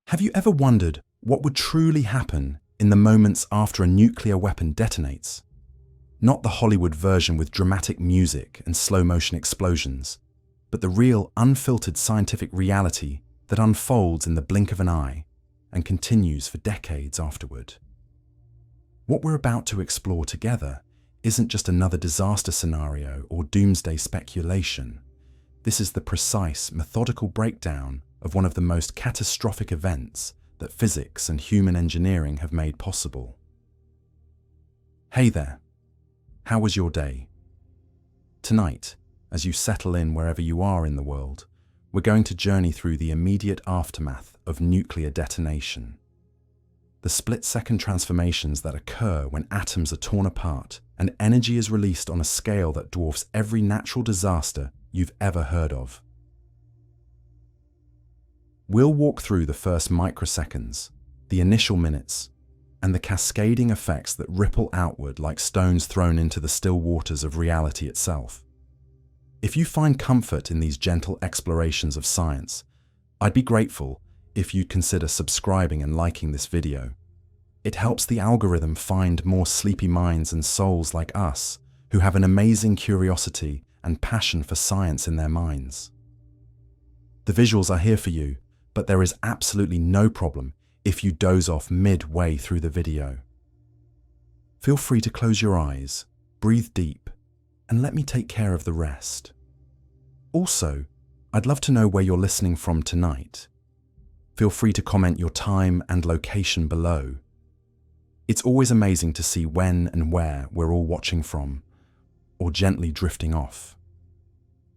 Have you ever wondered what would truly happen in the moments after a nuclear weapon detonates? Not the Hollywood version with dramatic music and slow-motion explosions, but the real, unfiltered scientific reality that unfolds in the blink of an eye and continues for decades afterward. What we're about to explore together isn't just another disaster scenario or doomsday speculation. This is the precise, methodical breakdown of one of the most catastrophic events that physics and human engineering have made possible. Hey there, how was your day? Tonight, as you settle in wherever you are in the world, we're going to journey through the immediate aftermath of nuclear detonation. The split-second transformations that occur when atoms are torn apart and energy is released on a scale that dwarfs every natural disaster you've ever heard of. We'll walk through the first microseconds, the initial minutes, and the cascading effects that ripple outward like stones thrown into the still waters of reality itself. If you find comfort in these gentle explorations of science, I'd be grateful if you'd consider subscribing and liking this video. It helps the algorithm find more sleepy minds and souls like us who have an amazing curiosity and passion for science in their minds. The visuals are here for you, but there is absolutely no problem if you doze off midway through the video. Feel free to close your eyes, breathe deep, and let me take care of the rest. Also, I'd love to know where you're listening from tonight. Feel free to comment your time and location below. It's always amazing to see when and where we're all watching from, or gently drifting off.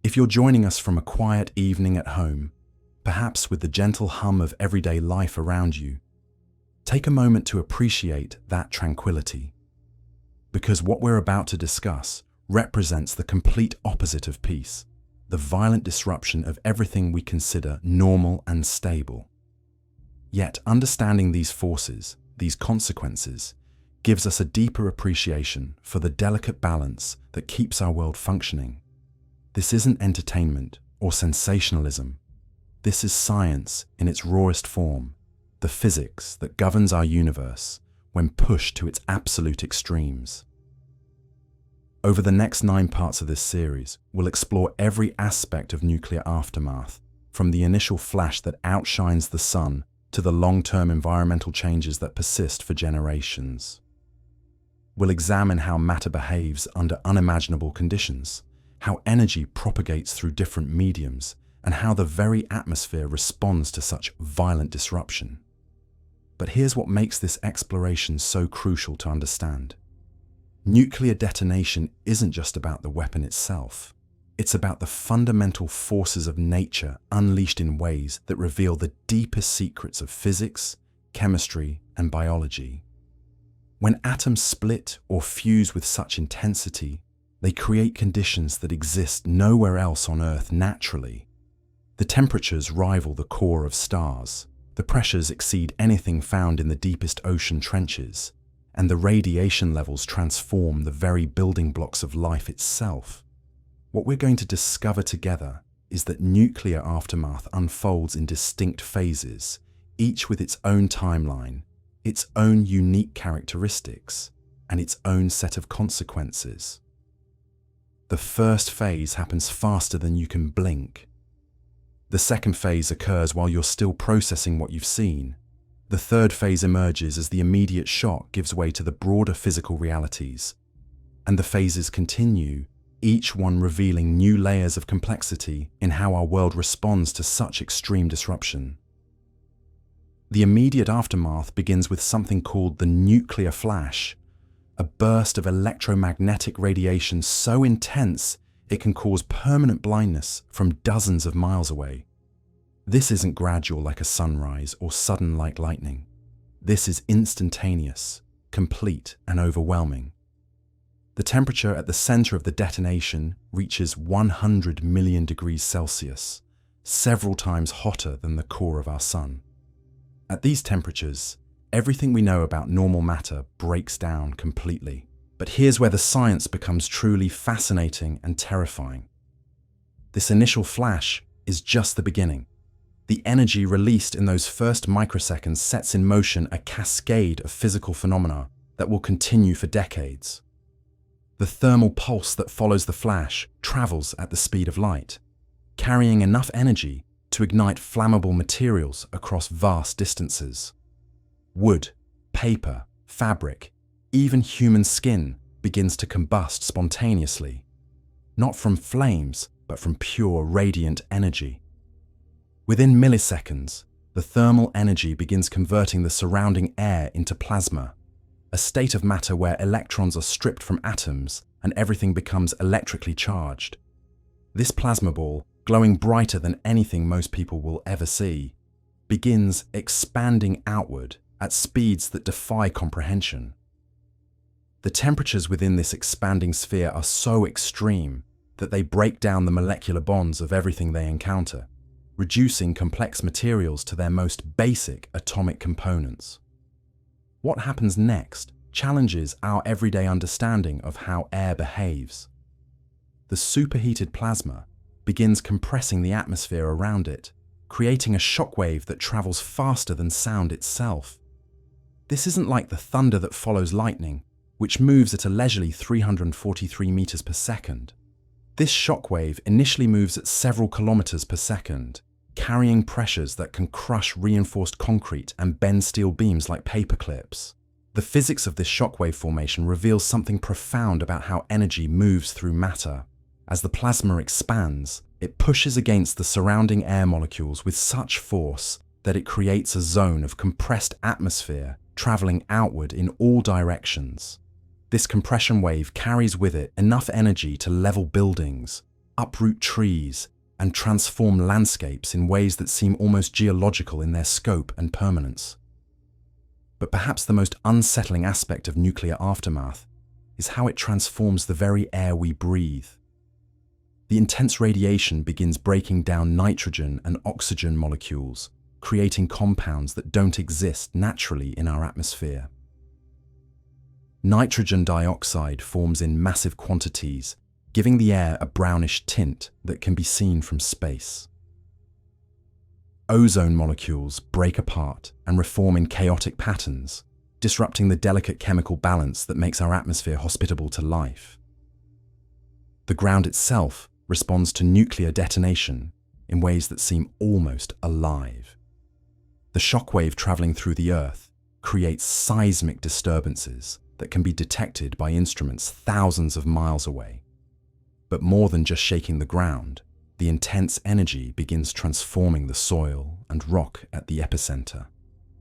If you're joining us from a quiet evening at home, perhaps with the gentle hum of everyday life around you, take a moment to appreciate that tranquility. Because what we're about to discuss represents the complete opposite of peace, the violent disruption of everything we consider normal and stable. Yet understanding these forces, these consequences, gives us a deeper appreciation for the delicate balance that keeps our world functioning. This isn't entertainment or sensationalism. This is science in its rawest form, the physics that governs our universe when pushed to its absolute extremes. Over the next 9 parts of this series, we'll explore every aspect of nuclear aftermath, from the initial flash that outshines the sun to the long-term environmental changes that persist for generations. We'll examine how matter behaves under unimaginable conditions, how energy propagates through different mediums, and how the very atmosphere responds to such violent disruption. But here's what makes this exploration so crucial to understand. Nuclear detonation isn't just about the weapon itself. It's about the fundamental forces of nature unleashed in ways that reveal the deepest secrets of physics, chemistry, and biology. When atoms split or fuse with such intensity, they create conditions that exist nowhere else on Earth naturally. The temperatures rival the core of stars, the pressures exceed anything found in the deepest ocean trenches, and the radiation levels transform the very building blocks of life itself. What we're going to discover together is that nuclear aftermath unfolds in distinct phases, each with its own timeline, its own unique characteristics, and its own set of consequences. The first phase happens faster than you can blink. The second phase occurs while you're still processing what you've seen. The third phase emerges as the immediate shock gives way to the broader physical realities. And the phases continue, each one revealing new layers of complexity in how our world responds to such extreme disruption. The immediate aftermath begins with something called the nuclear flash, a burst of electromagnetic radiation so intense it can cause permanent blindness from dozens of miles away. This isn't gradual like a sunrise or sudden like lightning. This is instantaneous, complete, and overwhelming. The temperature at the center of the detonation reaches 100 million degrees Celsius, several times hotter than the core of our sun. At these temperatures, everything we know about normal matter breaks down completely. But here's where the science becomes truly fascinating and terrifying. This initial flash is just the beginning. The energy released in those first microseconds sets in motion a cascade of physical phenomena that will continue for decades. The thermal pulse that follows the flash travels at the speed of light, carrying enough energy to ignite flammable materials across vast distances. Wood, paper, fabric, even human skin begins to combust spontaneously, not from flames, but from pure radiant energy. Within milliseconds, the thermal energy begins converting the surrounding air into plasma, a state of matter where electrons are stripped from atoms and everything becomes electrically charged. This plasma ball, glowing brighter than anything most people will ever see, begins expanding outward at speeds that defy comprehension. The temperatures within this expanding sphere are so extreme that they break down the molecular bonds of everything they encounter, reducing complex materials to their most basic atomic components. What happens next challenges our everyday understanding of how air behaves. The superheated plasma begins compressing the atmosphere around it, creating a shockwave that travels faster than sound itself. This isn't like the thunder that follows lightning, which moves at a leisurely 343 meters per second. This shockwave initially moves at several kilometers per second, carrying pressures that can crush reinforced concrete and bend steel beams like paper clips. The physics of this shockwave formation reveals something profound about how energy moves through matter. As the plasma expands, it pushes against the surrounding air molecules with such force that it creates a zone of compressed atmosphere traveling outward in all directions. This compression wave carries with it enough energy to level buildings, uproot trees, and transform landscapes in ways that seem almost geological in their scope and permanence. But perhaps the most unsettling aspect of nuclear aftermath is how it transforms the very air we breathe. The intense radiation begins breaking down nitrogen and oxygen molecules, creating compounds that don't exist naturally in our atmosphere. Nitrogen dioxide forms in massive quantities, giving the air a brownish tint that can be seen from space. Ozone molecules break apart and reform in chaotic patterns, disrupting the delicate chemical balance that makes our atmosphere hospitable to life. The ground itself responds to nuclear detonation in ways that seem almost alive. The shockwave traveling through the Earth creates seismic disturbances that can be detected by instruments thousands of miles away. But more than just shaking the ground, the intense energy begins transforming the soil and rock at the epicenter.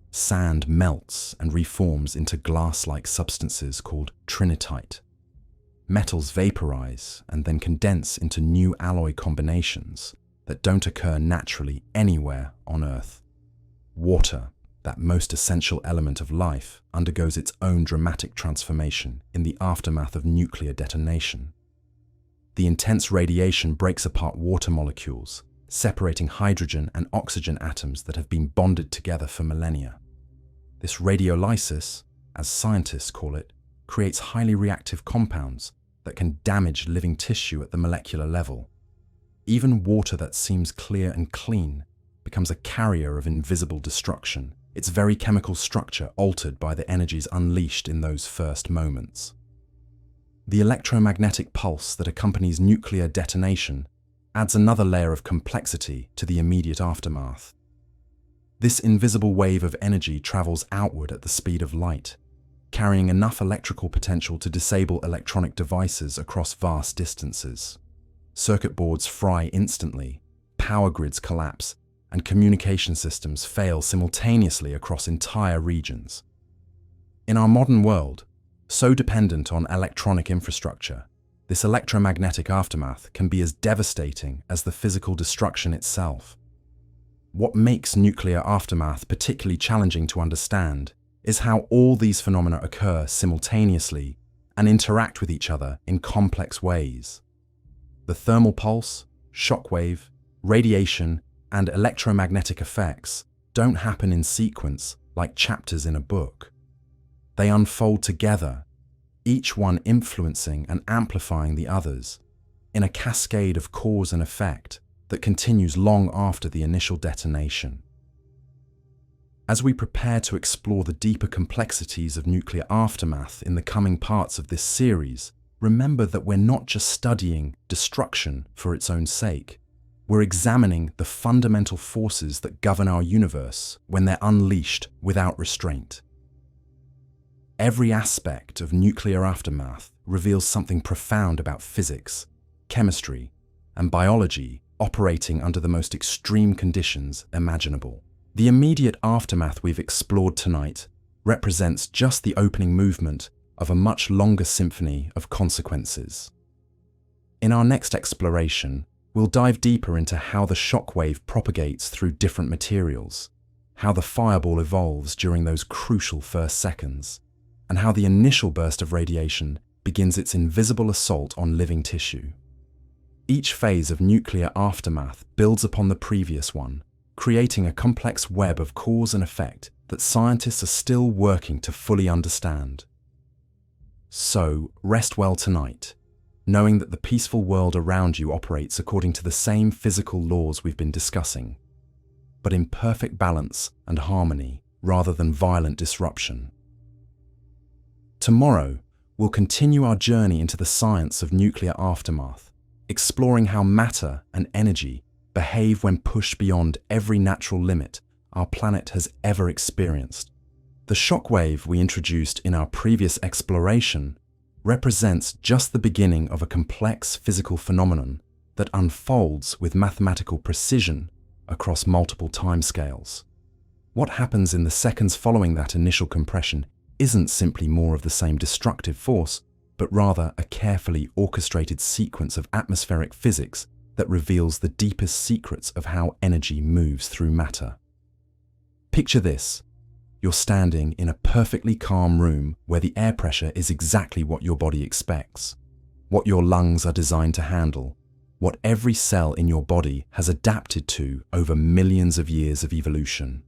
Sand melts and reforms into glass-like substances called trinitite. Metals vaporize and then condense into new alloy combinations that don't occur naturally anywhere on Earth. Water, that most essential element of life, undergoes its own dramatic transformation in the aftermath of nuclear detonation. The intense radiation breaks apart water molecules, separating hydrogen and oxygen atoms that have been bonded together for millennia. This radiolysis, as scientists call it, creates highly reactive compounds that can damage living tissue at the molecular level. Even water that seems clear and clean becomes a carrier of invisible destruction, its very chemical structure altered by the energies unleashed in those first moments. The electromagnetic pulse that accompanies nuclear detonation adds another layer of complexity to the immediate aftermath. This invisible wave of energy travels outward at the speed of light, carrying enough electrical potential to disable electronic devices across vast distances. Circuit boards fry instantly, power grids collapse, and communication systems fail simultaneously across entire regions. In our modern world, so dependent on electronic infrastructure, this electromagnetic aftermath can be as devastating as the physical destruction itself. What makes nuclear aftermath particularly challenging to understand is how all these phenomena occur simultaneously and interact with each other in complex ways. The thermal pulse, shockwave, radiation, and electromagnetic effects don't happen in sequence like chapters in a book. They unfold together, each one influencing and amplifying the others, in a cascade of cause and effect that continues long after the initial detonation. As we prepare to explore the deeper complexities of nuclear aftermath in the coming parts of this series, remember that we're not just studying destruction for its own sake. We're examining the fundamental forces that govern our universe when they're unleashed without restraint. Every aspect of nuclear aftermath reveals something profound about physics, chemistry, and biology operating under the most extreme conditions imaginable. The immediate aftermath we've explored tonight represents just the opening movement of a much longer symphony of consequences. In our next exploration, we'll dive deeper into how the shockwave propagates through different materials, how the fireball evolves during those crucial first seconds, and how the initial burst of radiation begins its invisible assault on living tissue. Each phase of nuclear aftermath builds upon the previous one, creating a complex web of cause and effect that scientists are still working to fully understand. So, rest well tonight, knowing that the peaceful world around you operates according to the same physical laws we've been discussing, but in perfect balance and harmony rather than violent disruption. Tomorrow, we'll continue our journey into the science of nuclear aftermath, exploring how matter and energy behave when pushed beyond every natural limit our planet has ever experienced. The shockwave we introduced in our previous exploration represents just the beginning of a complex physical phenomenon that unfolds with mathematical precision across multiple timescales. What happens in the seconds following that initial compression isn't simply more of the same destructive force, but rather a carefully orchestrated sequence of atmospheric physics that reveals the deepest secrets of how energy moves through matter. Picture this. You're standing in a perfectly calm room where the air pressure is exactly what your body expects, what your lungs are designed to handle, what every cell in your body has adapted to over millions of years of evolution.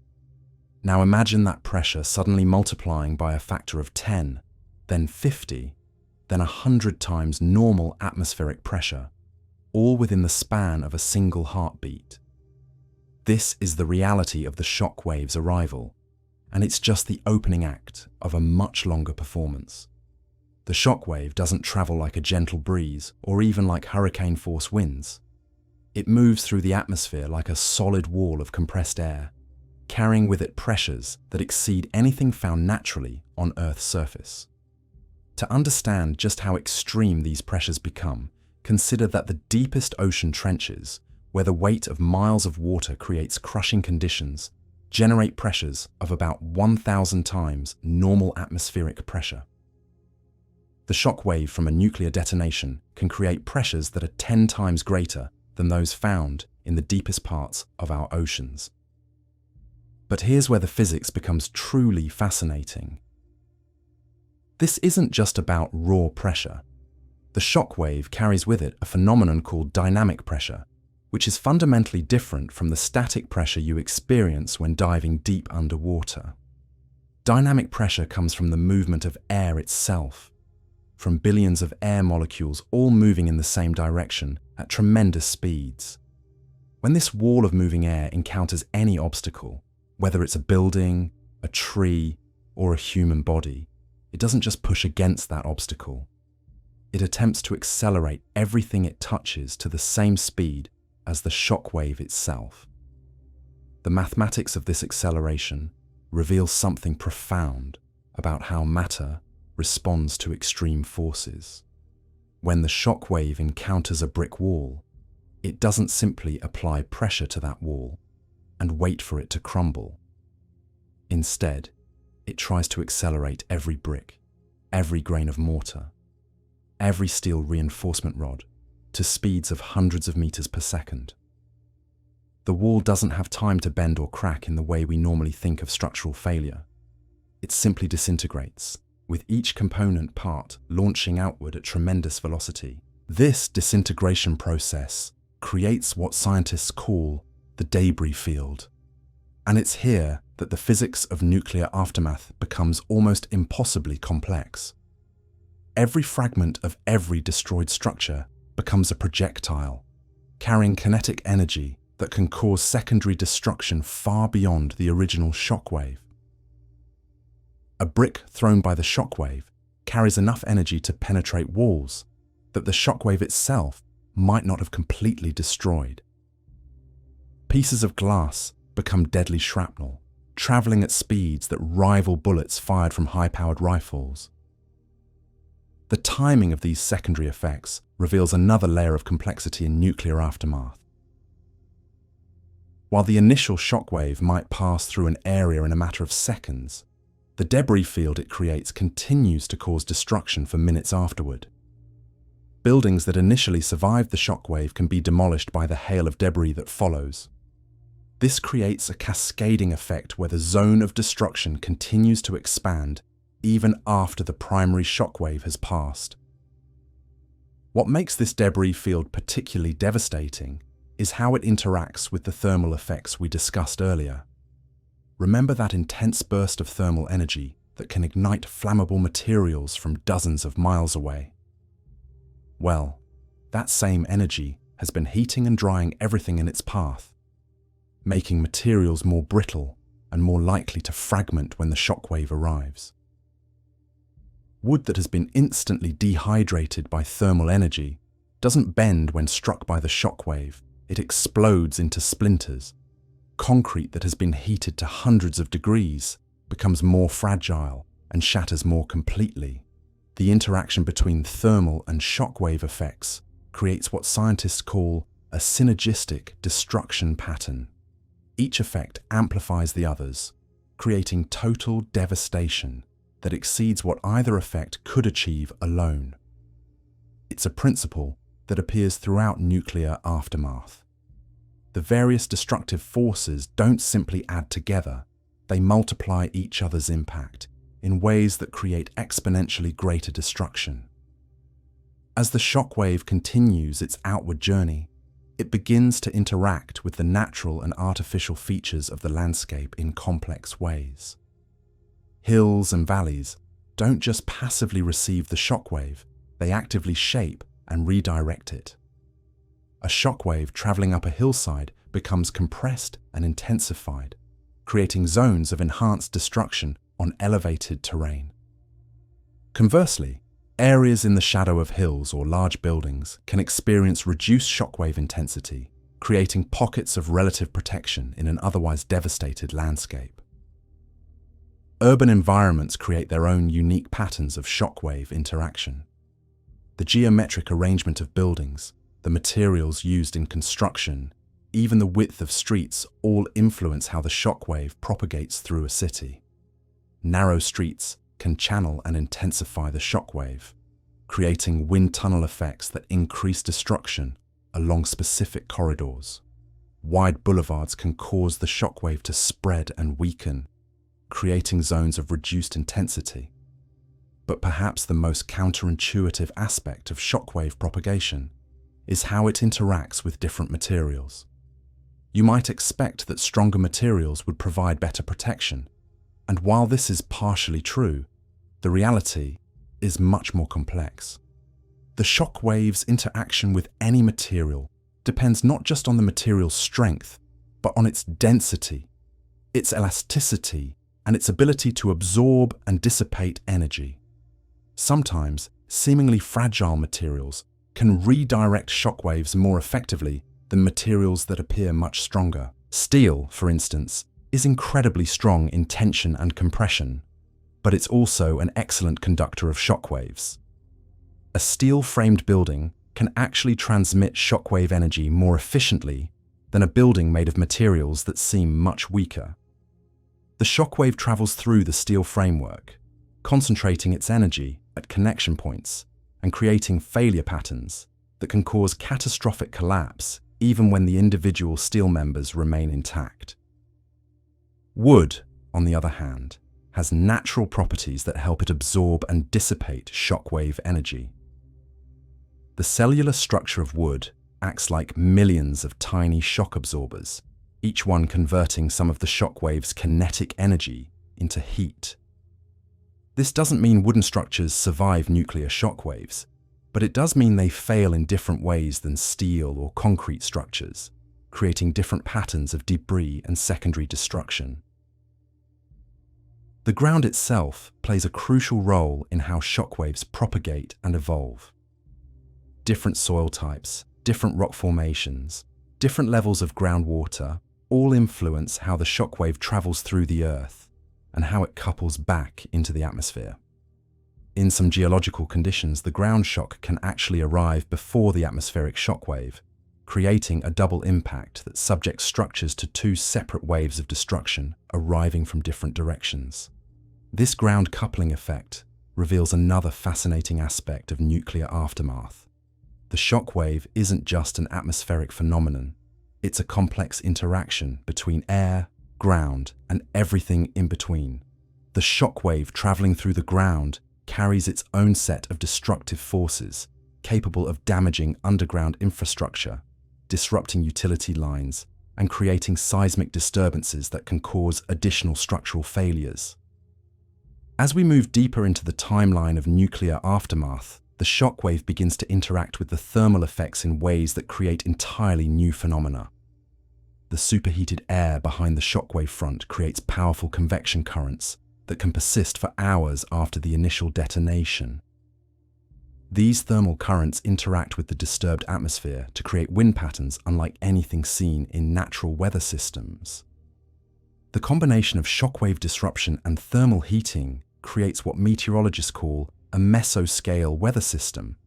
Now imagine that pressure suddenly multiplying by a factor of 10, then 50, then 100 times normal atmospheric pressure, all within the span of a single heartbeat. This is the reality of the shockwave's arrival, and it's just the opening act of a much longer performance. The shockwave doesn't travel like a gentle breeze or even like hurricane-force winds. It moves through the atmosphere like a solid wall of compressed air, carrying with it pressures that exceed anything found naturally on Earth's surface. To understand just how extreme these pressures become, consider that the deepest ocean trenches, where the weight of miles of water creates crushing conditions, generate pressures of about 1,000 times normal atmospheric pressure. The shock wave from a nuclear detonation can create pressures that are 10 times greater than those found in the deepest parts of our oceans. But here's where the physics becomes truly fascinating. This isn't just about raw pressure. The shock wave carries with it a phenomenon called dynamic pressure, which is fundamentally different from the static pressure you experience when diving deep underwater. Dynamic pressure comes from the movement of air itself, from billions of air molecules all moving in the same direction at tremendous speeds. When this wall of moving air encounters any obstacle, whether it's a building, a tree, or a human body, it doesn't just push against that obstacle. It attempts to accelerate everything it touches to the same speed as the shock wave itself. The mathematics of this acceleration reveals something profound about how matter responds to extreme forces. When the shock wave encounters a brick wall, it doesn't simply apply pressure to that wall and wait for it to crumble. Instead, it tries to accelerate every brick, every grain of mortar, every steel reinforcement rod to speeds of hundreds of meters per second. The wall doesn't have time to bend or crack in the way we normally think of structural failure. It simply disintegrates, with each component part launching outward at tremendous velocity. This disintegration process creates what scientists call the debris field. And it's here that the physics of nuclear aftermath becomes almost impossibly complex. Every fragment of every destroyed structure becomes a projectile, carrying kinetic energy that can cause secondary destruction far beyond the original shockwave. A brick thrown by the shockwave carries enough energy to penetrate walls that the shockwave itself might not have completely destroyed. Pieces of glass become deadly shrapnel, traveling at speeds that rival bullets fired from high-powered rifles. The timing of these secondary effects reveals another layer of complexity in nuclear aftermath. While the initial shockwave might pass through an area in a matter of seconds, the debris field it creates continues to cause destruction for minutes afterward. Buildings that initially survived the shockwave can be demolished by the hail of debris that follows. This creates a cascading effect where the zone of destruction continues to expand even after the primary shockwave has passed. What makes this debris field particularly devastating is how it interacts with the thermal effects we discussed earlier. Remember that intense burst of thermal energy that can ignite flammable materials from dozens of miles away? Well, that same energy has been heating and drying everything in its path, making materials more brittle and more likely to fragment when the shockwave arrives. Wood that has been instantly dehydrated by thermal energy doesn't bend when struck by the shockwave, it explodes into splinters. Concrete that has been heated to hundreds of degrees becomes more fragile and shatters more completely. The interaction between thermal and shockwave effects creates what scientists call a synergistic destruction pattern. Each effect amplifies the others, creating total devastation that exceeds what either effect could achieve alone. It's a principle that appears throughout nuclear aftermath. The various destructive forces don't simply add together, they multiply each other's impact in ways that create exponentially greater destruction. As the shockwave continues its outward journey, it begins to interact with the natural and artificial features of the landscape in complex ways. Hills and valleys don't just passively receive the shockwave, they actively shape and redirect it. A shockwave traveling up a hillside becomes compressed and intensified, creating zones of enhanced destruction on elevated terrain. Conversely, areas in the shadow of hills or large buildings can experience reduced shockwave intensity, creating pockets of relative protection in an otherwise devastated landscape. Urban environments create their own unique patterns of shockwave interaction. The geometric arrangement of buildings, the materials used in construction, even the width of streets all influence how the shockwave propagates through a city. Narrow streets can channel and intensify the shockwave, creating wind tunnel effects that increase destruction along specific corridors. Wide boulevards can cause the shockwave to spread and weaken, creating zones of reduced intensity. But perhaps the most counterintuitive aspect of shockwave propagation is how it interacts with different materials. You might expect that stronger materials would provide better protection, and while this is partially true, the reality is much more complex. The shockwave's interaction with any material depends not just on the material's strength, but on its density, its elasticity, and its ability to absorb and dissipate energy. Sometimes, seemingly fragile materials can redirect shockwaves more effectively than materials that appear much stronger. Steel, for instance, is incredibly strong in tension and compression, but it's also an excellent conductor of shockwaves. A steel-framed building can actually transmit shockwave energy more efficiently than a building made of materials that seem much weaker. The shockwave travels through the steel framework, concentrating its energy at connection points and creating failure patterns that can cause catastrophic collapse even when the individual steel members remain intact. Wood, on the other hand, has natural properties that help it absorb and dissipate shockwave energy. The cellular structure of wood acts like millions of tiny shock absorbers, each one converting some of the shockwave's kinetic energy into heat. This doesn't mean wooden structures survive nuclear shockwaves. But it does mean they fail in different ways than steel or concrete structures, creating different patterns of debris and secondary destruction. The ground itself plays a crucial role in how shockwaves propagate and evolve. Different soil types, different rock formations, different levels of groundwater all influence how the shockwave travels through the Earth and how it couples back into the atmosphere. In some geological conditions, the ground shock can actually arrive before the atmospheric shockwave, creating a double impact that subjects structures to two separate waves of destruction arriving from different directions. This ground coupling effect reveals another fascinating aspect of nuclear aftermath. The shockwave isn't just an atmospheric phenomenon, it's a complex interaction between air, ground, and everything in between. The shockwave traveling through the ground carries its own set of destructive forces, capable of damaging underground infrastructure, disrupting utility lines, and creating seismic disturbances that can cause additional structural failures. As we move deeper into the timeline of nuclear aftermath, the shockwave begins to interact with the thermal effects in ways that create entirely new phenomena. The superheated air behind the shockwave front creates powerful convection currents that can persist for hours after the initial detonation. These thermal currents interact with the disturbed atmosphere to create wind patterns unlike anything seen in natural weather systems. The combination of shockwave disruption and thermal heating creates what meteorologists call a mesoscale weather system,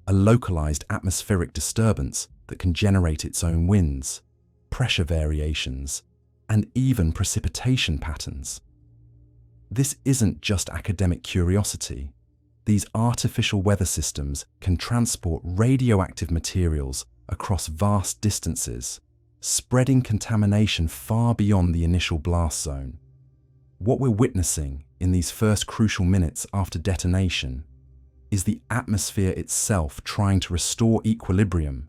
a localized atmospheric disturbance that can generate its own winds, pressure variations, and even precipitation patterns. This isn't just academic curiosity. These artificial weather systems can transport radioactive materials across vast distances, spreading contamination far beyond the initial blast zone. What we're witnessing in these first crucial minutes after detonation is the atmosphere itself trying to restore equilibrium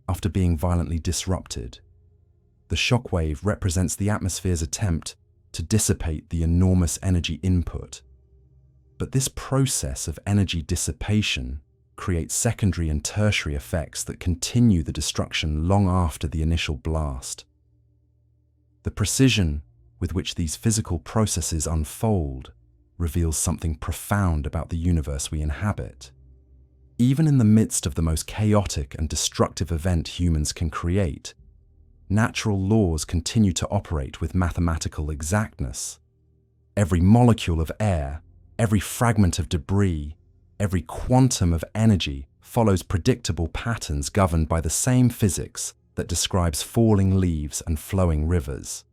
after being violently disrupted. The shockwave represents the atmosphere's attempt to dissipate the enormous energy input. But this process of energy dissipation creates secondary and tertiary effects that continue the destruction long after the initial blast. The precision with which these physical processes unfold reveals something profound about the universe we inhabit. Even in the midst of the most chaotic and destructive event humans can create, natural laws continue to operate with mathematical exactness. Every molecule of air, every fragment of debris, every quantum of energy follows predictable patterns governed by the same physics that describes falling leaves and flowing rivers.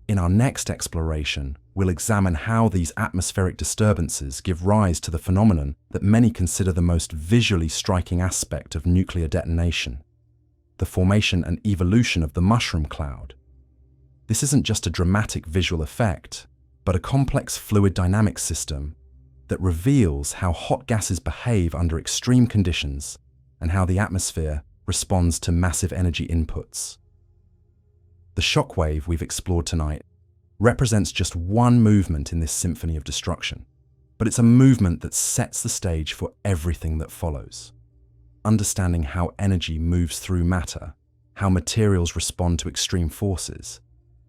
In our next exploration, we'll examine how these atmospheric disturbances give rise to the phenomenon that many consider the most visually striking aspect of nuclear detonation: the formation and evolution of the mushroom cloud. This isn't just a dramatic visual effect, but a complex fluid dynamics system that reveals how hot gases behave under extreme conditions and how the atmosphere responds to massive energy inputs. The shockwave we've explored tonight represents just one movement in this symphony of destruction, but it's a movement that sets the stage for everything that follows. Understanding how energy moves through matter, how materials respond to extreme forces,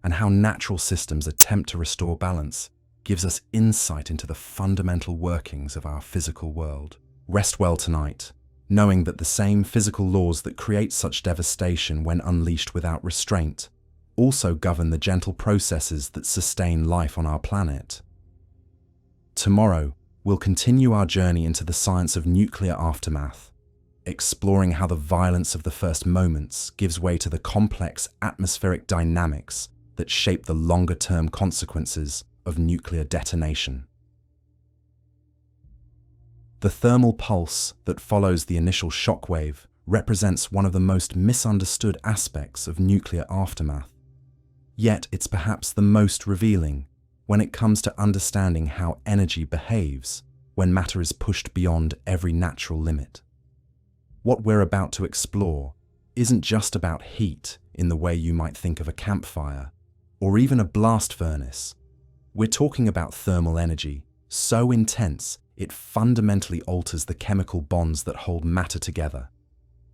and how natural systems attempt to restore balance gives us insight into the fundamental workings of our physical world. Rest well tonight, knowing that the same physical laws that create such devastation when unleashed without restraint also govern the gentle processes that sustain life on our planet. Tomorrow, we'll continue our journey into the science of nuclear aftermath, exploring how the violence of the first moments gives way to the complex atmospheric dynamics that shape the longer-term consequences of nuclear detonation. The thermal pulse that follows the initial shockwave represents one of the most misunderstood aspects of nuclear aftermath. Yet it's perhaps the most revealing when it comes to understanding how energy behaves when matter is pushed beyond every natural limit. What we're about to explore isn't just about heat in the way you might think of a campfire or even a blast furnace. We're talking about thermal energy so intense it fundamentally alters the chemical bonds that hold matter together,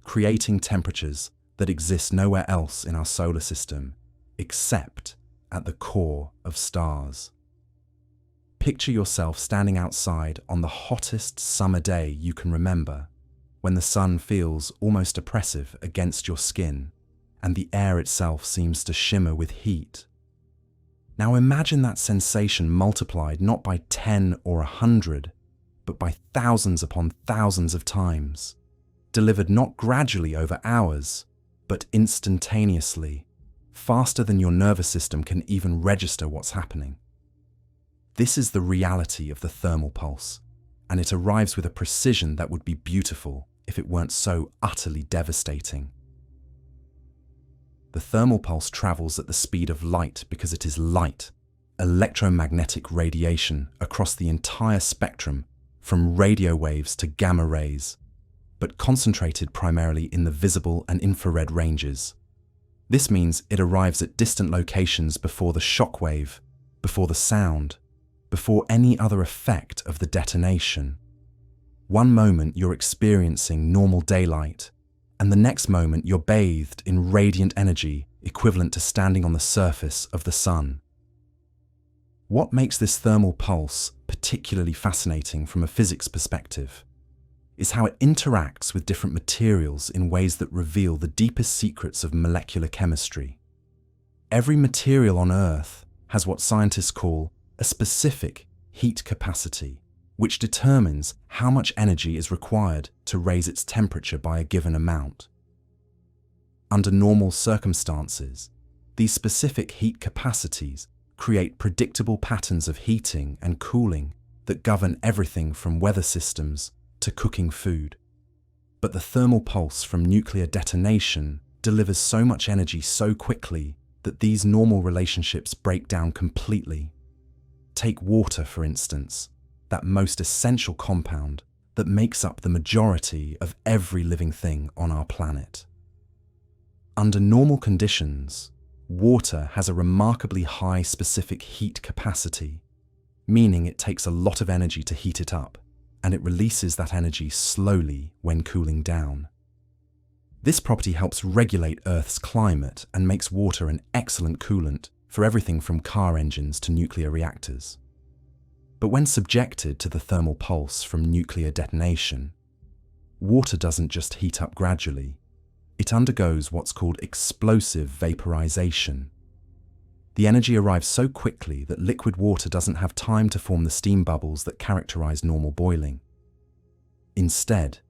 creating temperatures that exist nowhere else in our solar system except at the core of stars. Picture yourself standing outside on the hottest summer day you can remember, when the sun feels almost oppressive against your skin and the air itself seems to shimmer with heat. Now imagine that sensation multiplied not by 10 or 100, but by thousands upon thousands of times, delivered not gradually over hours, but instantaneously, faster than your nervous system can even register what's happening. This is the reality of the thermal pulse, and it arrives with a precision that would be beautiful if it weren't so utterly devastating. The thermal pulse travels at the speed of light because it is light, electromagnetic radiation across the entire spectrum, from radio waves to gamma rays, but concentrated primarily in the visible and infrared ranges. This means it arrives at distant locations before the shock wave, before the sound, before any other effect of the detonation. One moment you're experiencing normal daylight, and the next moment you're bathed in radiant energy equivalent to standing on the surface of the sun. What makes this thermal pulse particularly fascinating from a physics perspective is how it interacts with different materials in ways that reveal the deepest secrets of molecular chemistry. Every material on Earth has what scientists call a specific heat capacity, which determines how much energy is required to raise its temperature by a given amount. Under normal circumstances, these specific heat capacities create predictable patterns of heating and cooling that govern everything from weather systems to cooking food. But the thermal pulse from nuclear detonation delivers so much energy so quickly that these normal relationships break down completely. Take water, for instance, that most essential compound that makes up the majority of every living thing on our planet. Under normal conditions, water has a remarkably high specific heat capacity, meaning it takes a lot of energy to heat it up, and it releases that energy slowly when cooling down. This property helps regulate Earth's climate and makes water an excellent coolant for everything from car engines to nuclear reactors. But when subjected to the thermal pulse from nuclear detonation, water doesn't just heat up gradually, it undergoes what's called explosive vaporization. The energy arrives so quickly that liquid water doesn't have time to form the steam bubbles that characterize normal boiling. Instead,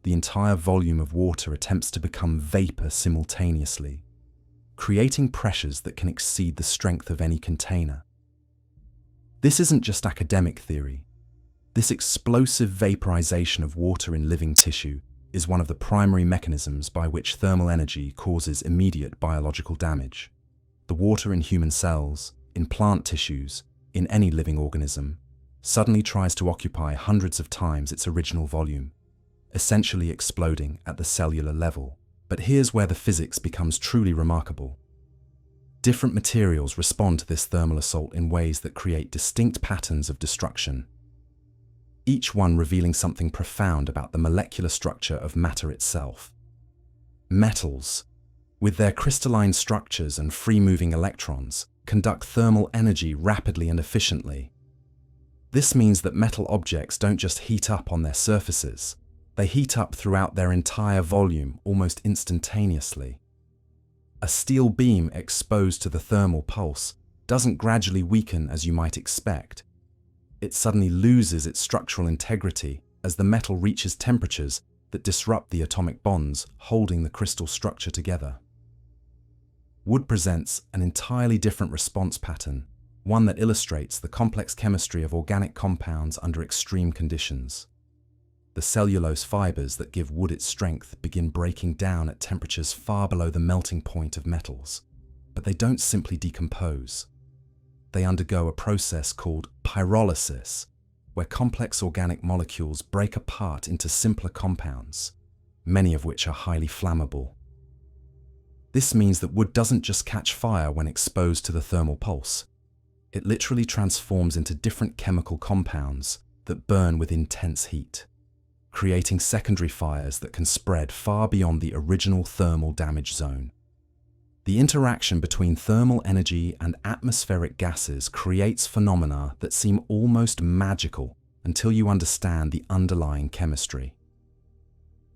the entire volume of water attempts to become vapor simultaneously, creating pressures that can exceed the strength of any container. This isn't just academic theory. This explosive vaporization of water in living tissue is one of the primary mechanisms by which thermal energy causes immediate biological damage. The water in human cells, in plant tissues, in any living organism, suddenly tries to occupy hundreds of times its original volume, essentially exploding at the cellular level. But here's where the physics becomes truly remarkable. Different materials respond to this thermal assault in ways that create distinct patterns of destruction, each one revealing something profound about the molecular structure of matter itself. Metals, with their crystalline structures and free-moving electrons, conduct thermal energy rapidly and efficiently. This means that metal objects don't just heat up on their surfaces, they heat up throughout their entire volume almost instantaneously. A steel beam exposed to the thermal pulse doesn't gradually weaken as you might expect. It suddenly loses its structural integrity as the metal reaches temperatures that disrupt the atomic bonds holding the crystal structure together. Wood presents an entirely different response pattern, one that illustrates the complex chemistry of organic compounds under extreme conditions. The cellulose fibers that give wood its strength begin breaking down at temperatures far below the melting point of metals, but they don't simply decompose. They undergo a process called pyrolysis, where complex organic molecules break apart into simpler compounds, many of which are highly flammable. This means that wood doesn't just catch fire when exposed to the thermal pulse. It literally transforms into different chemical compounds that burn with intense heat, creating secondary fires that can spread far beyond the original thermal damage zone. The interaction between thermal energy and atmospheric gases creates phenomena that seem almost magical until you understand the underlying chemistry.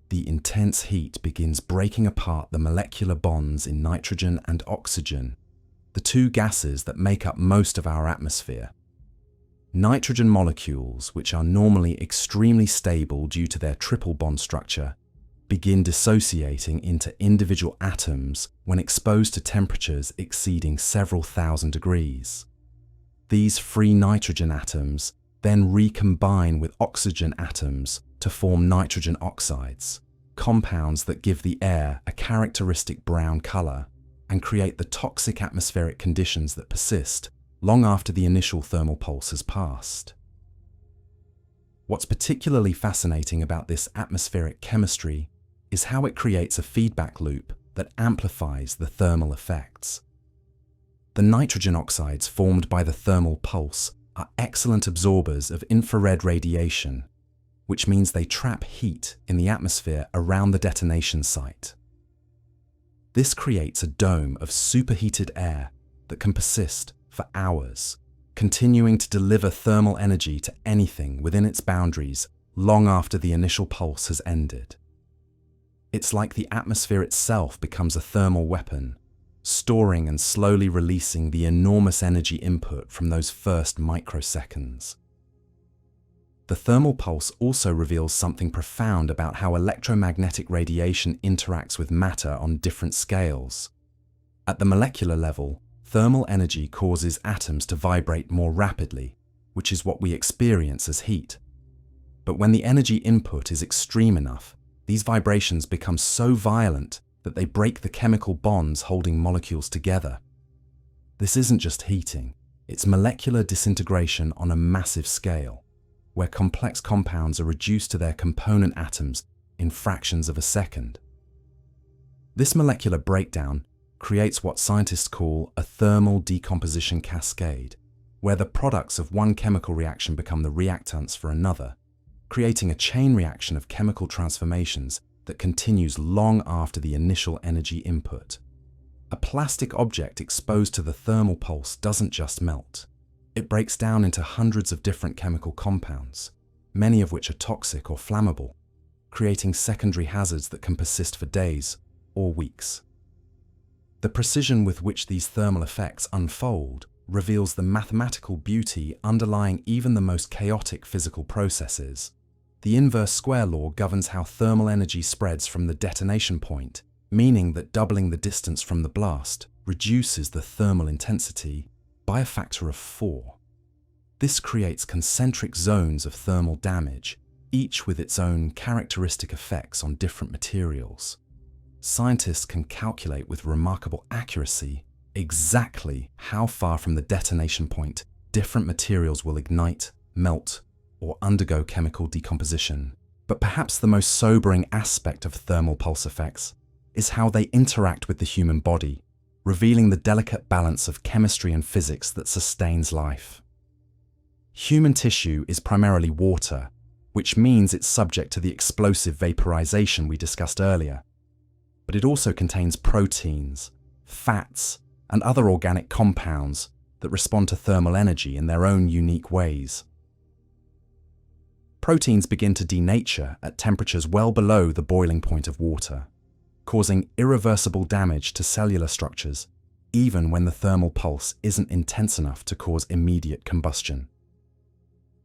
The intense heat begins breaking apart the molecular bonds in nitrogen and oxygen, the two gases that make up most of our atmosphere. Nitrogen molecules, which are normally extremely stable due to their triple bond structure, begin dissociating into individual atoms when exposed to temperatures exceeding several thousand degrees. These free nitrogen atoms then recombine with oxygen atoms to form nitrogen oxides, compounds that give the air a characteristic brown color and create the toxic atmospheric conditions that persist long after the initial thermal pulse has passed. What's particularly fascinating about this atmospheric chemistry is how it creates a feedback loop that amplifies the thermal effects. The nitrogen oxides formed by the thermal pulse are excellent absorbers of infrared radiation, which means they trap heat in the atmosphere around the detonation site. This creates a dome of superheated air that can persist for hours, continuing to deliver thermal energy to anything within its boundaries long after the initial pulse has ended. It's like the atmosphere itself becomes a thermal weapon, storing and slowly releasing the enormous energy input from those first microseconds. The thermal pulse also reveals something profound about how electromagnetic radiation interacts with matter on different scales. At the molecular level, thermal energy causes atoms to vibrate more rapidly, which is what we experience as heat. But when the energy input is extreme enough, these vibrations become so violent that they break the chemical bonds holding molecules together. This isn't just heating, it's molecular disintegration on a massive scale, where complex compounds are reduced to their component atoms in fractions of a second. This molecular breakdown creates what scientists call a thermal decomposition cascade, where the products of one chemical reaction become the reactants for another, creating a chain reaction of chemical transformations that continues long after the initial energy input. A plastic object exposed to the thermal pulse doesn't just melt. It breaks down into hundreds of different chemical compounds, many of which are toxic or flammable, creating secondary hazards that can persist for days or weeks. The precision with which these thermal effects unfold reveals the mathematical beauty underlying even the most chaotic physical processes. The inverse square law governs how thermal energy spreads from the detonation point, meaning that doubling the distance from the blast reduces the thermal intensity by a factor of 4. This creates concentric zones of thermal damage, each with its own characteristic effects on different materials. Scientists can calculate with remarkable accuracy exactly how far from the detonation point different materials will ignite, melt, or undergo chemical decomposition. But perhaps the most sobering aspect of thermal pulse effects is how they interact with the human body, revealing the delicate balance of chemistry and physics that sustains life. Human tissue is primarily water, which means it's subject to the explosive vaporization we discussed earlier. But it also contains proteins, fats, and other organic compounds that respond to thermal energy in their own unique ways. Proteins begin to denature at temperatures well below the boiling point of water, causing irreversible damage to cellular structures, even when the thermal pulse isn't intense enough to cause immediate combustion.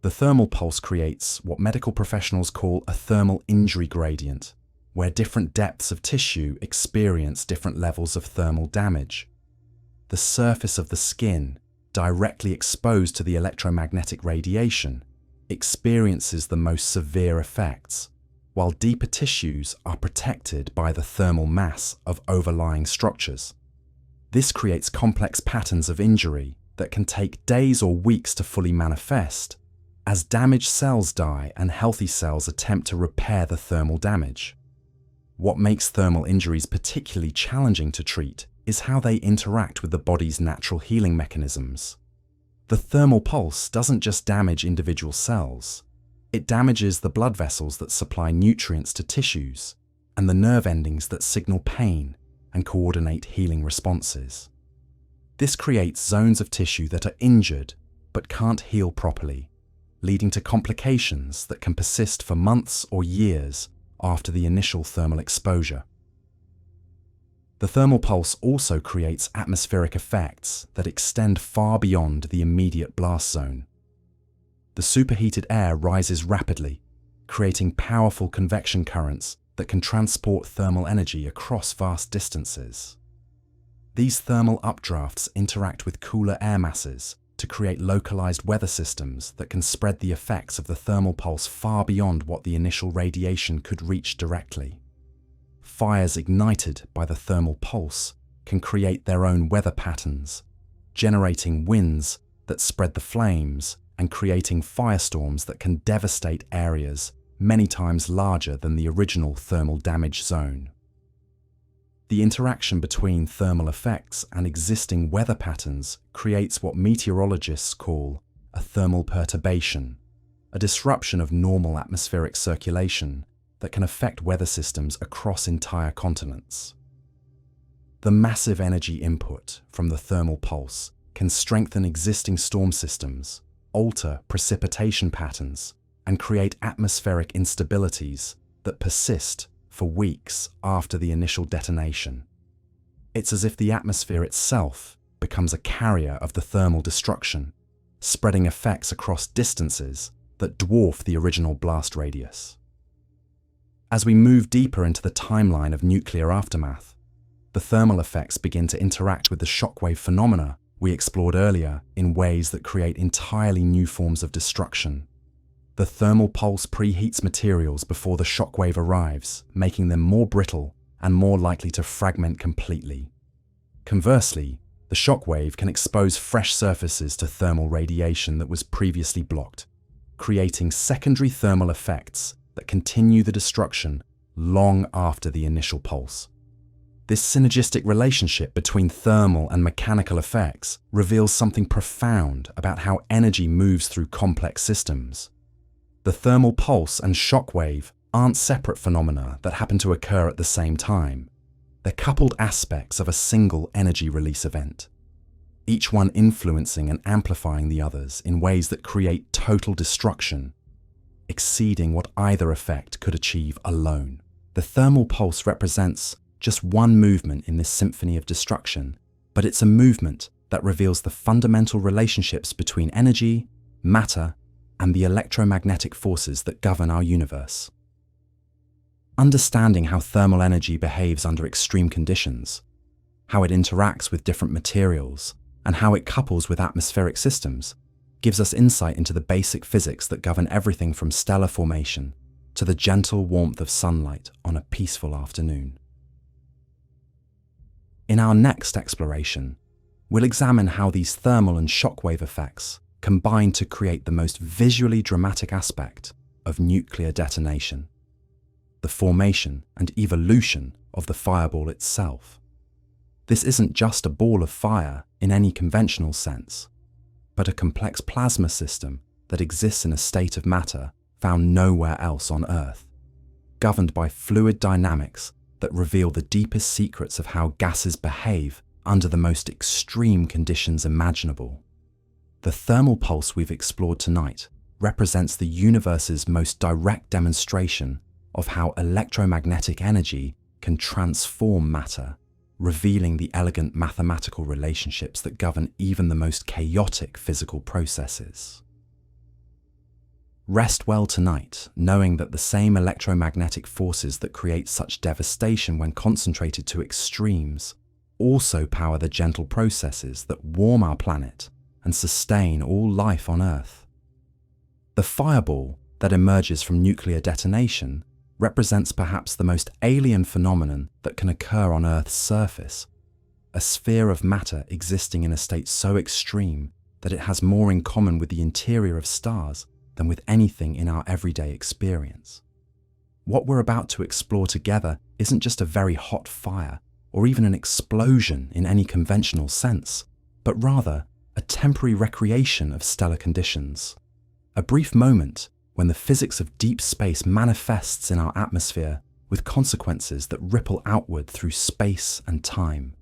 The thermal pulse creates what medical professionals call a thermal injury gradient, where different depths of tissue experience different levels of thermal damage. The surface of the skin, directly exposed to the electromagnetic radiation, experiences the most severe effects, while deeper tissues are protected by the thermal mass of overlying structures. This creates complex patterns of injury that can take days or weeks to fully manifest, as damaged cells die and healthy cells attempt to repair the thermal damage. What makes thermal injuries particularly challenging to treat is how they interact with the body's natural healing mechanisms. The thermal pulse doesn't just damage individual cells, it damages the blood vessels that supply nutrients to tissues and the nerve endings that signal pain and coordinate healing responses. This creates zones of tissue that are injured but can't heal properly, leading to complications that can persist for months or years after the initial thermal exposure. The thermal pulse also creates atmospheric effects that extend far beyond the immediate blast zone. The superheated air rises rapidly, creating powerful convection currents that can transport thermal energy across vast distances. These thermal updrafts interact with cooler air masses to create localized weather systems that can spread the effects of the thermal pulse far beyond what the initial radiation could reach directly. Fires ignited by the thermal pulse can create their own weather patterns, generating winds that spread the flames and creating firestorms that can devastate areas many times larger than the original thermal damage zone. The interaction between thermal effects and existing weather patterns creates what meteorologists call a thermal perturbation, a disruption of normal atmospheric circulation that can affect weather systems across entire continents. The massive energy input from the thermal pulse can strengthen existing storm systems, alter precipitation patterns, and create atmospheric instabilities that persist for weeks after the initial detonation. It's as if the atmosphere itself becomes a carrier of the thermal destruction, spreading effects across distances that dwarf the original blast radius. As we move deeper into the timeline of nuclear aftermath, the thermal effects begin to interact with the shockwave phenomena we explored earlier in ways that create entirely new forms of destruction. The thermal pulse preheats materials before the shockwave arrives, making them more brittle and more likely to fragment completely. Conversely, the shockwave can expose fresh surfaces to thermal radiation that was previously blocked, creating secondary thermal effects that continue the destruction long after the initial pulse. This synergistic relationship between thermal and mechanical effects reveals something profound about how energy moves through complex systems. The thermal pulse and shockwave aren't separate phenomena that happen to occur at the same time. They're coupled aspects of a single energy release event, each one influencing and amplifying the others in ways that create total destruction, exceeding what either effect could achieve alone. The thermal pulse represents just one movement in this symphony of destruction, but it's a movement that reveals the fundamental relationships between energy, matter, and the electromagnetic forces that govern our universe. Understanding how thermal energy behaves under extreme conditions, how it interacts with different materials, and how it couples with atmospheric systems gives us insight into the basic physics that govern everything from stellar formation to the gentle warmth of sunlight on a peaceful afternoon. In our next exploration, we'll examine how these thermal and shockwave effects combine to create the most visually dramatic aspect of nuclear detonation: the formation and evolution of the fireball itself. This isn't just a ball of fire in any conventional sense, but a complex plasma system that exists in a state of matter found nowhere else on Earth, governed by fluid dynamics that reveal the deepest secrets of how gases behave under the most extreme conditions imaginable. The thermal pulse we've explored tonight represents the universe's most direct demonstration of how electromagnetic energy can transform matter, revealing the elegant mathematical relationships that govern even the most chaotic physical processes. Rest well tonight, knowing that the same electromagnetic forces that create such devastation when concentrated to extremes also power the gentle processes that warm our planet and sustain all life on Earth. The fireball that emerges from nuclear detonation represents perhaps the most alien phenomenon that can occur on Earth's surface, a sphere of matter existing in a state so extreme that it has more in common with the interior of stars than with anything in our everyday experience. What we're about to explore together isn't just a very hot fire or even an explosion in any conventional sense, but rather a temporary recreation of stellar conditions, a brief moment when the physics of deep space manifests in our atmosphere with consequences that ripple outward through space and time.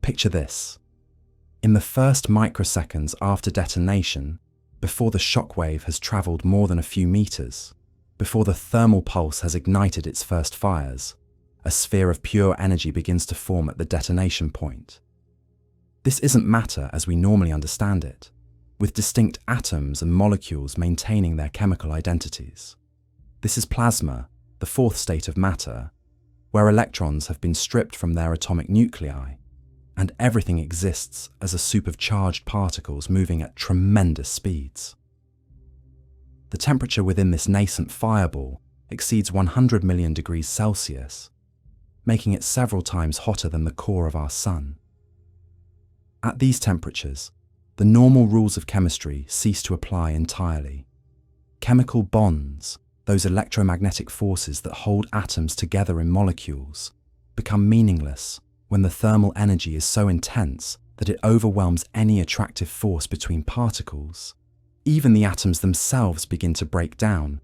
Picture this. In the first microseconds after detonation, before the shockwave has travelled more than a few meters, before the thermal pulse has ignited its first fires, a sphere of pure energy begins to form at the detonation point. This isn't matter as we normally understand it, with distinct atoms and molecules maintaining their chemical identities. This is plasma, the fourth state of matter, where electrons have been stripped from their atomic nuclei, and everything exists as a soup of charged particles moving at tremendous speeds. The temperature within this nascent fireball exceeds 100 million degrees Celsius, making it several times hotter than the core of our sun. At these temperatures, the normal rules of chemistry cease to apply entirely. Chemical bonds, those electromagnetic forces that hold atoms together in molecules, become meaningless when the thermal energy is so intense that it overwhelms any attractive force between particles. Even the atoms themselves begin to break down,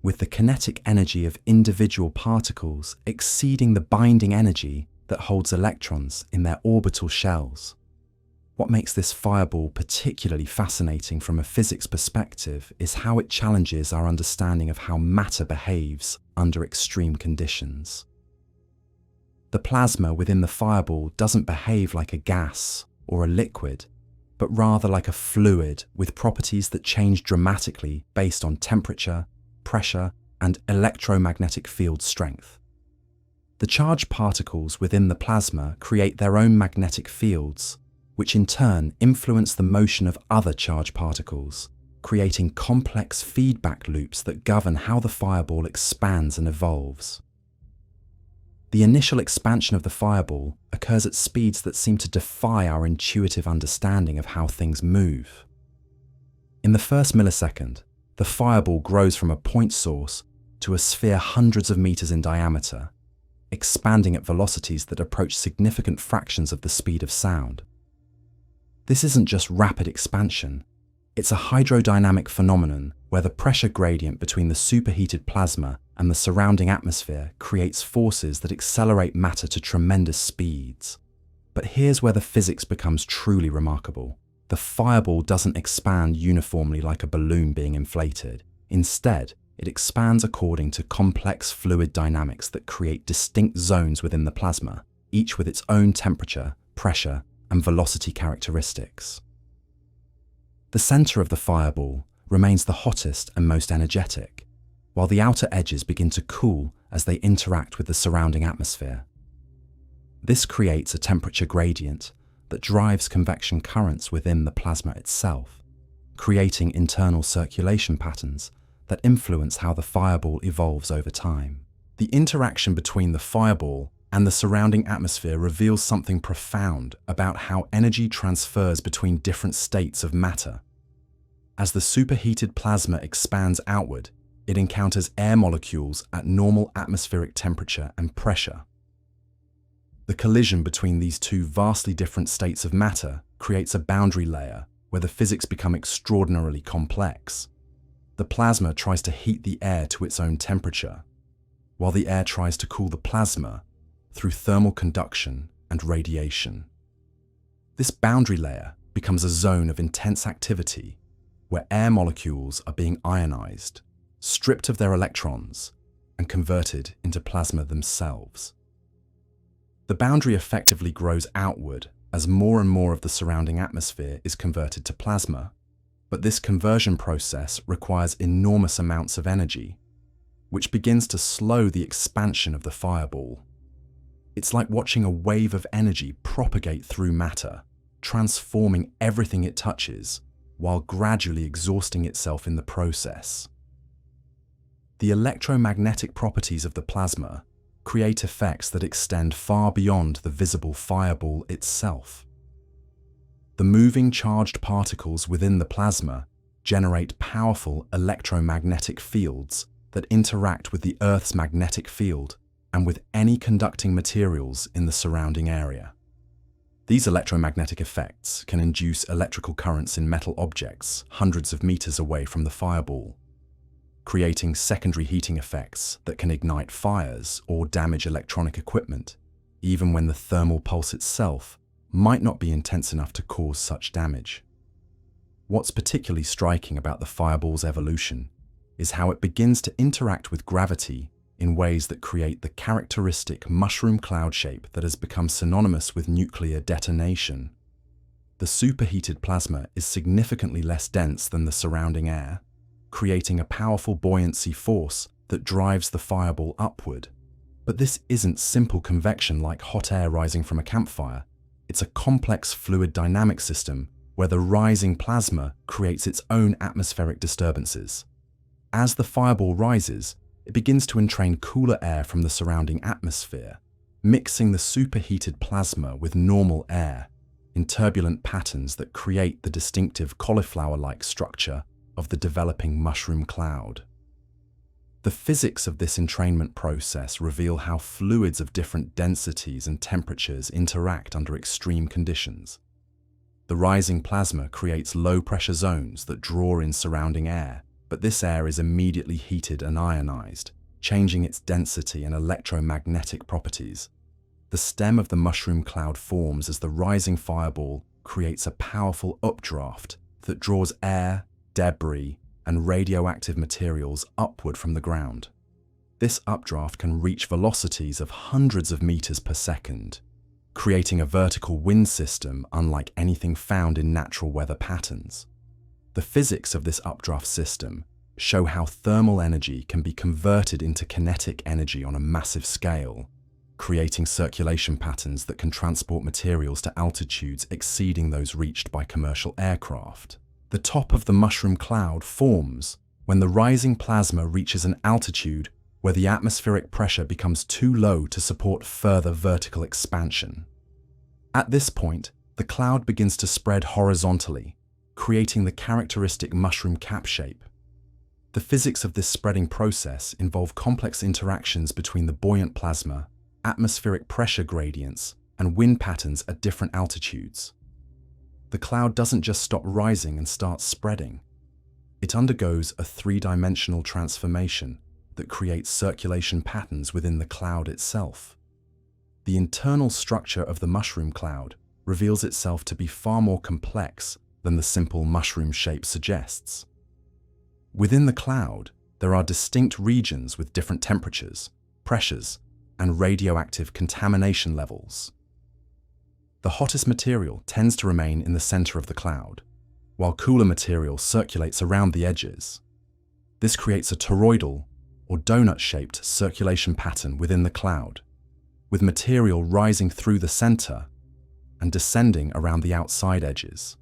with the kinetic energy of individual particles exceeding the binding energy that holds electrons in their orbital shells. What makes this fireball particularly fascinating from a physics perspective is how it challenges our understanding of how matter behaves under extreme conditions. The plasma within the fireball doesn't behave like a gas or a liquid, but rather like a fluid with properties that change dramatically based on temperature, pressure, and electromagnetic field strength. The charged particles within the plasma create their own magnetic fields, which in turn influence the motion of other charged particles, creating complex feedback loops that govern how the fireball expands and evolves. The initial expansion of the fireball occurs at speeds that seem to defy our intuitive understanding of how things move. In the first millisecond, the fireball grows from a point source to a sphere hundreds of meters in diameter, expanding at velocities that approach significant fractions of the speed of sound. This isn't just rapid expansion, it's a hydrodynamic phenomenon where the pressure gradient between the superheated plasma and the surrounding atmosphere creates forces that accelerate matter to tremendous speeds. But here's where the physics becomes truly remarkable. The fireball doesn't expand uniformly like a balloon being inflated. Instead, it expands according to complex fluid dynamics that create distinct zones within the plasma, each with its own temperature, pressure, and velocity characteristics. The center of the fireball remains the hottest and most energetic, while the outer edges begin to cool as they interact with the surrounding atmosphere. This creates a temperature gradient that drives convection currents within the plasma itself, creating internal circulation patterns that influence how the fireball evolves over time. The interaction between the fireball and the surrounding atmosphere reveals something profound about how energy transfers between different states of matter. As the superheated plasma expands outward, it encounters air molecules at normal atmospheric temperature and pressure. The collision between these two vastly different states of matter creates a boundary layer where the physics become extraordinarily complex. The plasma tries to heat the air to its own temperature, while the air tries to cool the plasma through thermal conduction and radiation. This boundary layer becomes a zone of intense activity where air molecules are being ionized, stripped of their electrons, and converted into plasma themselves. The boundary effectively grows outward as more and more of the surrounding atmosphere is converted to plasma, but this conversion process requires enormous amounts of energy, which begins to slow the expansion of the fireball. It's like watching a wave of energy propagate through matter, transforming everything it touches, while gradually exhausting itself in the process. The electromagnetic properties of the plasma create effects that extend far beyond the visible fireball itself. The moving charged particles within the plasma generate powerful electromagnetic fields that interact with the Earth's magnetic field and with any conducting materials in the surrounding area. These electromagnetic effects can induce electrical currents in metal objects hundreds of meters away from the fireball, creating secondary heating effects that can ignite fires or damage electronic equipment, even when the thermal pulse itself might not be intense enough to cause such damage. What's particularly striking about the fireball's evolution is how it begins to interact with gravity in ways that create the characteristic mushroom cloud shape that has become synonymous with nuclear detonation. The superheated plasma is significantly less dense than the surrounding air, creating a powerful buoyancy force that drives the fireball upward. But this isn't simple convection like hot air rising from a campfire. It's a complex fluid dynamic system where the rising plasma creates its own atmospheric disturbances. As the fireball rises, it begins to entrain cooler air from the surrounding atmosphere, mixing the superheated plasma with normal air in turbulent patterns that create the distinctive cauliflower-like structure of the developing mushroom cloud. The physics of this entrainment process reveal how fluids of different densities and temperatures interact under extreme conditions. The rising plasma creates low-pressure zones that draw in surrounding air, but this air is immediately heated and ionized, changing its density and electromagnetic properties. The stem of the mushroom cloud forms as the rising fireball creates a powerful updraft that draws air, debris, and radioactive materials upward from the ground. This updraft can reach velocities of hundreds of meters per second, creating a vertical wind system unlike anything found in natural weather patterns. The physics of this updraft system show how thermal energy can be converted into kinetic energy on a massive scale, creating circulation patterns that can transport materials to altitudes exceeding those reached by commercial aircraft. The top of the mushroom cloud forms when the rising plasma reaches an altitude where the atmospheric pressure becomes too low to support further vertical expansion. At this point, the cloud begins to spread horizontally, creating the characteristic mushroom cap shape. The physics of this spreading process involve complex interactions between the buoyant plasma, atmospheric pressure gradients, and wind patterns at different altitudes. The cloud doesn't just stop rising and start spreading. It undergoes a three-dimensional transformation that creates circulation patterns within the cloud itself. The internal structure of the mushroom cloud reveals itself to be far more complex than the simple mushroom shape suggests. Within the cloud, there are distinct regions with different temperatures, pressures, and radioactive contamination levels. The hottest material tends to remain in the center of the cloud, while cooler material circulates around the edges. This creates a toroidal or donut-shaped circulation pattern within the cloud, with material rising through the center and descending around the outside edges.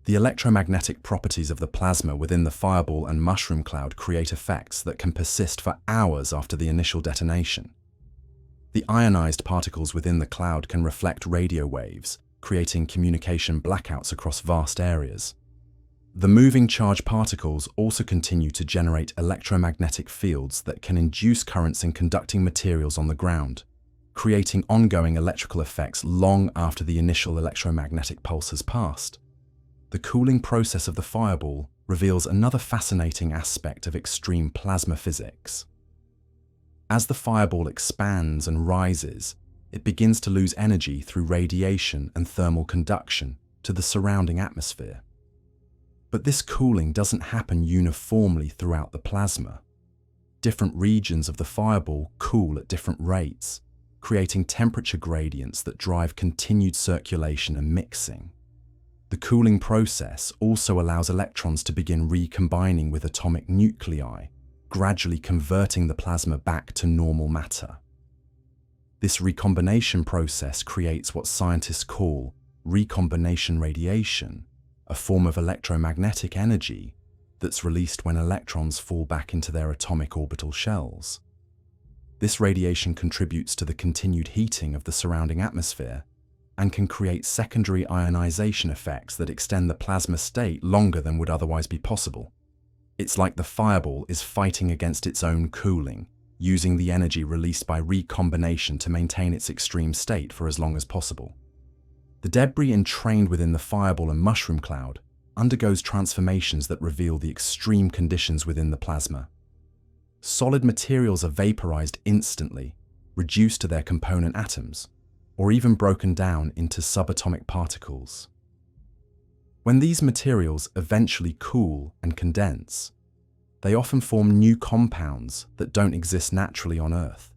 The electromagnetic properties of the plasma within the fireball and mushroom cloud create effects that can persist for hours after the initial detonation. The ionized particles within the cloud can reflect radio waves, creating communication blackouts across vast areas. The moving charged particles also continue to generate electromagnetic fields that can induce currents in conducting materials on the ground, creating ongoing electrical effects long after the initial electromagnetic pulse has passed. The cooling process of the fireball reveals another fascinating aspect of extreme plasma physics. As the fireball expands and rises, it begins to lose energy through radiation and thermal conduction to the surrounding atmosphere. But this cooling doesn't happen uniformly throughout the plasma. Different regions of the fireball cool at different rates, creating temperature gradients that drive continued circulation and mixing. The cooling process also allows electrons to begin recombining with atomic nuclei, gradually converting the plasma back to normal matter. This recombination process creates what scientists call recombination radiation, a form of electromagnetic energy that's released when electrons fall back into their atomic orbital shells. This radiation contributes to the continued heating of the surrounding atmosphere and can create secondary ionization effects that extend the plasma state longer than would otherwise be possible. It's like the fireball is fighting against its own cooling, using the energy released by recombination to maintain its extreme state for as long as possible. The debris entrained within the fireball and mushroom cloud undergoes transformations that reveal the extreme conditions within the plasma. Solid materials are vaporized instantly, reduced to their component atoms, or even broken down into subatomic particles. When these materials eventually cool and condense, they often form new compounds that don't exist naturally on Earth.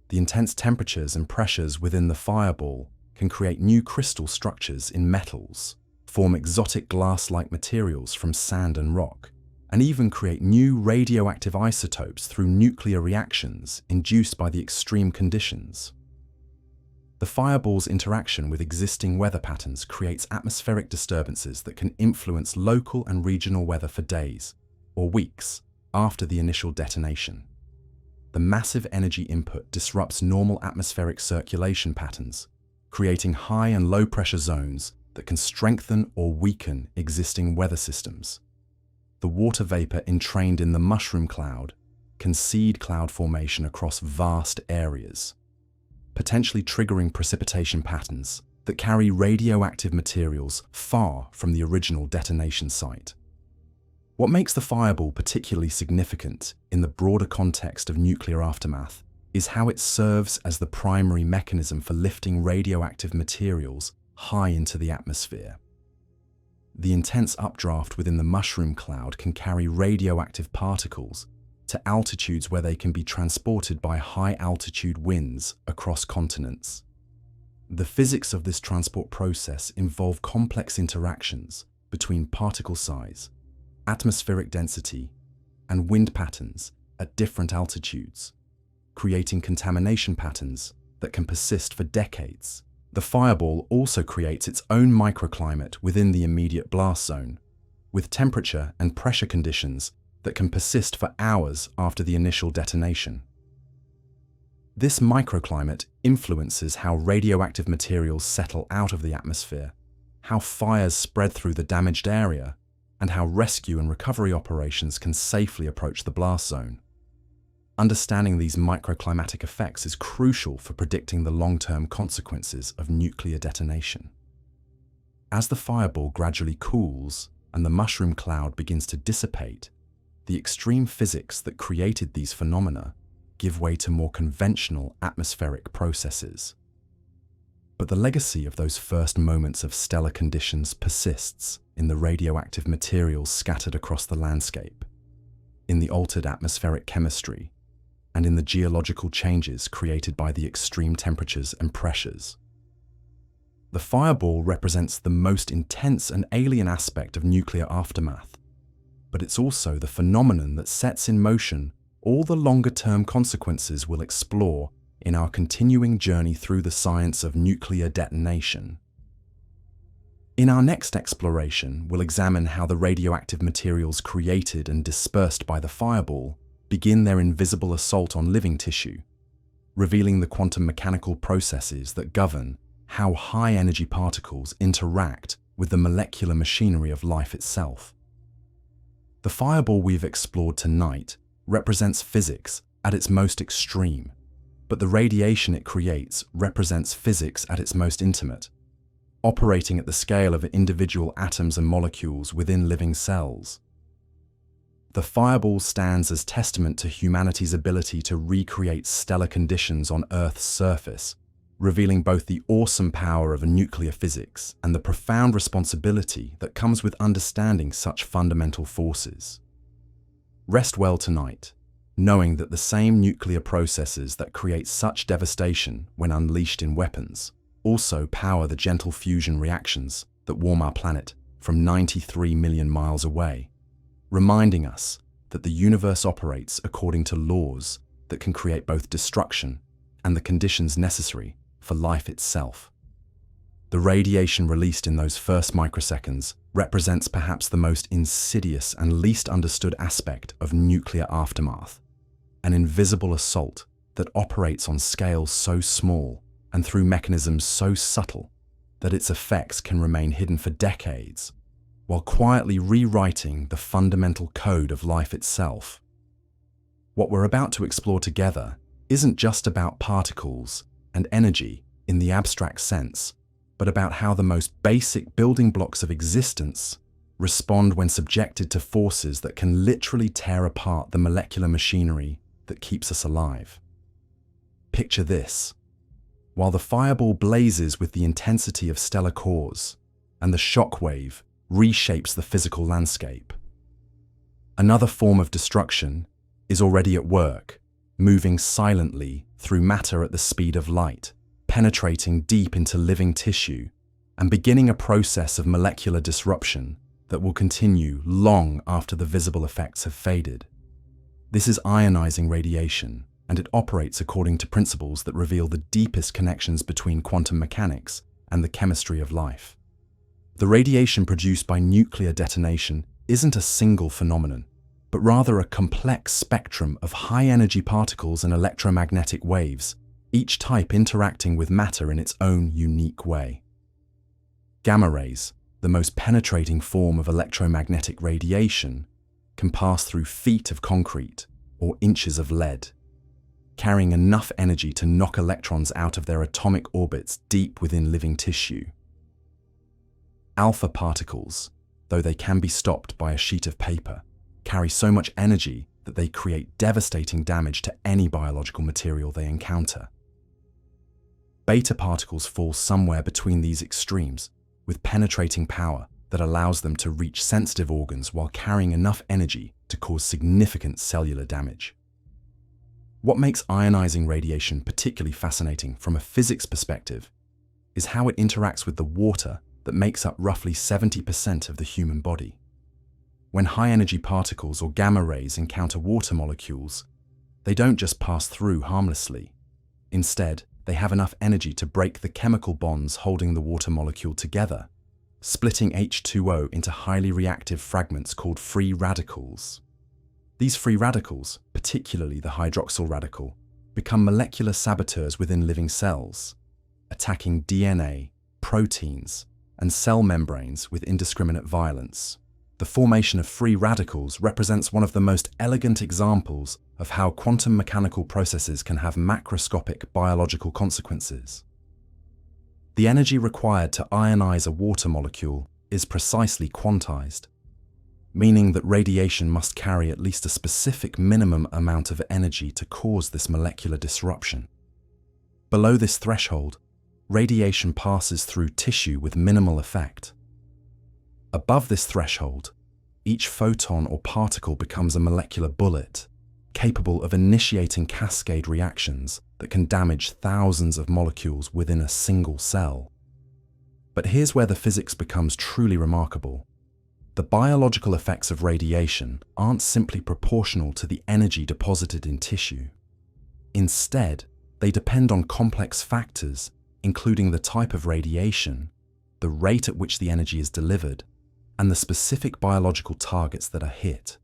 The intense temperatures and pressures within the fireball can create new crystal structures in metals, form exotic glass-like materials from sand and rock, and even create new radioactive isotopes through nuclear reactions induced by the extreme conditions. The fireball's interaction with existing weather patterns creates atmospheric disturbances that can influence local and regional weather for days or weeks after the initial detonation. The massive energy input disrupts normal atmospheric circulation patterns, creating high and low pressure zones that can strengthen or weaken existing weather systems. The water vapor entrained in the mushroom cloud can seed cloud formation across vast areas, potentially triggering precipitation patterns that carry radioactive materials far from the original detonation site. What makes the fireball particularly significant in the broader context of nuclear aftermath is how it serves as the primary mechanism for lifting radioactive materials high into the atmosphere. The intense updraft within the mushroom cloud can carry radioactive particles to altitudes where they can be transported by high-altitude winds across continents. The physics of this transport process involve complex interactions between particle size, atmospheric density, and wind patterns at different altitudes, creating contamination patterns that can persist for decades. The fireball also creates its own microclimate within the immediate blast zone, with temperature and pressure conditions that can persist for hours after the initial detonation. This microclimate influences how radioactive materials settle out of the atmosphere, how fires spread through the damaged area, and how rescue and recovery operations can safely approach the blast zone. Understanding these microclimatic effects is crucial for predicting the long-term consequences of nuclear detonation. As the fireball gradually cools and the mushroom cloud begins to dissipate, the extreme physics that created these phenomena give way to more conventional atmospheric processes. But the legacy of those first moments of stellar conditions persists in the radioactive materials scattered across the landscape, in the altered atmospheric chemistry, and in the geological changes created by the extreme temperatures and pressures. The fireball represents the most intense and alien aspect of nuclear aftermath, but it's also the phenomenon that sets in motion all the longer-term consequences we'll explore in our continuing journey through the science of nuclear detonation. In our next exploration, we'll examine how the radioactive materials created and dispersed by the fireball begin their invisible assault on living tissue, revealing the quantum mechanical processes that govern how high-energy particles interact with the molecular machinery of life itself. The fireball we've explored tonight represents physics at its most extreme, but the radiation it creates represents physics at its most intimate, operating at the scale of individual atoms and molecules within living cells. The fireball stands as testament to humanity's ability to recreate stellar conditions on Earth's surface, revealing both the awesome power of nuclear physics and the profound responsibility that comes with understanding such fundamental forces. Rest well tonight, knowing that the same nuclear processes that create such devastation when unleashed in weapons also power the gentle fusion reactions that warm our planet from 93 million miles away, reminding us that the universe operates according to laws that can create both destruction and the conditions necessary for life itself. The radiation released in those first microseconds represents perhaps the most insidious and least understood aspect of nuclear aftermath, an invisible assault that operates on scales so small and through mechanisms so subtle that its effects can remain hidden for decades, while quietly rewriting the fundamental code of life itself. What we're about to explore together isn't just about particles and energy in the abstract sense, but about how the most basic building blocks of existence respond when subjected to forces that can literally tear apart the molecular machinery that keeps us alive. Picture this. While the fireball blazes with the intensity of stellar cores, and the shockwave reshapes the physical landscape, another form of destruction is already at work, moving silently through matter at the speed of light, penetrating deep into living tissue, and beginning a process of molecular disruption that will continue long after the visible effects have faded. This is ionizing radiation, and it operates according to principles that reveal the deepest connections between quantum mechanics and the chemistry of life. The radiation produced by nuclear detonation isn't a single phenomenon, but rather a complex spectrum of high-energy particles and electromagnetic waves, each type interacting with matter in its own unique way. Gamma rays, the most penetrating form of electromagnetic radiation, can pass through feet of concrete or inches of lead, carrying enough energy to knock electrons out of their atomic orbits deep within living tissue. Alpha particles, though they can be stopped by a sheet of paper, carry so much energy that they create devastating damage to any biological material they encounter. Beta particles fall somewhere between these extremes, with penetrating power that allows them to reach sensitive organs while carrying enough energy to cause significant cellular damage. What makes ionizing radiation particularly fascinating from a physics perspective is how it interacts with the water that makes up roughly 70% of the human body. When high-energy particles or gamma rays encounter water molecules, they don't just pass through harmlessly. Instead, they have enough energy to break the chemical bonds holding the water molecule together, splitting H2O into highly reactive fragments called free radicals. These free radicals, particularly the hydroxyl radical, become molecular saboteurs within living cells, attacking DNA, proteins, and cell membranes with indiscriminate violence. The formation of free radicals represents one of the most elegant examples of how quantum mechanical processes can have macroscopic biological consequences. The energy required to ionize a water molecule is precisely quantized, meaning that radiation must carry at least a specific minimum amount of energy to cause this molecular disruption. Below this threshold, radiation passes through tissue with minimal effect. Above this threshold, each photon or particle becomes a molecular bullet, capable of initiating cascade reactions that can damage thousands of molecules within a single cell. But here's where the physics becomes truly remarkable. The biological effects of radiation aren't simply proportional to the energy deposited in tissue. Instead, they depend on complex factors, including the type of radiation, the rate at which the energy is delivered, and the specific biological targets that are hit.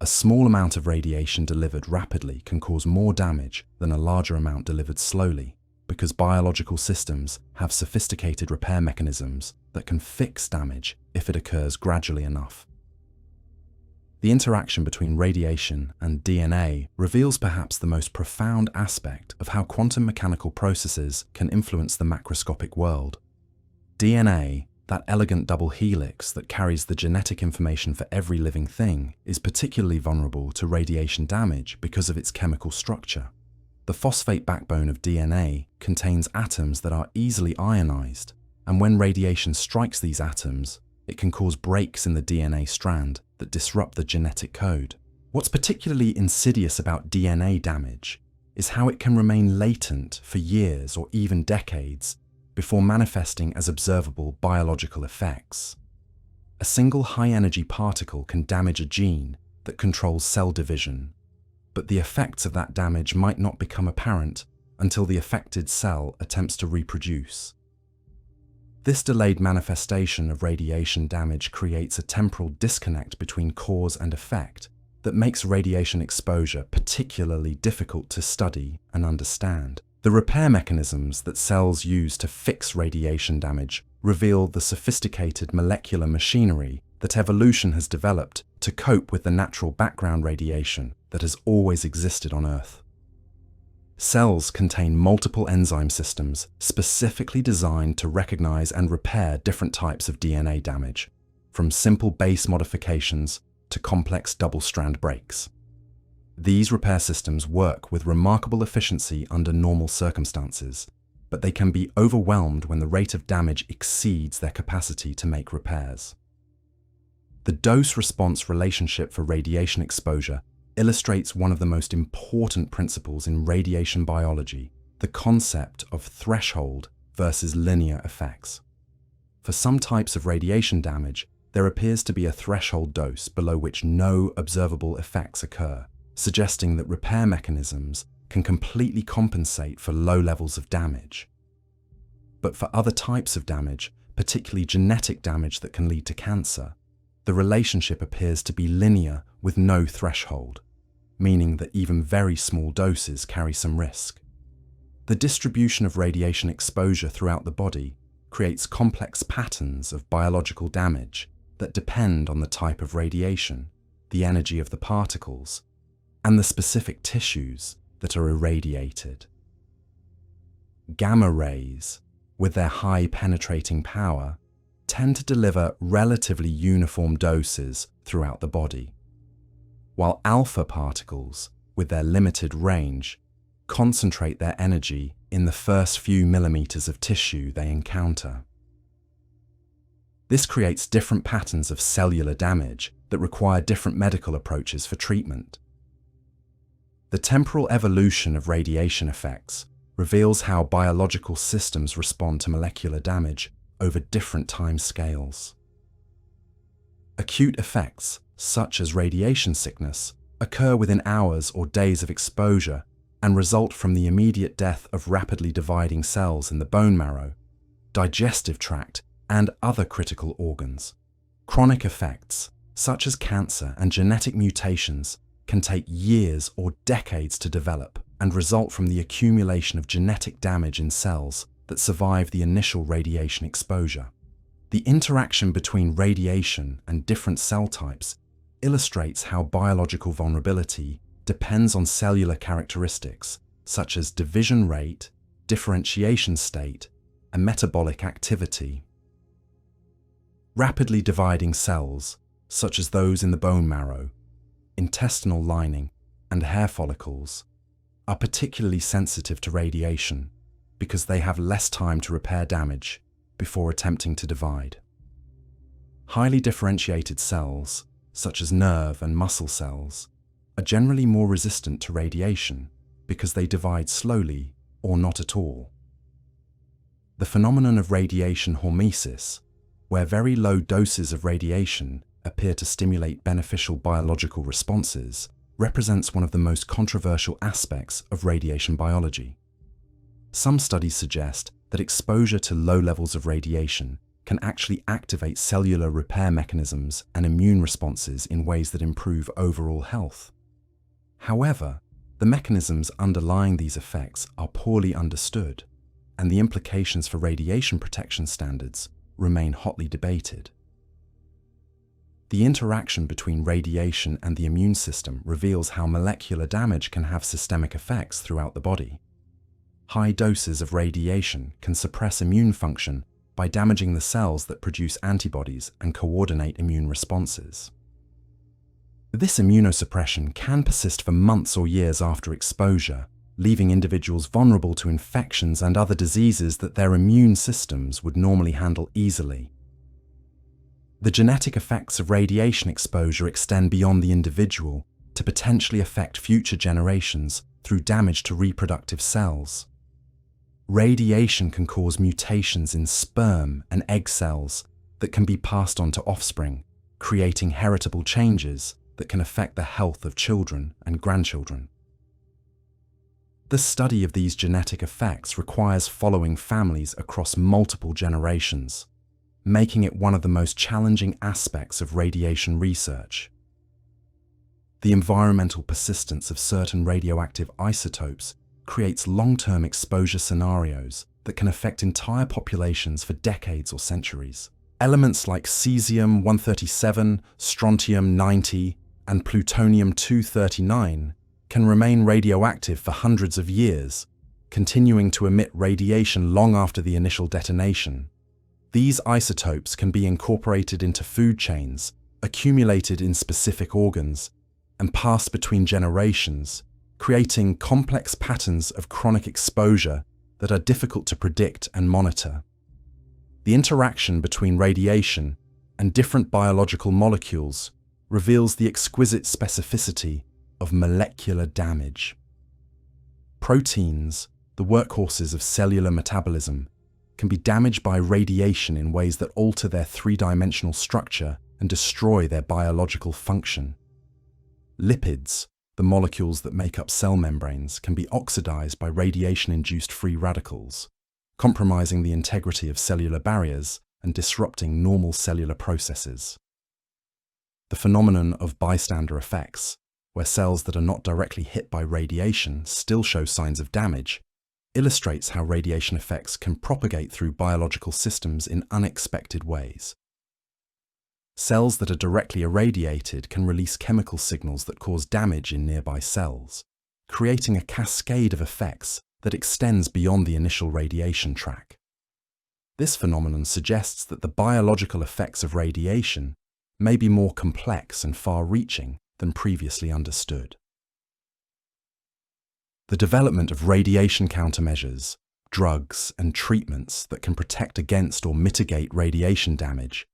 A small amount of radiation delivered rapidly can cause more damage than a larger amount delivered slowly, because biological systems have sophisticated repair mechanisms that can fix damage if it occurs gradually enough. The interaction between radiation and DNA reveals perhaps the most profound aspect of how quantum mechanical processes can influence the macroscopic world. DNA, that elegant double helix that carries the genetic information for every living thing, is particularly vulnerable to radiation damage because of its chemical structure. The phosphate backbone of DNA contains atoms that are easily ionized, and when radiation strikes these atoms, it can cause breaks in the DNA strand that disrupt the genetic code. What's particularly insidious about DNA damage is how it can remain latent for years or even decades before manifesting as observable biological effects. A single high-energy particle can damage a gene that controls cell division, but the effects of that damage might not become apparent until the affected cell attempts to reproduce. This delayed manifestation of radiation damage creates a temporal disconnect between cause and effect that makes radiation exposure particularly difficult to study and understand. The repair mechanisms that cells use to fix radiation damage reveal the sophisticated molecular machinery that evolution has developed to cope with the natural background radiation that has always existed on Earth. Cells contain multiple enzyme systems specifically designed to recognize and repair different types of DNA damage, from simple base modifications to complex double-strand breaks. These repair systems work with remarkable efficiency under normal circumstances, but they can be overwhelmed when the rate of damage exceeds their capacity to make repairs. The dose-response relationship for radiation exposure illustrates one of the most important principles in radiation biology, the concept of threshold versus linear effects. For some types of radiation damage, there appears to be a threshold dose below which no observable effects occur, suggesting that repair mechanisms can completely compensate for low levels of damage. But for other types of damage, particularly genetic damage that can lead to cancer, the relationship appears to be linear with no threshold, meaning that even very small doses carry some risk. The distribution of radiation exposure throughout the body creates complex patterns of biological damage that depend on the type of radiation, the energy of the particles, and the specific tissues that are irradiated. Gamma rays, with their high penetrating power, tend to deliver relatively uniform doses throughout the body, while alpha particles, with their limited range, concentrate their energy in the first few millimeters of tissue they encounter. This creates different patterns of cellular damage that require different medical approaches for treatment. The temporal evolution of radiation effects reveals how biological systems respond to molecular damage over different time scales. Acute effects, such as radiation sickness, occur within hours or days of exposure and result from the immediate death of rapidly dividing cells in the bone marrow, digestive tract, and other critical organs. Chronic effects, such as cancer and genetic mutations, can take years or decades to develop and result from the accumulation of genetic damage in cells that survive the initial radiation exposure. The interaction between radiation and different cell types illustrates how biological vulnerability depends on cellular characteristics such as division rate, differentiation state, and metabolic activity. Rapidly dividing cells, such as those in the bone marrow, intestinal lining, and hair follicles, are particularly sensitive to radiation because they have less time to repair damage before attempting to divide. Highly differentiated cells, such as nerve and muscle cells, are generally more resistant to radiation because they divide slowly or not at all. The phenomenon of radiation hormesis, where very low doses of radiation appear to stimulate beneficial biological responses, represents one of the most controversial aspects of radiation biology. Some studies suggest that exposure to low levels of radiation can actually activate cellular repair mechanisms and immune responses in ways that improve overall health. However, the mechanisms underlying these effects are poorly understood, and the implications for radiation protection standards remain hotly debated. The interaction between radiation and the immune system reveals how molecular damage can have systemic effects throughout the body. High doses of radiation can suppress immune function by damaging the cells that produce antibodies and coordinate immune responses. This immunosuppression can persist for months or years after exposure, leaving individuals vulnerable to infections and other diseases that their immune systems would normally handle easily. The genetic effects of radiation exposure extend beyond the individual to potentially affect future generations through damage to reproductive cells. Radiation can cause mutations in sperm and egg cells that can be passed on to offspring, creating heritable changes that can affect the health of children and grandchildren. The study of these genetic effects requires following families across multiple generations, making it one of the most challenging aspects of radiation research. The environmental persistence of certain radioactive isotopes creates long-term exposure scenarios that can affect entire populations for decades or centuries. Elements like cesium-137, strontium-90, and plutonium-239 can remain radioactive for hundreds of years, continuing to emit radiation long after the initial detonation. These isotopes can be incorporated into food chains, accumulated in specific organs, and passed between generations, creating complex patterns of chronic exposure that are difficult to predict and monitor. The interaction between radiation and different biological molecules reveals the exquisite specificity of molecular damage. Proteins, the workhorses of cellular metabolism, can be damaged by radiation in ways that alter their three-dimensional structure and destroy their biological function. Lipids, the molecules that make up cell membranes, can be oxidized by radiation-induced free radicals, compromising the integrity of cellular barriers and disrupting normal cellular processes. The phenomenon of bystander effects, where cells that are not directly hit by radiation still show signs of damage, illustrates how radiation effects can propagate through biological systems in unexpected ways. Cells that are directly irradiated can release chemical signals that cause damage in nearby cells, creating a cascade of effects that extends beyond the initial radiation track. This phenomenon suggests that the biological effects of radiation may be more complex and far-reaching than previously understood. The development of radiation countermeasures, drugs, and treatments that can protect against or mitigate radiation damage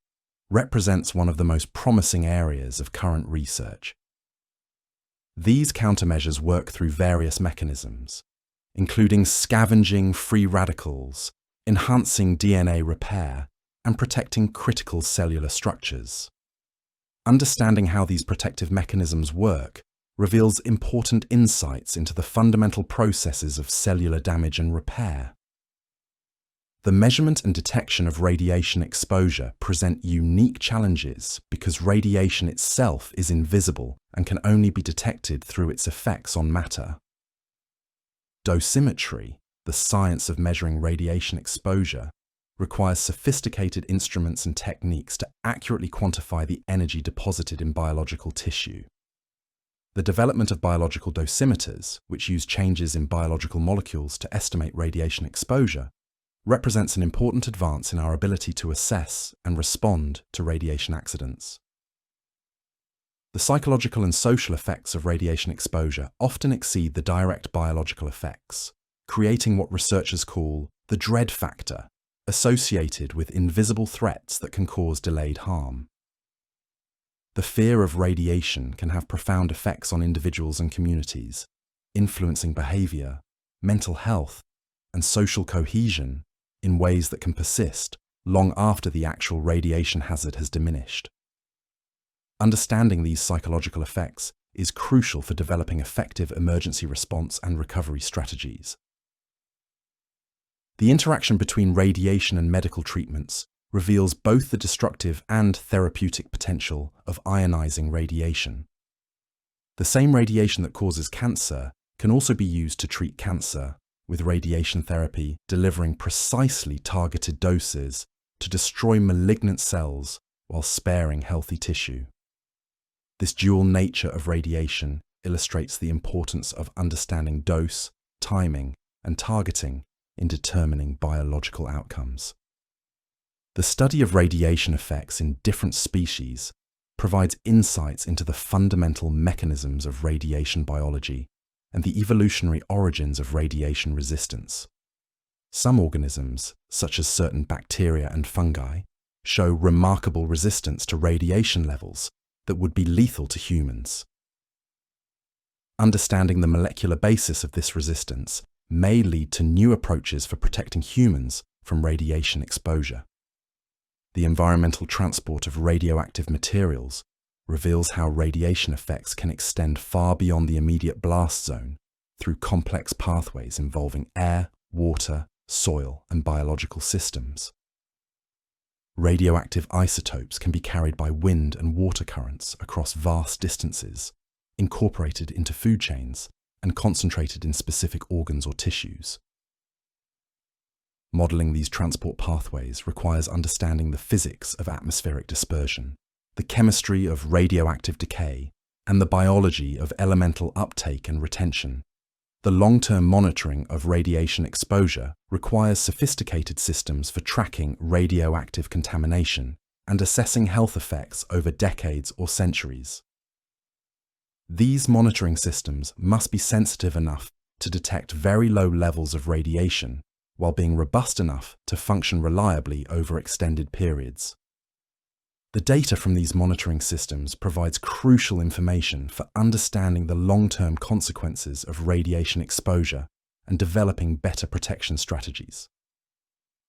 represents one of the most promising areas of current research. These countermeasures work through various mechanisms, including scavenging free radicals, enhancing DNA repair, and protecting critical cellular structures. Understanding how these protective mechanisms work reveals important insights into the fundamental processes of cellular damage and repair. The measurement and detection of radiation exposure present unique challenges because radiation itself is invisible and can only be detected through its effects on matter. Dosimetry, the science of measuring radiation exposure, requires sophisticated instruments and techniques to accurately quantify the energy deposited in biological tissue. The development of biological dosimeters, which use changes in biological molecules to estimate radiation exposure, represents an important advance in our ability to assess and respond to radiation accidents. The psychological and social effects of radiation exposure often exceed the direct biological effects, creating what researchers call the dread factor, associated with invisible threats that can cause delayed harm. The fear of radiation can have profound effects on individuals and communities, influencing behavior, mental health, and social cohesion in ways that can persist long after the actual radiation hazard has diminished. Understanding these psychological effects is crucial for developing effective emergency response and recovery strategies. The interaction between radiation and medical treatments reveals both the destructive and therapeutic potential of ionizing radiation. The same radiation that causes cancer can also be used to treat cancer, with radiation therapy delivering precisely targeted doses to destroy malignant cells while sparing healthy tissue. This dual nature of radiation illustrates the importance of understanding dose, timing, and targeting in determining biological outcomes. The study of radiation effects in different species provides insights into the fundamental mechanisms of radiation biology and the evolutionary origins of radiation resistance. Some organisms, such as certain bacteria and fungi, show remarkable resistance to radiation levels that would be lethal to humans. Understanding the molecular basis of this resistance may lead to new approaches for protecting humans from radiation exposure. The environmental transport of radioactive materials reveals how radiation effects can extend far beyond the immediate blast zone through complex pathways involving air, water, soil, and biological systems. Radioactive isotopes can be carried by wind and water currents across vast distances, incorporated into food chains, and concentrated in specific organs or tissues. Modeling these transport pathways requires understanding the physics of atmospheric dispersion, the chemistry of radioactive decay, and the biology of elemental uptake and retention. The long-term monitoring of radiation exposure requires sophisticated systems for tracking radioactive contamination and assessing health effects over decades or centuries. These monitoring systems must be sensitive enough to detect very low levels of radiation while being robust enough to function reliably over extended periods. The data from these monitoring systems provides crucial information for understanding the long-term consequences of radiation exposure and developing better protection strategies.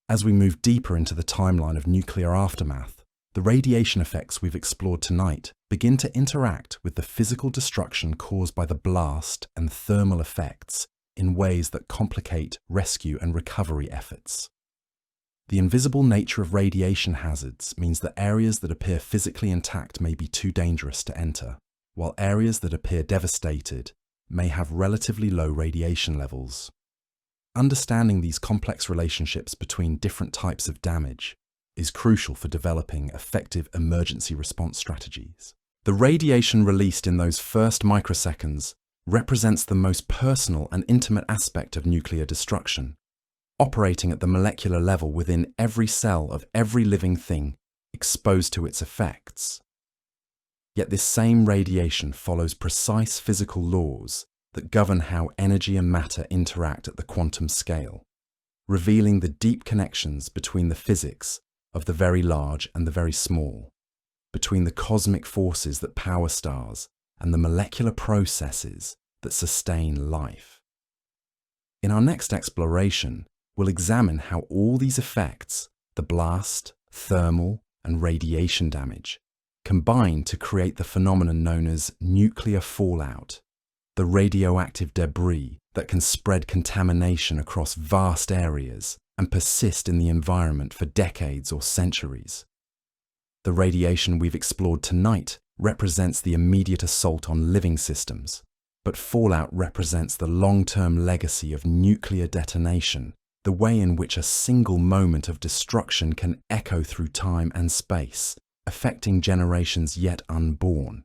As we move deeper into the timeline of nuclear aftermath, the radiation effects we've explored tonight begin to interact with the physical destruction caused by the blast and thermal effects in ways that complicate rescue and recovery efforts. The invisible nature of radiation hazards means that areas that appear physically intact may be too dangerous to enter, while areas that appear devastated may have relatively low radiation levels. Understanding these complex relationships between different types of damage is crucial for developing effective emergency response strategies. The radiation released in those first microseconds represents the most personal and intimate aspect of nuclear destruction, operating at the molecular level within every cell of every living thing exposed to its effects. Yet this same radiation follows precise physical laws that govern how energy and matter interact at the quantum scale, revealing the deep connections between the physics of the very large and the very small, between the cosmic forces that power stars and the molecular processes that sustain life. In our next exploration, we'll examine how all these effects, the blast, thermal, and radiation damage, combine to create the phenomenon known as nuclear fallout, the radioactive debris that can spread contamination across vast areas and persist in the environment for decades or centuries. The radiation we've explored tonight represents the immediate assault on living systems, but fallout represents the long-term legacy of nuclear detonation, the way in which a single moment of destruction can echo through time and space, affecting generations yet unborn.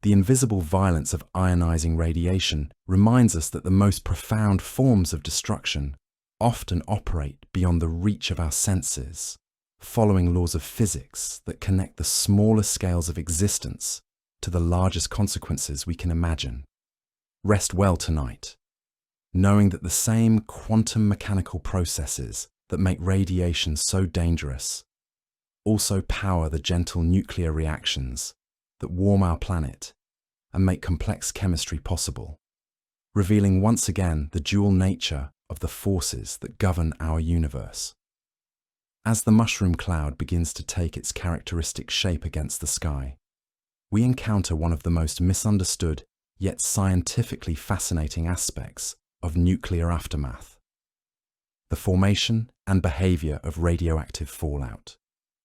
The invisible violence of ionizing radiation reminds us that the most profound forms of destruction often operate beyond the reach of our senses, following laws of physics that connect the smallest scales of existence to the largest consequences we can imagine. Rest well tonight, knowing that the same quantum mechanical processes that make radiation so dangerous also power the gentle nuclear reactions that warm our planet and make complex chemistry possible, revealing once again the dual nature of the forces that govern our universe. As the mushroom cloud begins to take its characteristic shape against the sky, we encounter one of the most misunderstood yet scientifically fascinating aspects of nuclear aftermath: the formation and behavior of radioactive fallout.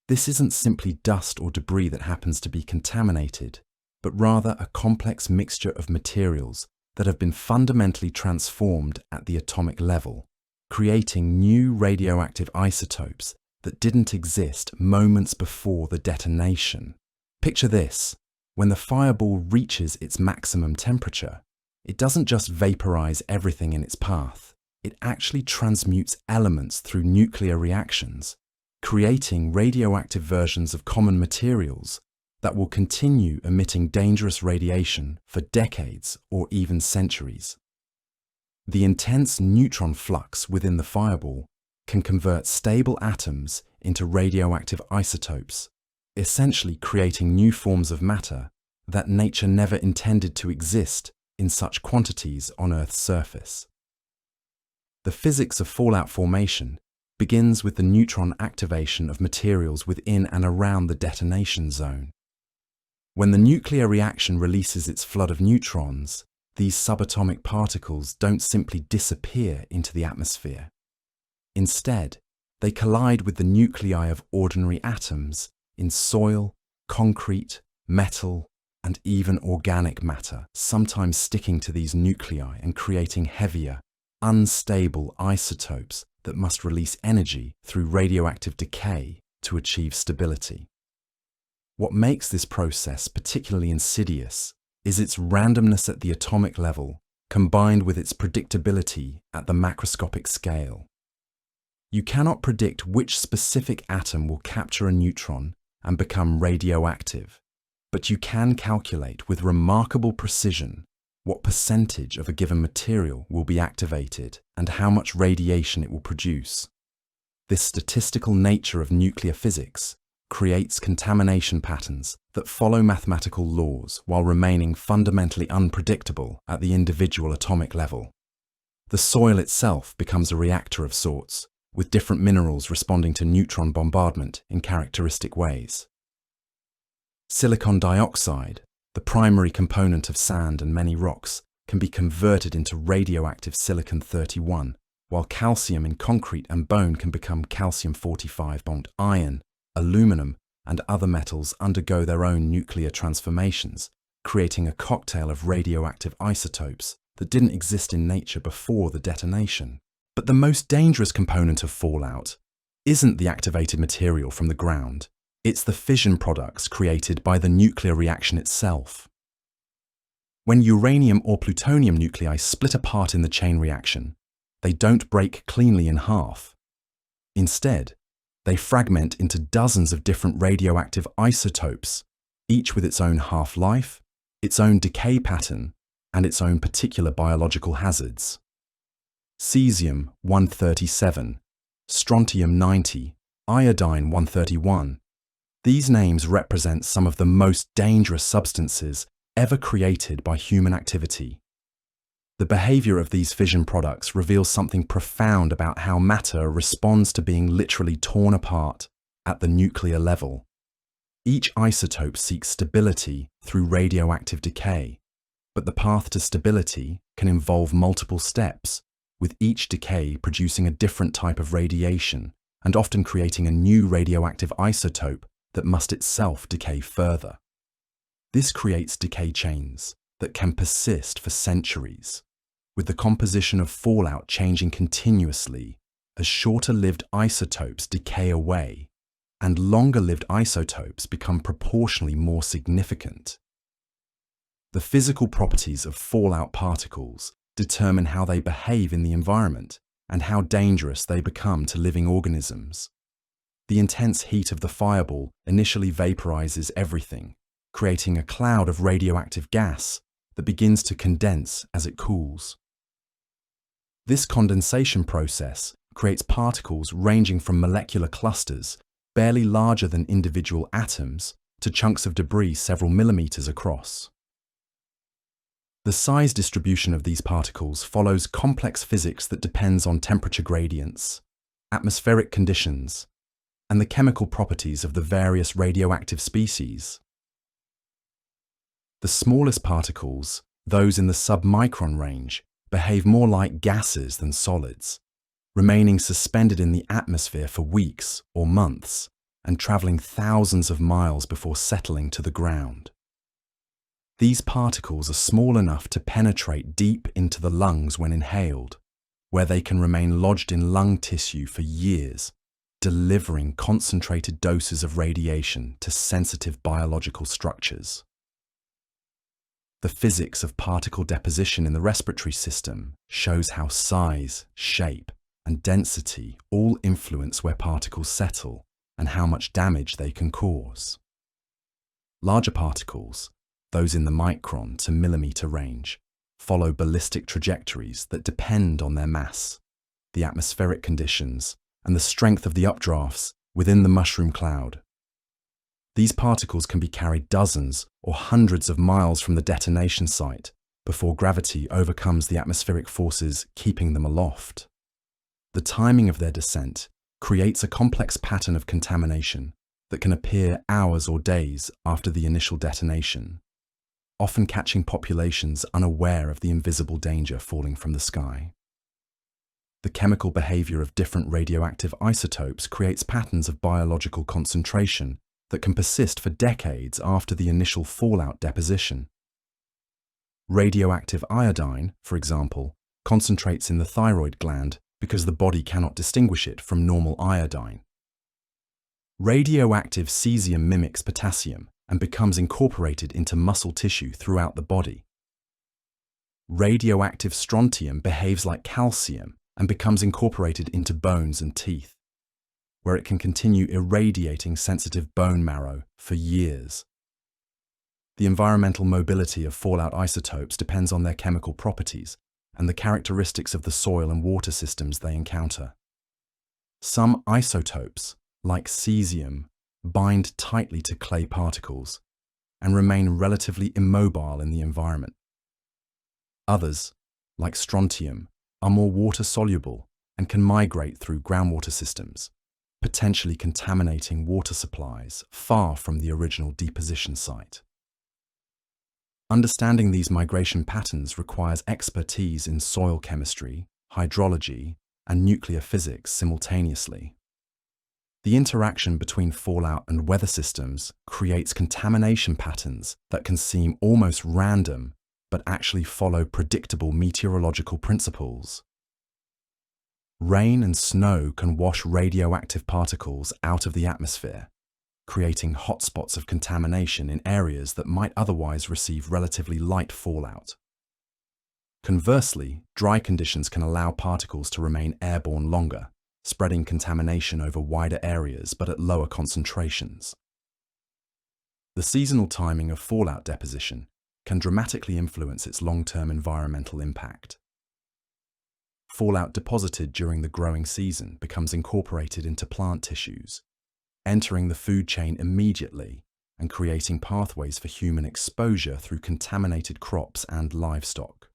This isn't simply dust or debris that happens to be contaminated, but rather a complex mixture of materials that have been fundamentally transformed at the atomic level, creating new radioactive isotopes that didn't exist moments before the detonation. Picture this: when the fireball reaches its maximum temperature, it doesn't just vaporize everything in its path, it actually transmutes elements through nuclear reactions, creating radioactive versions of common materials that will continue emitting dangerous radiation for decades or even centuries. The intense neutron flux within the fireball can convert stable atoms into radioactive isotopes, essentially creating new forms of matter that nature never intended to exist in such quantities on Earth's surface. The physics of fallout formation begins with the neutron activation of materials within and around the detonation zone. When the nuclear reaction releases its flood of neutrons, these subatomic particles don't simply disappear into the atmosphere. Instead, they collide with the nuclei of ordinary atoms in soil, concrete, metal, and even organic matter, sometimes sticking to these nuclei and creating heavier, unstable isotopes that must release energy through radioactive decay to achieve stability. What makes this process particularly insidious is its randomness at the atomic level, combined with its predictability at the macroscopic scale. You cannot predict which specific atom will capture a neutron and become radioactive, but you can calculate with remarkable precision what percentage of a given material will be activated and how much radiation it will produce. This statistical nature of nuclear physics creates contamination patterns that follow mathematical laws while remaining fundamentally unpredictable at the individual atomic level. The soil itself becomes a reactor of sorts, with different minerals responding to neutron bombardment in characteristic ways. Silicon dioxide, the primary component of sand and many rocks, can be converted into radioactive silicon-31, while calcium in concrete and bone can become calcium-45. Iron, aluminum, and other metals undergo their own nuclear transformations, creating a cocktail of radioactive isotopes that didn't exist in nature before the detonation. But the most dangerous component of fallout isn't the activated material from the ground, it's the fission products created by the nuclear reaction itself. When uranium or plutonium nuclei split apart in the chain reaction, they don't break cleanly in half. Instead, they fragment into dozens of different radioactive isotopes, each with its own half-life, its own decay pattern, and its own particular biological hazards. Cesium-137, strontium-90, iodine-131. These names represent some of the most dangerous substances ever created by human activity. The behavior of these fission products reveals something profound about how matter responds to being literally torn apart at the nuclear level. Each isotope seeks stability through radioactive decay, but the path to stability can involve multiple steps, with each decay producing a different type of radiation and often creating a new radioactive isotope that must itself decay further. This creates decay chains that can persist for centuries, with the composition of fallout changing continuously as shorter-lived isotopes decay away and longer-lived isotopes become proportionally more significant. The physical properties of fallout particles determine how they behave in the environment and how dangerous they become to living organisms. The intense heat of the fireball initially vaporizes everything, creating a cloud of radioactive gas that begins to condense as it cools. This condensation process creates particles ranging from molecular clusters, barely larger than individual atoms, to chunks of debris several millimeters across. The size distribution of these particles follows complex physics that depends on temperature gradients, atmospheric conditions, and the chemical properties of the various radioactive species. The smallest particles, those in the submicron range, behave more like gases than solids, remaining suspended in the atmosphere for weeks or months and traveling thousands of miles before settling to the ground. These particles are small enough to penetrate deep into the lungs when inhaled, where they can remain lodged in lung tissue for years, delivering concentrated doses of radiation to sensitive biological structures. The physics of particle deposition in the respiratory system shows how size, shape, and density all influence where particles settle and how much damage they can cause. Larger particles, those in the micron to millimeter range, follow ballistic trajectories that depend on their mass, the atmospheric conditions, and the strength of the updrafts within the mushroom cloud. These particles can be carried dozens or hundreds of miles from the detonation site before gravity overcomes the atmospheric forces keeping them aloft. The timing of their descent creates a complex pattern of contamination that can appear hours or days after the initial detonation, often catching populations unaware of the invisible danger falling from the sky. The chemical behavior of different radioactive isotopes creates patterns of biological concentration that can persist for decades after the initial fallout deposition. Radioactive iodine, for example, concentrates in the thyroid gland because the body cannot distinguish it from normal iodine. Radioactive cesium mimics potassium and becomes incorporated into muscle tissue throughout the body. Radioactive strontium behaves like calcium and becomes incorporated into bones and teeth, where it can continue irradiating sensitive bone marrow for years. The environmental mobility of fallout isotopes depends on their chemical properties and the characteristics of the soil and water systems they encounter. Some isotopes, like cesium, bind tightly to clay particles and remain relatively immobile in the environment. Others, like strontium, are more water-soluble and can migrate through groundwater systems, potentially contaminating water supplies far from the original deposition site. Understanding these migration patterns requires expertise in soil chemistry, hydrology, and nuclear physics simultaneously. The interaction between fallout and weather systems creates contamination patterns that can seem almost random but actually follow predictable meteorological principles. Rain and snow can wash radioactive particles out of the atmosphere, creating hotspots of contamination in areas that might otherwise receive relatively light fallout. Conversely, dry conditions can allow particles to remain airborne longer, spreading contamination over wider areas but at lower concentrations. The seasonal timing of fallout deposition can dramatically influence its long-term environmental impact. Fallout deposited during the growing season becomes incorporated into plant tissues, entering the food chain immediately and creating pathways for human exposure through contaminated crops and livestock.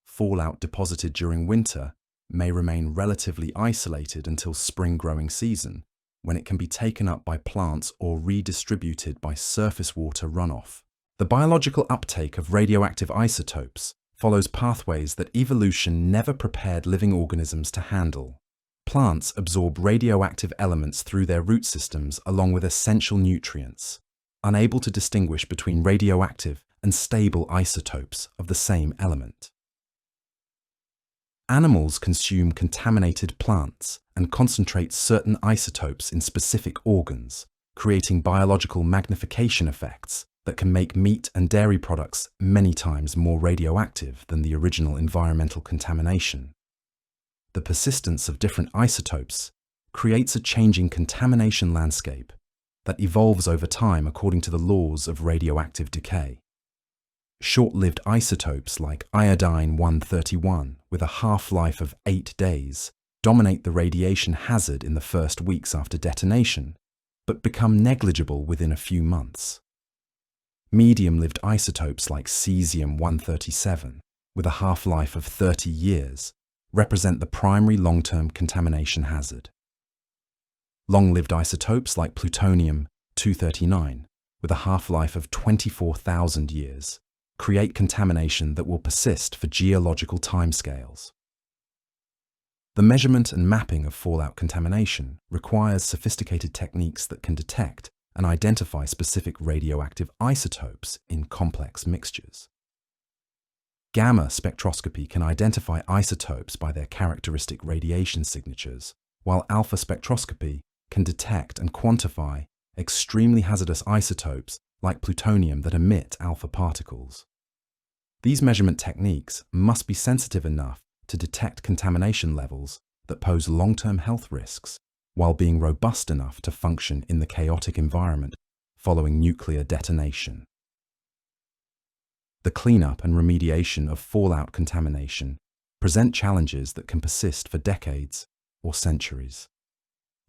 Fallout deposited during winter may remain relatively isolated until spring growing season, when it can be taken up by plants or redistributed by surface water runoff. The biological uptake of radioactive isotopes follows pathways that evolution never prepared living organisms to handle. Plants absorb radioactive elements through their root systems along with essential nutrients, unable to distinguish between radioactive and stable isotopes of the same element. Animals consume contaminated plants and concentrate certain isotopes in specific organs, creating biological magnification effects that can make meat and dairy products many times more radioactive than the original environmental contamination. The persistence of different isotopes creates a changing contamination landscape that evolves over time according to the laws of radioactive decay. Short-lived isotopes like iodine-131, with a half-life of 8 days, dominate the radiation hazard in the first weeks after detonation, but become negligible within a few months. Medium-lived isotopes like cesium-137, with a half-life of 30 years, represent the primary long-term contamination hazard. Long-lived isotopes like plutonium-239, with a half-life of 24,000 years, create contamination that will persist for geological timescales. The measurement and mapping of fallout contamination requires sophisticated techniques that can detect and identify specific radioactive isotopes in complex mixtures. Gamma spectroscopy can identify isotopes by their characteristic radiation signatures, while alpha spectroscopy can detect and quantify extremely hazardous isotopes like plutonium that emit alpha particles. These measurement techniques must be sensitive enough to detect contamination levels that pose long-term health risks, while being robust enough to function in the chaotic environment following nuclear detonation. The cleanup and remediation of fallout contamination present challenges that can persist for decades or centuries.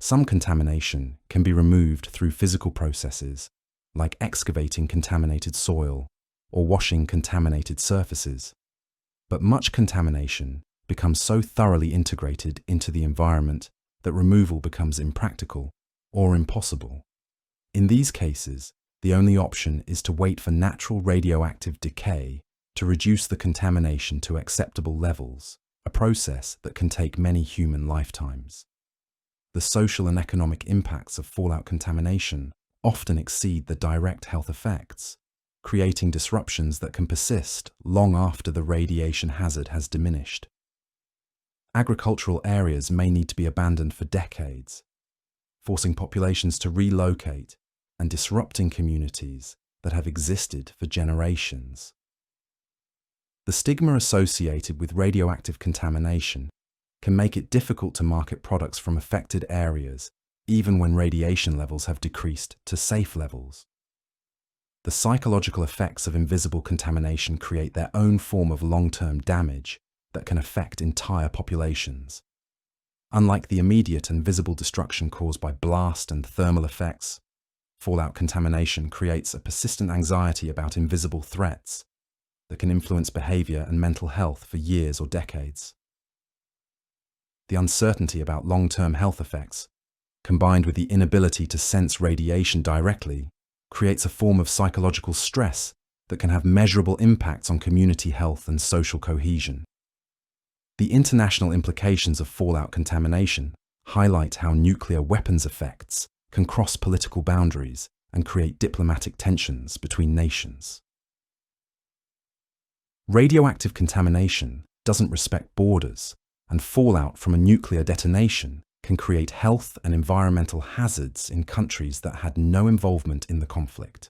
Some contamination can be removed through physical processes, like excavating contaminated soil or washing contaminated surfaces, but much contamination becomes so thoroughly integrated into the environment that removal becomes impractical or impossible. In these cases, the only option is to wait for natural radioactive decay to reduce the contamination to acceptable levels, a process that can take many human lifetimes. The social and economic impacts of fallout contamination often exceed the direct health effects, creating disruptions that can persist long after the radiation hazard has diminished. Agricultural areas may need to be abandoned for decades, forcing populations to relocate and disrupting communities that have existed for generations. The stigma associated with radioactive contamination can make it difficult to market products from affected areas, even when radiation levels have decreased to safe levels. The psychological effects of invisible contamination create their own form of long-term damage that can affect entire populations. Unlike the immediate and visible destruction caused by blast and thermal effects, fallout contamination creates a persistent anxiety about invisible threats that can influence behavior and mental health for years or decades. The uncertainty about long-term health effects, combined with the inability to sense radiation directly, creates a form of psychological stress that can have measurable impacts on community health and social cohesion. The international implications of fallout contamination highlight how nuclear weapons effects can cross political boundaries and create diplomatic tensions between nations. Radioactive contamination doesn't respect borders, and fallout from a nuclear detonation can create health and environmental hazards in countries that had no involvement in the conflict.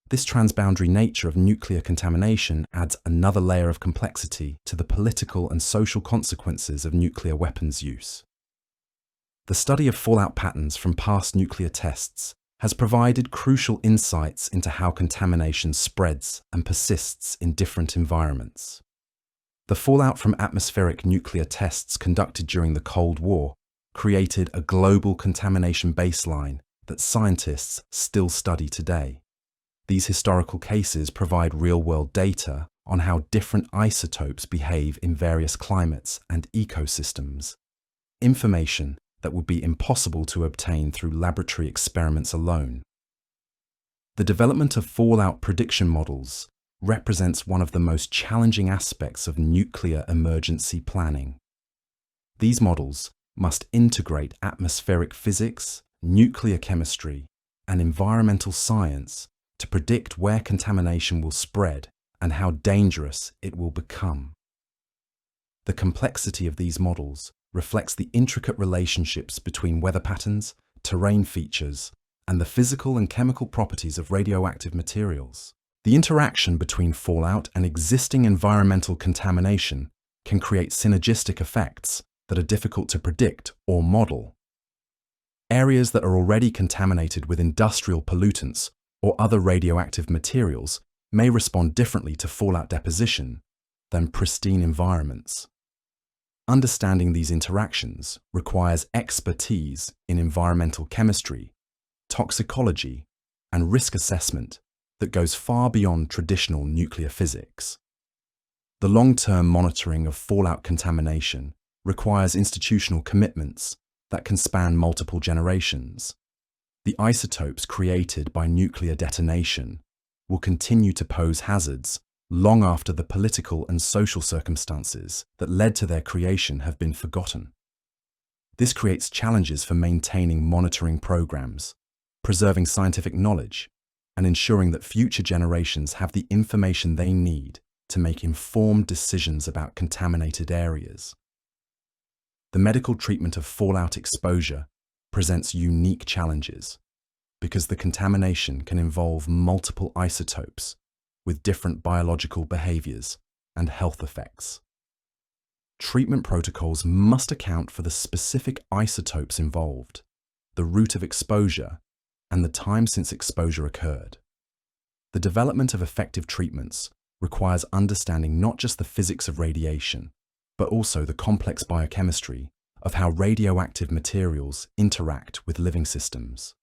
This transboundary nature of nuclear contamination adds another layer of complexity to the political and social consequences of nuclear weapons use. The study of fallout patterns from past nuclear tests has provided crucial insights into how contamination spreads and persists in different environments. The fallout from atmospheric nuclear tests conducted during the Cold War created a global contamination baseline that scientists still study today. These historical cases provide real-world data on how different isotopes behave in various climates and ecosystems, information that would be impossible to obtain through laboratory experiments alone. The development of fallout prediction models represents one of the most challenging aspects of nuclear emergency planning. These models must integrate atmospheric physics, nuclear chemistry, and environmental science to predict where contamination will spread and how dangerous it will become. The complexity of these models reflects the intricate relationships between weather patterns, terrain features, and the physical and chemical properties of radioactive materials. The interaction between fallout and existing environmental contamination can create synergistic effects that are difficult to predict or model. Areas that are already contaminated with industrial pollutants or other radioactive materials may respond differently to fallout deposition than pristine environments. Understanding these interactions requires expertise in environmental chemistry, toxicology, and risk assessment that goes far beyond traditional nuclear physics. The long-term monitoring of fallout contamination requires institutional commitments that can span multiple generations. The isotopes created by nuclear detonation will continue to pose hazards long after the political and social circumstances that led to their creation have been forgotten. This creates challenges for maintaining monitoring programs, preserving scientific knowledge, and ensuring that future generations have the information they need to make informed decisions about contaminated areas. The medical treatment of fallout exposure presents unique challenges because the contamination can involve multiple isotopes with different biological behaviors and health effects. Treatment protocols must account for the specific isotopes involved, the route of exposure, and the time since exposure occurred. The development of effective treatments requires understanding not just the physics of radiation, but also the complex biochemistry of how radioactive materials interact with living systems.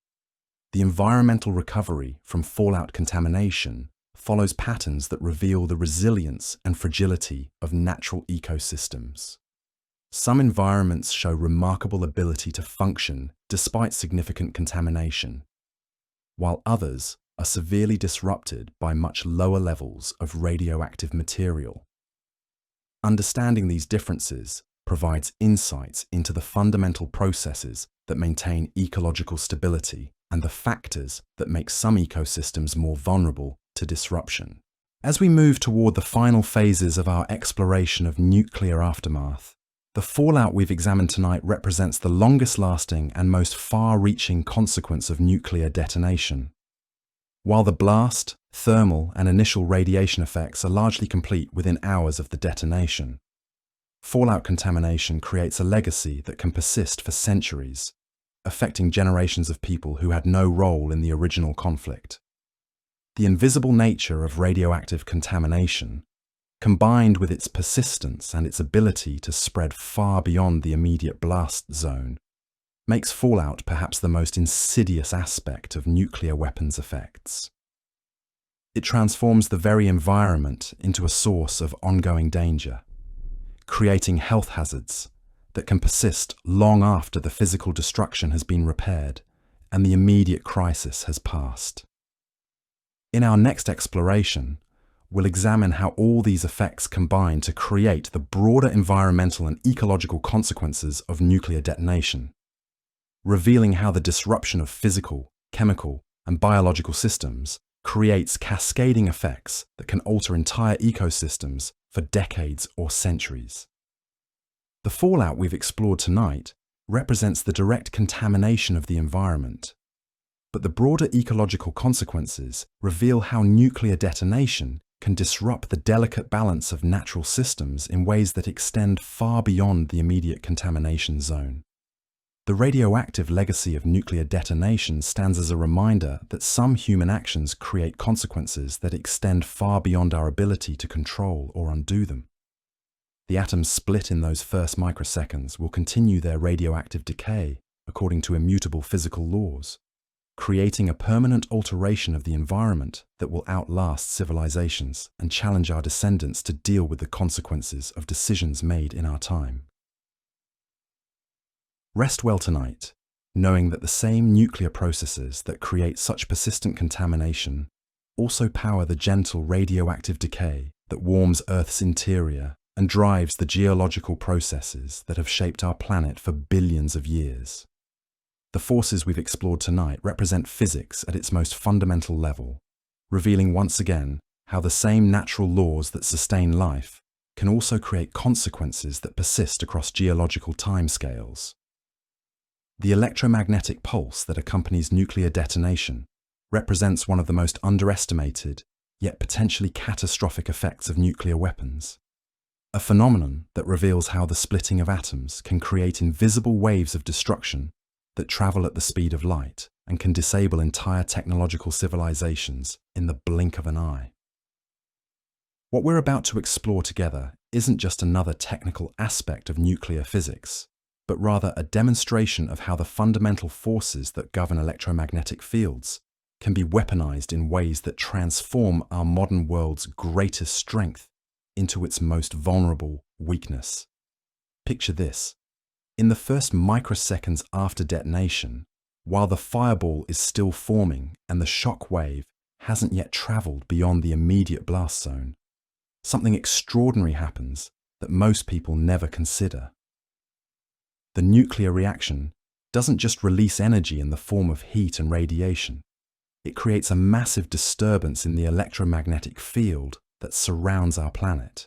The environmental recovery from fallout contamination follows patterns that reveal the resilience and fragility of natural ecosystems. Some environments show remarkable ability to function despite significant contamination, while others are severely disrupted by much lower levels of radioactive material. Understanding these differences provides insights into the fundamental processes that maintain ecological stability and the factors that make some ecosystems more vulnerable to disruption. As we move toward the final phases of our exploration of nuclear aftermath, The fallout we've examined tonight represents the longest-lasting and most far-reaching consequence of nuclear detonation. While the blast, thermal, and initial radiation effects are largely complete within hours of the detonation, fallout contamination creates a legacy that can persist for centuries, affecting generations of people who had no role in the original conflict. The invisible nature of radioactive contamination, combined with its persistence and its ability to spread far beyond the immediate blast zone, makes fallout perhaps the most insidious aspect of nuclear weapons effects. It transforms the very environment into a source of ongoing danger, creating health hazards that can persist long after the physical destruction has been repaired and the immediate crisis has passed. In our next exploration, we'll examine how all these effects combine to create the broader environmental and ecological consequences of nuclear detonation, revealing how the disruption of physical, chemical, and biological systems creates cascading effects that can alter entire ecosystems for decades or centuries. The fallout we've explored tonight represents the direct contamination of the environment, but the broader ecological consequences reveal how nuclear detonation can disrupt the delicate balance of natural systems in ways that extend far beyond the immediate contamination zone. The radioactive legacy of nuclear detonation stands as a reminder that some human actions create consequences that extend far beyond our ability to control or undo them. The atoms split in those first microseconds will continue their radioactive decay according to immutable physical laws, creating a permanent alteration of the environment that will outlast civilizations and challenge our descendants to deal with the consequences of decisions made in our time. Rest well tonight, knowing that the same nuclear processes that create such persistent contamination also power the gentle radioactive decay that warms Earth's interior and drives the geological processes that have shaped our planet for billions of years. The forces we've explored tonight represent physics at its most fundamental level, revealing once again how the same natural laws that sustain life can also create consequences that persist across geological timescales. The electromagnetic pulse that accompanies nuclear detonation represents one of the most underestimated, yet potentially catastrophic effects of nuclear weapons. A phenomenon that reveals how the splitting of atoms can create invisible waves of destruction that travel at the speed of light and can disable entire technological civilizations in the blink of an eye. What we're about to explore together isn't just another technical aspect of nuclear physics, but rather a demonstration of how the fundamental forces that govern electromagnetic fields can be weaponized in ways that transform our modern world's greatest strength into its most vulnerable weakness. Picture this. In the first microseconds after detonation, while the fireball is still forming and the shock wave hasn't yet traveled beyond the immediate blast zone, something extraordinary happens that most people never consider. The nuclear reaction doesn't just release energy in the form of heat and radiation. It creates a massive disturbance in the electromagnetic field that surrounds our planet,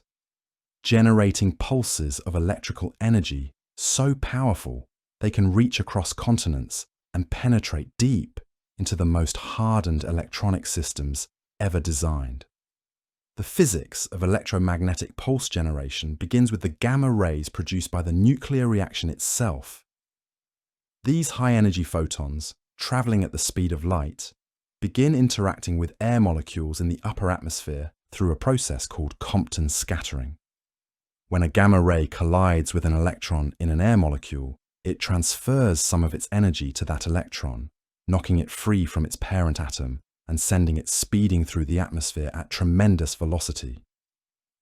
generating pulses of electrical energy so powerful they can reach across continents and penetrate deep into the most hardened electronic systems ever designed. The physics of electromagnetic pulse generation begins with the gamma rays produced by the nuclear reaction itself. These high-energy photons, traveling at the speed of light, begin interacting with air molecules in the upper atmosphere through a process called Compton scattering. When a gamma ray collides with an electron in an air molecule, it transfers some of its energy to that electron, knocking it free from its parent atom and sending it speeding through the atmosphere at tremendous velocity.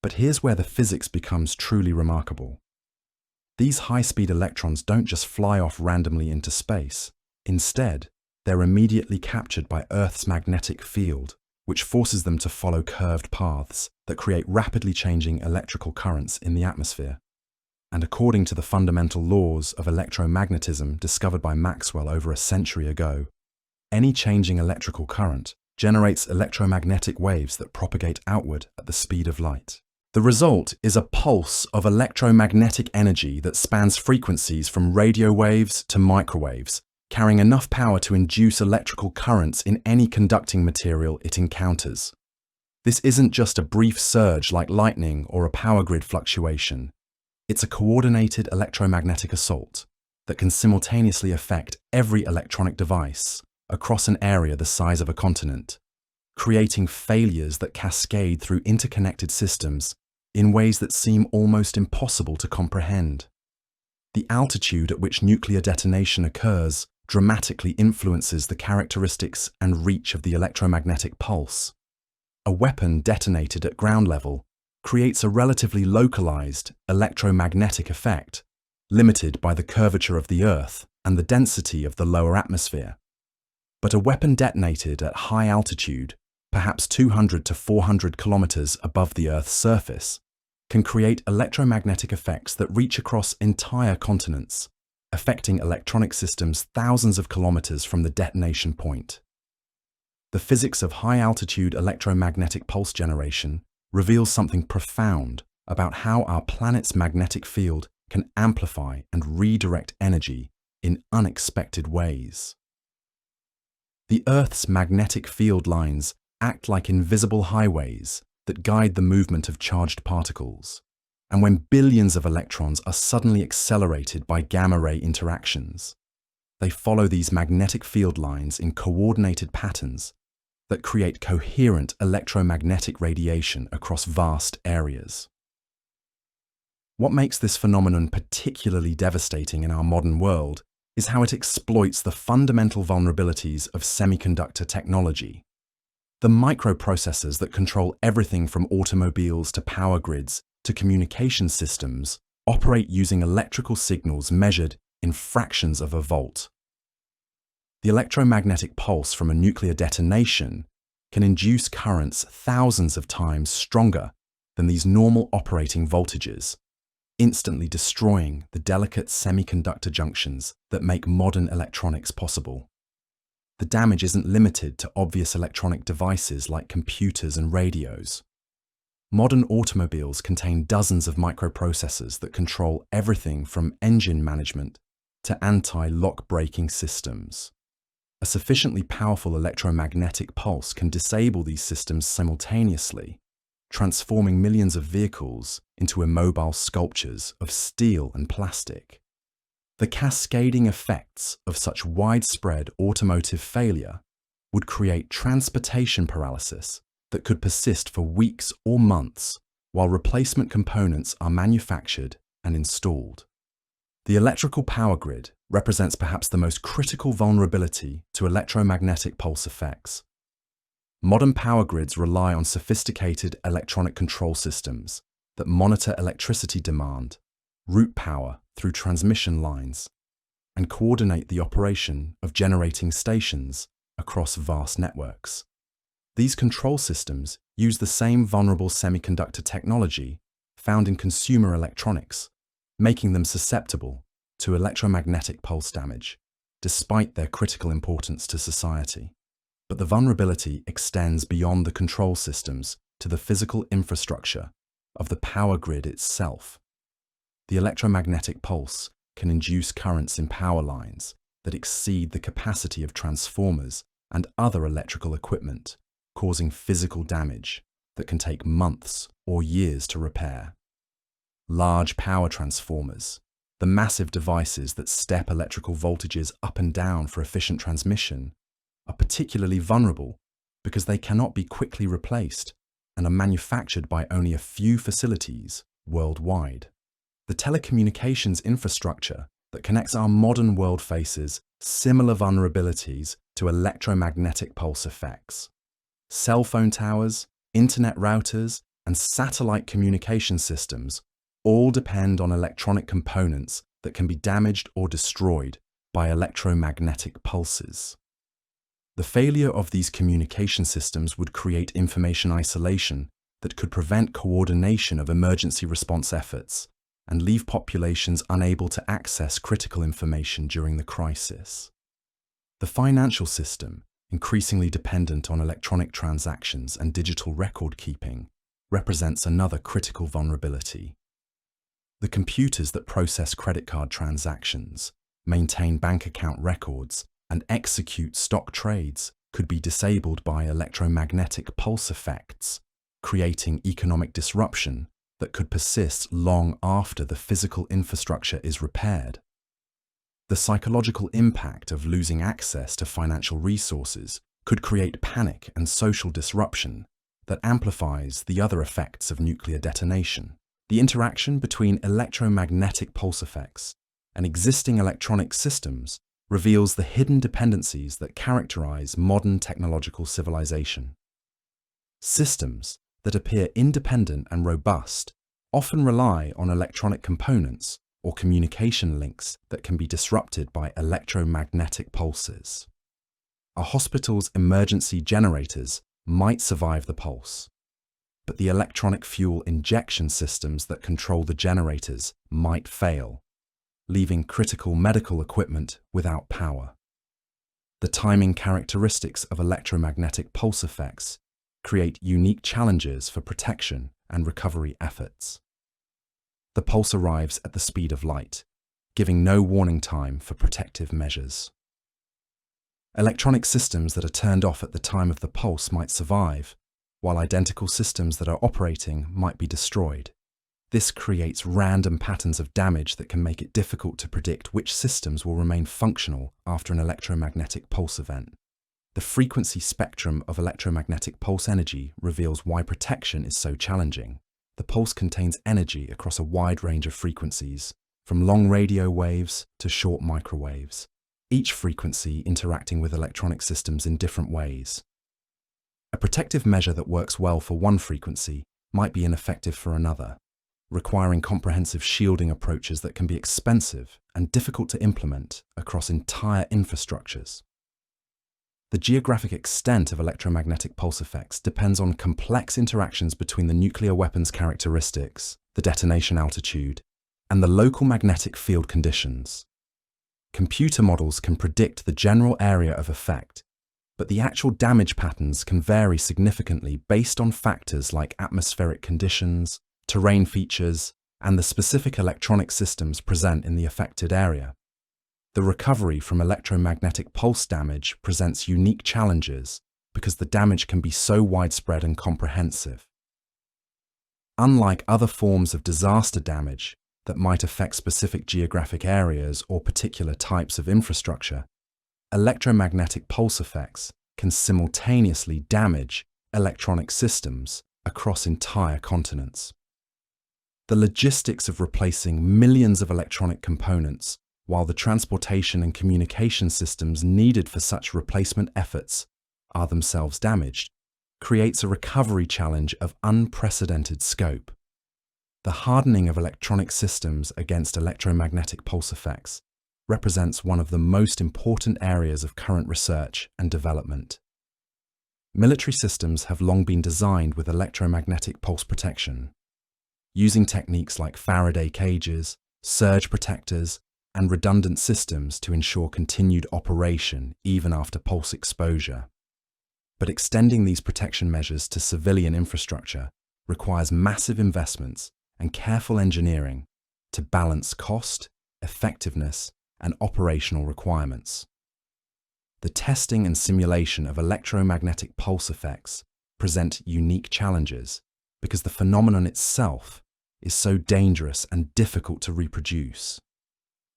But here's where the physics becomes truly remarkable. These high-speed electrons don't just fly off randomly into space. Instead, they're immediately captured by Earth's magnetic field, which forces them to follow curved paths that create rapidly changing electrical currents in the atmosphere. And according to the fundamental laws of electromagnetism discovered by Maxwell over a century ago, any changing electrical current generates electromagnetic waves that propagate outward at the speed of light. The result is a pulse of electromagnetic energy that spans frequencies from radio waves to microwaves, carrying enough power to induce electrical currents in any conducting material it encounters. This isn't just a brief surge like lightning or a power grid fluctuation. It's a coordinated electromagnetic assault that can simultaneously affect every electronic device across an area the size of a continent, creating failures that cascade through interconnected systems in ways that seem almost impossible to comprehend. The altitude at which nuclear detonation occurs dramatically influences the characteristics and reach of the electromagnetic pulse. A weapon detonated at ground level creates a relatively localized electromagnetic effect, limited by the curvature of the Earth and the density of the lower atmosphere. But a weapon detonated at high altitude, perhaps 200 to 400 kilometers above the Earth's surface, can create electromagnetic effects that reach across entire continents, affecting electronic systems thousands of kilometers from the detonation point. The physics of high-altitude electromagnetic pulse generation reveals something profound about how our planet's magnetic field can amplify and redirect energy in unexpected ways. The Earth's magnetic field lines act like invisible highways that guide the movement of charged particles, and when billions of electrons are suddenly accelerated by gamma-ray interactions, they follow these magnetic field lines in coordinated patterns that create coherent electromagnetic radiation across vast areas. What makes this phenomenon particularly devastating in our modern world is how it exploits the fundamental vulnerabilities of semiconductor technology. The microprocessors that control everything from automobiles to power grids to communication systems operate using electrical signals measured in fractions of a volt. The electromagnetic pulse from a nuclear detonation can induce currents thousands of times stronger than these normal operating voltages, instantly destroying the delicate semiconductor junctions that make modern electronics possible. The damage isn't limited to obvious electronic devices like computers and radios. Modern automobiles contain dozens of microprocessors that control everything from engine management to anti-lock braking systems. A sufficiently powerful electromagnetic pulse can disable these systems simultaneously, transforming millions of vehicles into immobile sculptures of steel and plastic. The cascading effects of such widespread automotive failure would create transportation paralysis that could persist for weeks or months while replacement components are manufactured and installed. The electrical power grid represents perhaps the most critical vulnerability to electromagnetic pulse effects. Modern power grids rely on sophisticated electronic control systems that monitor electricity demand, route power through transmission lines, and coordinate the operation of generating stations across vast networks. These control systems use the same vulnerable semiconductor technology found in consumer electronics, making them susceptible to electromagnetic pulse damage, despite their critical importance to society. But the vulnerability extends beyond the control systems to the physical infrastructure of the power grid itself. The electromagnetic pulse can induce currents in power lines that exceed the capacity of transformers and other electrical equipment, causing physical damage that can take months or years to repair. Large power transformers, the massive devices that step electrical voltages up and down for efficient transmission, are particularly vulnerable because they cannot be quickly replaced and are manufactured by only a few facilities worldwide. The telecommunications infrastructure that connects our modern world faces similar vulnerabilities to electromagnetic pulse effects. Cell phone towers, internet routers, and satellite communication systems all depend on electronic components that can be damaged or destroyed by electromagnetic pulses. The failure of these communication systems would create information isolation that could prevent coordination of emergency response efforts and leave populations unable to access critical information during the crisis. The financial system, increasingly dependent on electronic transactions and digital record keeping, represents another critical vulnerability. The computers that process credit card transactions, maintain bank account records, and execute stock trades could be disabled by electromagnetic pulse effects, creating economic disruption that could persist long after the physical infrastructure is repaired. The psychological impact of losing access to financial resources could create panic and social disruption that amplifies the other effects of nuclear detonation. The interaction between electromagnetic pulse effects and existing electronic systems reveals the hidden dependencies that characterize modern technological civilization. Systems that appear independent and robust often rely on electronic components or communication links that can be disrupted by electromagnetic pulses. A hospital's emergency generators might survive the pulse, but the electronic fuel injection systems that control the generators might fail, leaving critical medical equipment without power. The timing characteristics of electromagnetic pulse effects create unique challenges for protection and recovery efforts. The pulse arrives at the speed of light, giving no warning time for protective measures. Electronic systems that are turned off at the time of the pulse might survive, while identical systems that are operating might be destroyed. This creates random patterns of damage that can make it difficult to predict which systems will remain functional after an electromagnetic pulse event. The frequency spectrum of electromagnetic pulse energy reveals why protection is so challenging. The pulse contains energy across a wide range of frequencies, from long radio waves to short microwaves, each frequency interacting with electronic systems in different ways. A protective measure that works well for one frequency might be ineffective for another, requiring comprehensive shielding approaches that can be expensive and difficult to implement across entire infrastructures. The geographic extent of electromagnetic pulse effects depends on complex interactions between the nuclear weapon's characteristics, the detonation altitude, and the local magnetic field conditions. Computer models can predict the general area of effect, but the actual damage patterns can vary significantly based on factors like atmospheric conditions, terrain features, and the specific electronic systems present in the affected area. The recovery from electromagnetic pulse damage presents unique challenges because the damage can be so widespread and comprehensive. Unlike other forms of disaster damage that might affect specific geographic areas or particular types of infrastructure, electromagnetic pulse effects can simultaneously damage electronic systems across entire continents. The logistics of replacing millions of electronic components while the transportation and communication systems needed for such replacement efforts are themselves damaged, creates a recovery challenge of unprecedented scope. The hardening of electronic systems against electromagnetic pulse effects represents one of the most important areas of current research and development. Military systems have long been designed with electromagnetic pulse protection, using techniques like Faraday cages, surge protectors, and redundant systems to ensure continued operation even after pulse exposure. But extending these protection measures to civilian infrastructure requires massive investments and careful engineering to balance cost, effectiveness, and operational requirements. The testing and simulation of electromagnetic pulse effects present unique challenges because the phenomenon itself is so dangerous and difficult to reproduce.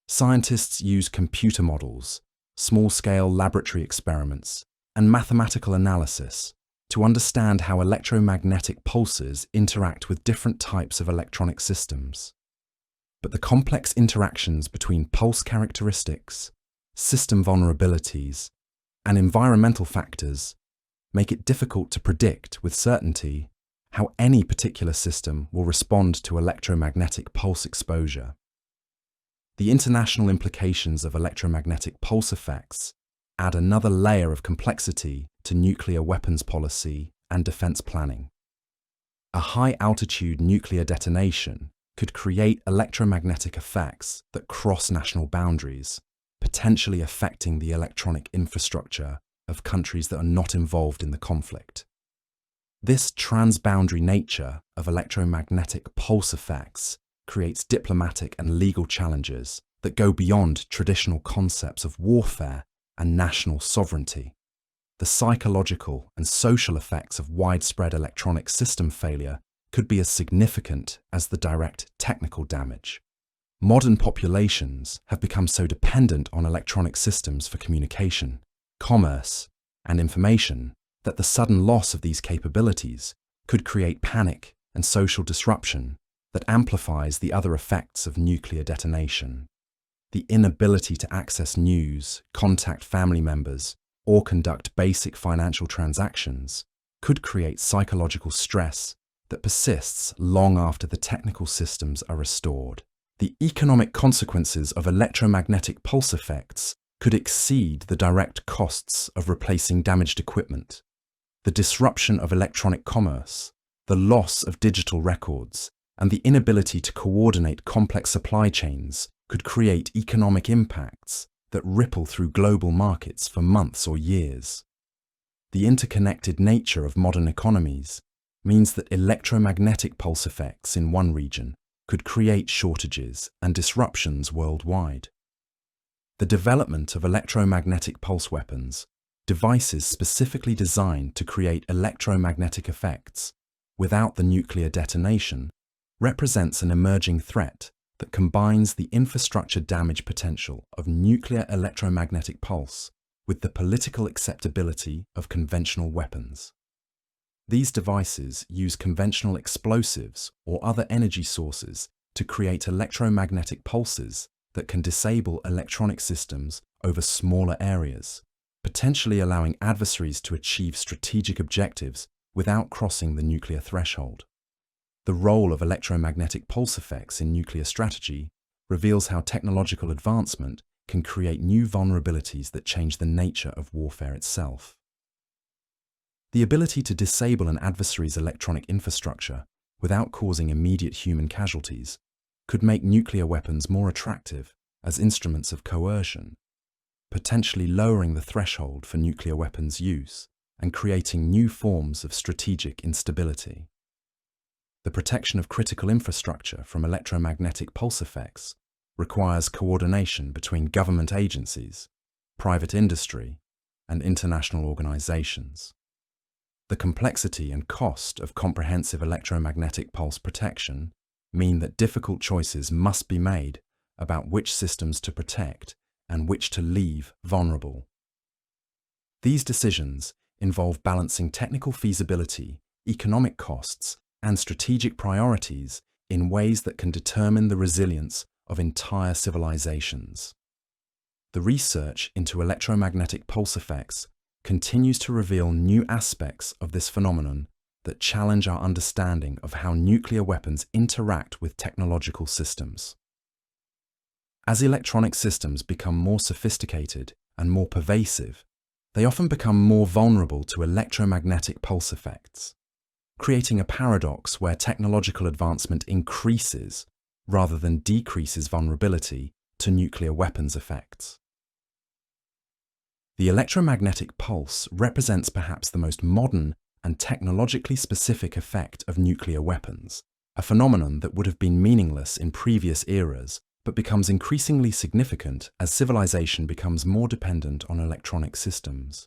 Scientists use computer models, small-scale laboratory experiments, and mathematical analysis to understand how electromagnetic pulses interact with different types of electronic systems. But the complex interactions between pulse characteristics, system vulnerabilities, and environmental factors make it difficult to predict with certainty how any particular system will respond to electromagnetic pulse exposure. The international implications of electromagnetic pulse effects add another layer of complexity to nuclear weapons policy and defense planning. A high-altitude nuclear detonation could create electromagnetic effects that cross national boundaries, potentially affecting the electronic infrastructure of countries that are not involved in the conflict. This transboundary nature of electromagnetic pulse effects creates diplomatic and legal challenges that go beyond traditional concepts of warfare and national sovereignty. The psychological and social effects of widespread electronic system failure could be as significant as the direct technical damage. Modern populations have become so dependent on electronic systems for communication, commerce, and information that the sudden loss of these capabilities could create panic and social disruption that amplifies the other effects of nuclear detonation. The inability to access news, contact family members, or conduct basic financial transactions could create psychological stress that persists long after the technical systems are restored. The economic consequences of electromagnetic pulse effects could exceed the direct costs of replacing damaged equipment. The disruption of electronic commerce, the loss of digital records, and the inability to coordinate complex supply chains could create economic impacts that ripple through global markets for months or years. The interconnected nature of modern economies means that electromagnetic pulse effects in one region could create shortages and disruptions worldwide. The development of electromagnetic pulse weapons, devices specifically designed to create electromagnetic effects without the nuclear detonation, represents an emerging threat that combines the infrastructure damage potential of nuclear electromagnetic pulse with the political acceptability of conventional weapons. These devices use conventional explosives or other energy sources to create electromagnetic pulses that can disable electronic systems over smaller areas, potentially allowing adversaries to achieve strategic objectives without crossing the nuclear threshold. The role of electromagnetic pulse effects in nuclear strategy reveals how technological advancement can create new vulnerabilities that change the nature of warfare itself. The ability to disable an adversary's electronic infrastructure without causing immediate human casualties could make nuclear weapons more attractive as instruments of coercion, potentially lowering the threshold for nuclear weapons use and creating new forms of strategic instability. The protection of critical infrastructure from electromagnetic pulse effects requires coordination between government agencies, private industry, and international organizations. The complexity and cost of comprehensive electromagnetic pulse protection mean that difficult choices must be made about which systems to protect and which to leave vulnerable. These decisions involve balancing technical feasibility, economic costs, and strategic priorities in ways that can determine the resilience of entire civilizations. The research into electromagnetic pulse effects continues to reveal new aspects of this phenomenon that challenge our understanding of how nuclear weapons interact with technological systems. As electronic systems become more sophisticated and more pervasive, they often become more vulnerable to electromagnetic pulse effects, creating a paradox where technological advancement increases rather than decreases vulnerability to nuclear weapons effects. The electromagnetic pulse represents perhaps the most modern and technologically specific effect of nuclear weapons, a phenomenon that would have been meaningless in previous eras but becomes increasingly significant as civilization becomes more dependent on electronic systems.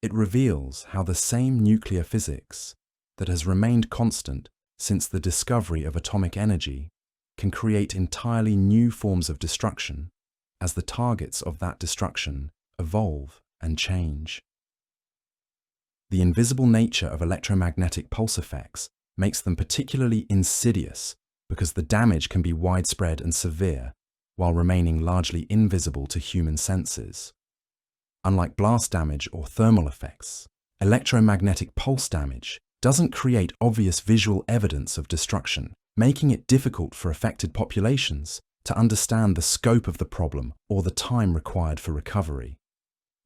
It reveals how the same nuclear physics that has remained constant since the discovery of atomic energy can create entirely new forms of destruction as the targets of that destruction evolve and change. The invisible nature of electromagnetic pulse effects makes them particularly insidious because the damage can be widespread and severe while remaining largely invisible to human senses. Unlike blast damage or thermal effects, electromagnetic pulse damage doesn't create obvious visual evidence of destruction, making it difficult for affected populations to understand the scope of the problem or the time required for recovery.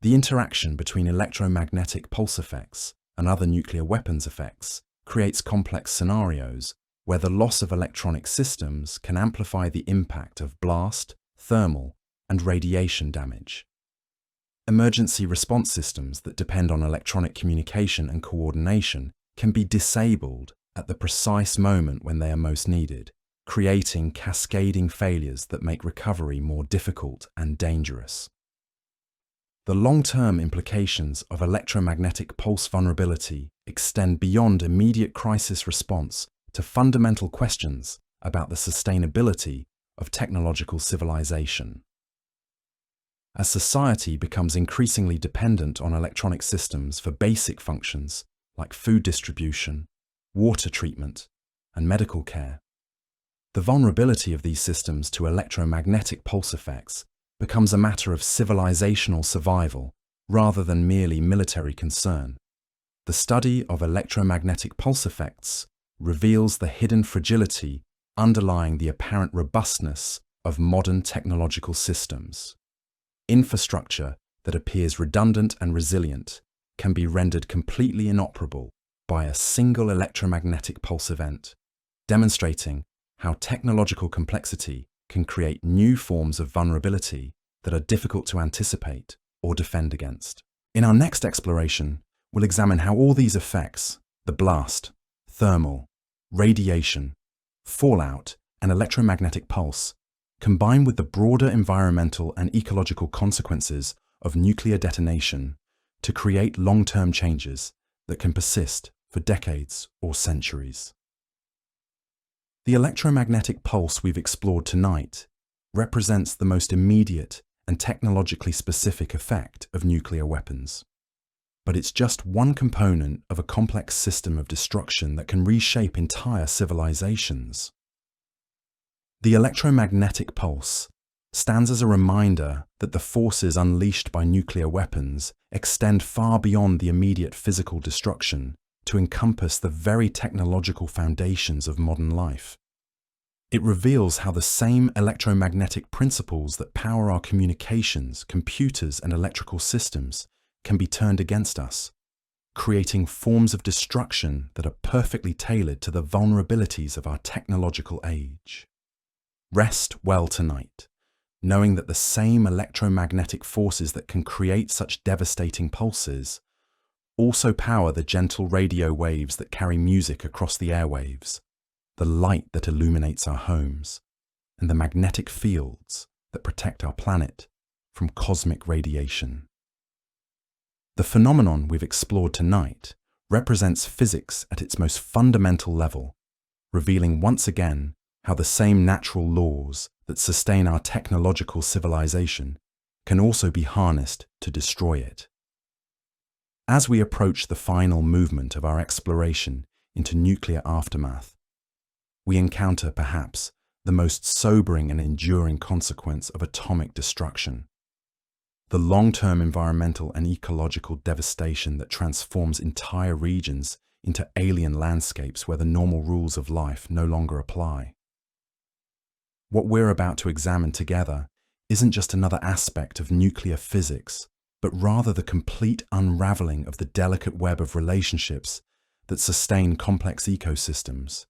The interaction between electromagnetic pulse effects and other nuclear weapons effects creates complex scenarios where the loss of electronic systems can amplify the impact of blast, thermal, and radiation damage. Emergency response systems that depend on electronic communication and coordination can be disabled at the precise moment when they are most needed, creating cascading failures that make recovery more difficult and dangerous. The long-term implications of electromagnetic pulse vulnerability extend beyond immediate crisis response to fundamental questions about the sustainability of technological civilization. As society becomes increasingly dependent on electronic systems for basic functions like food distribution, water treatment, and medical care, the vulnerability of these systems to electromagnetic pulse effects becomes a matter of civilizational survival rather than merely military concern. The study of electromagnetic pulse effects reveals the hidden fragility underlying the apparent robustness of modern technological systems. Infrastructure that appears redundant and resilient can be rendered completely inoperable by a single electromagnetic pulse event, demonstrating how technological complexity can create new forms of vulnerability that are difficult to anticipate or defend against. In our next exploration, we'll examine how all these effects, the blast, thermal, radiation, fallout, and electromagnetic pulse, combine with the broader environmental and ecological consequences of nuclear detonation to create long-term changes that can persist for decades or centuries. The electromagnetic pulse we've explored tonight represents the most immediate and technologically specific effect of nuclear weapons. But it's just one component of a complex system of destruction that can reshape entire civilizations. The electromagnetic pulse stands as a reminder that the forces unleashed by nuclear weapons extend far beyond the immediate physical destruction to encompass the very technological foundations of modern life. It reveals how the same electromagnetic principles that power our communications, computers, and electrical systems can be turned against us, creating forms of destruction that are perfectly tailored to the vulnerabilities of our technological age. Rest well tonight, knowing that the same electromagnetic forces that can create such devastating pulses also power the gentle radio waves that carry music across the airwaves, the light that illuminates our homes, and the magnetic fields that protect our planet from cosmic radiation. The phenomenon we've explored tonight represents physics at its most fundamental level, revealing once again how the same natural laws that sustain our technological civilization can also be harnessed to destroy it. As we approach the final movement of our exploration into nuclear aftermath, we encounter perhaps the most sobering and enduring consequence of atomic destruction: the long-term environmental and ecological devastation that transforms entire regions into alien landscapes where the normal rules of life no longer apply. What we're about to examine together isn't just another aspect of nuclear physics, but rather the complete unraveling of the delicate web of relationships that sustain complex ecosystems,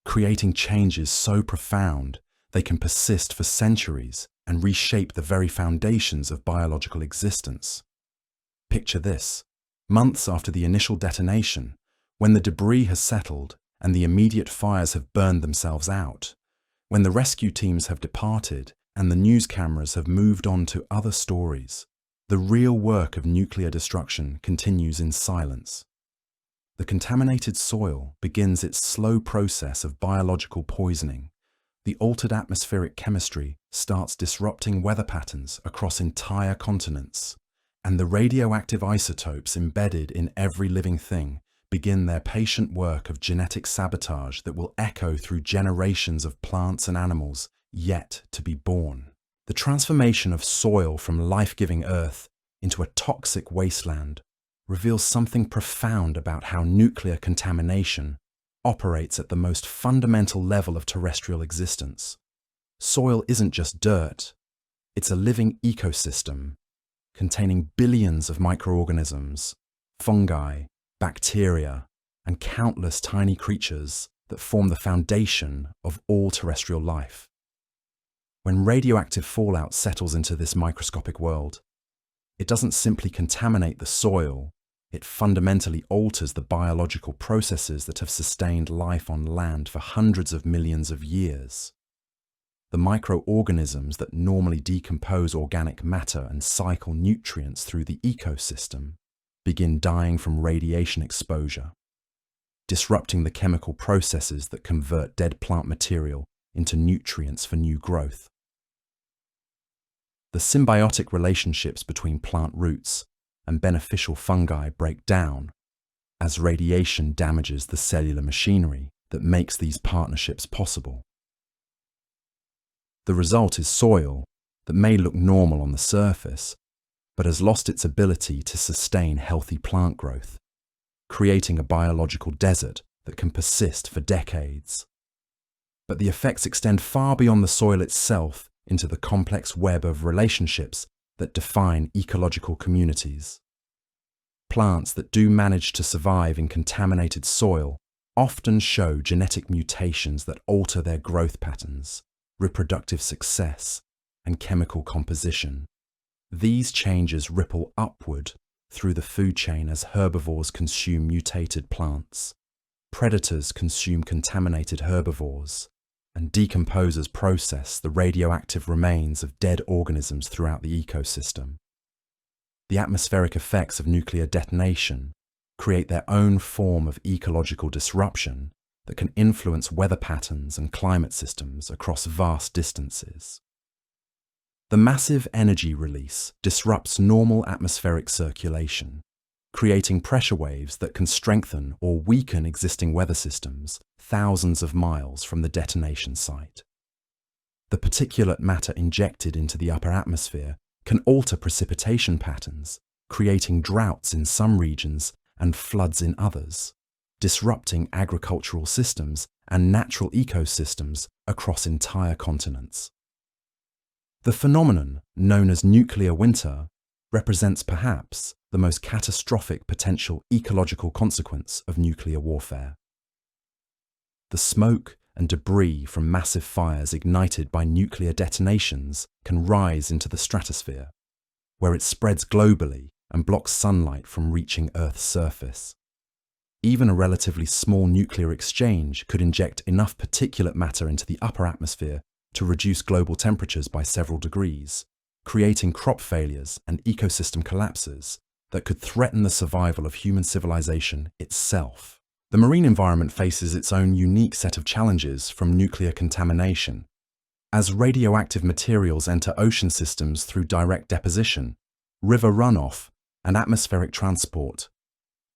creating changes so profound they can persist for centuries and reshape the very foundations of biological existence. Picture this: months after the initial detonation, when the debris has settled and the immediate fires have burned themselves out, when the rescue teams have departed and the news cameras have moved on to other stories, the real work of nuclear destruction continues in silence. The contaminated soil begins its slow process of biological poisoning. The altered atmospheric chemistry starts disrupting weather patterns across entire continents, and the radioactive isotopes embedded in every living thing begin their patient work of genetic sabotage that will echo through generations of plants and animals yet to be born. The transformation of soil from life-giving earth into a toxic wasteland reveals something profound about how nuclear contamination operates at the most fundamental level of terrestrial existence. Soil isn't just dirt, it's a living ecosystem containing billions of microorganisms, fungi, bacteria, and countless tiny creatures that form the foundation of all terrestrial life. When radioactive fallout settles into this microscopic world, it doesn't simply contaminate the soil, it fundamentally alters the biological processes that have sustained life on land for hundreds of millions of years. The microorganisms that normally decompose organic matter and cycle nutrients through the ecosystem begin dying from radiation exposure, disrupting the chemical processes that convert dead plant material into nutrients for new growth. The symbiotic relationships between plant roots and beneficial fungi break down as radiation damages the cellular machinery that makes these partnerships possible. The result is soil that may look normal on the surface, but has lost its ability to sustain healthy plant growth, creating a biological desert that can persist for decades. But the effects extend far beyond the soil itself into the complex web of relationships that define ecological communities. Plants that do manage to survive in contaminated soil often show genetic mutations that alter their growth patterns, reproductive success, and chemical composition. These changes ripple upward through the food chain as herbivores consume mutated plants, predators consume contaminated herbivores, and decomposers process the radioactive remains of dead organisms throughout the ecosystem. The atmospheric effects of nuclear detonation create their own form of ecological disruption that can influence weather patterns and climate systems across vast distances. The massive energy release disrupts normal atmospheric circulation, creating pressure waves that can strengthen or weaken existing weather systems thousands of miles from the detonation site. The particulate matter injected into the upper atmosphere can alter precipitation patterns, creating droughts in some regions and floods in others, disrupting agricultural systems and natural ecosystems across entire continents. The phenomenon, known as nuclear winter, represents perhaps the most catastrophic potential ecological consequence of nuclear warfare. The smoke and debris from massive fires ignited by nuclear detonations can rise into the stratosphere, where it spreads globally and blocks sunlight from reaching Earth's surface. Even a relatively small nuclear exchange could inject enough particulate matter into the upper atmosphere to reduce global temperatures by several degrees, creating crop failures and ecosystem collapses that could threaten the survival of human civilization itself. The marine environment faces its own unique set of challenges from nuclear contamination. As radioactive materials enter ocean systems through direct deposition, river runoff, and atmospheric transport,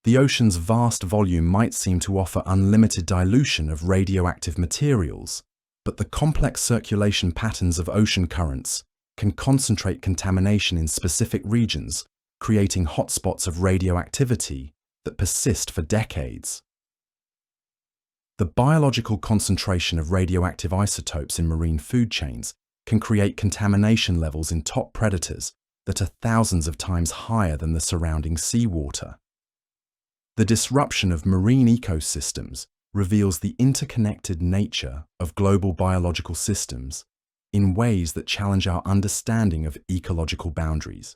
the ocean's vast volume might seem to offer unlimited dilution of radioactive materials, but the complex circulation patterns of ocean currents can concentrate contamination in specific regions, creating hotspots of radioactivity that persist for decades. The biological concentration of radioactive isotopes in marine food chains can create contamination levels in top predators that are thousands of times higher than the surrounding seawater. The disruption of marine ecosystems reveals the interconnected nature of global biological systems in ways that challenge our understanding of ecological boundaries.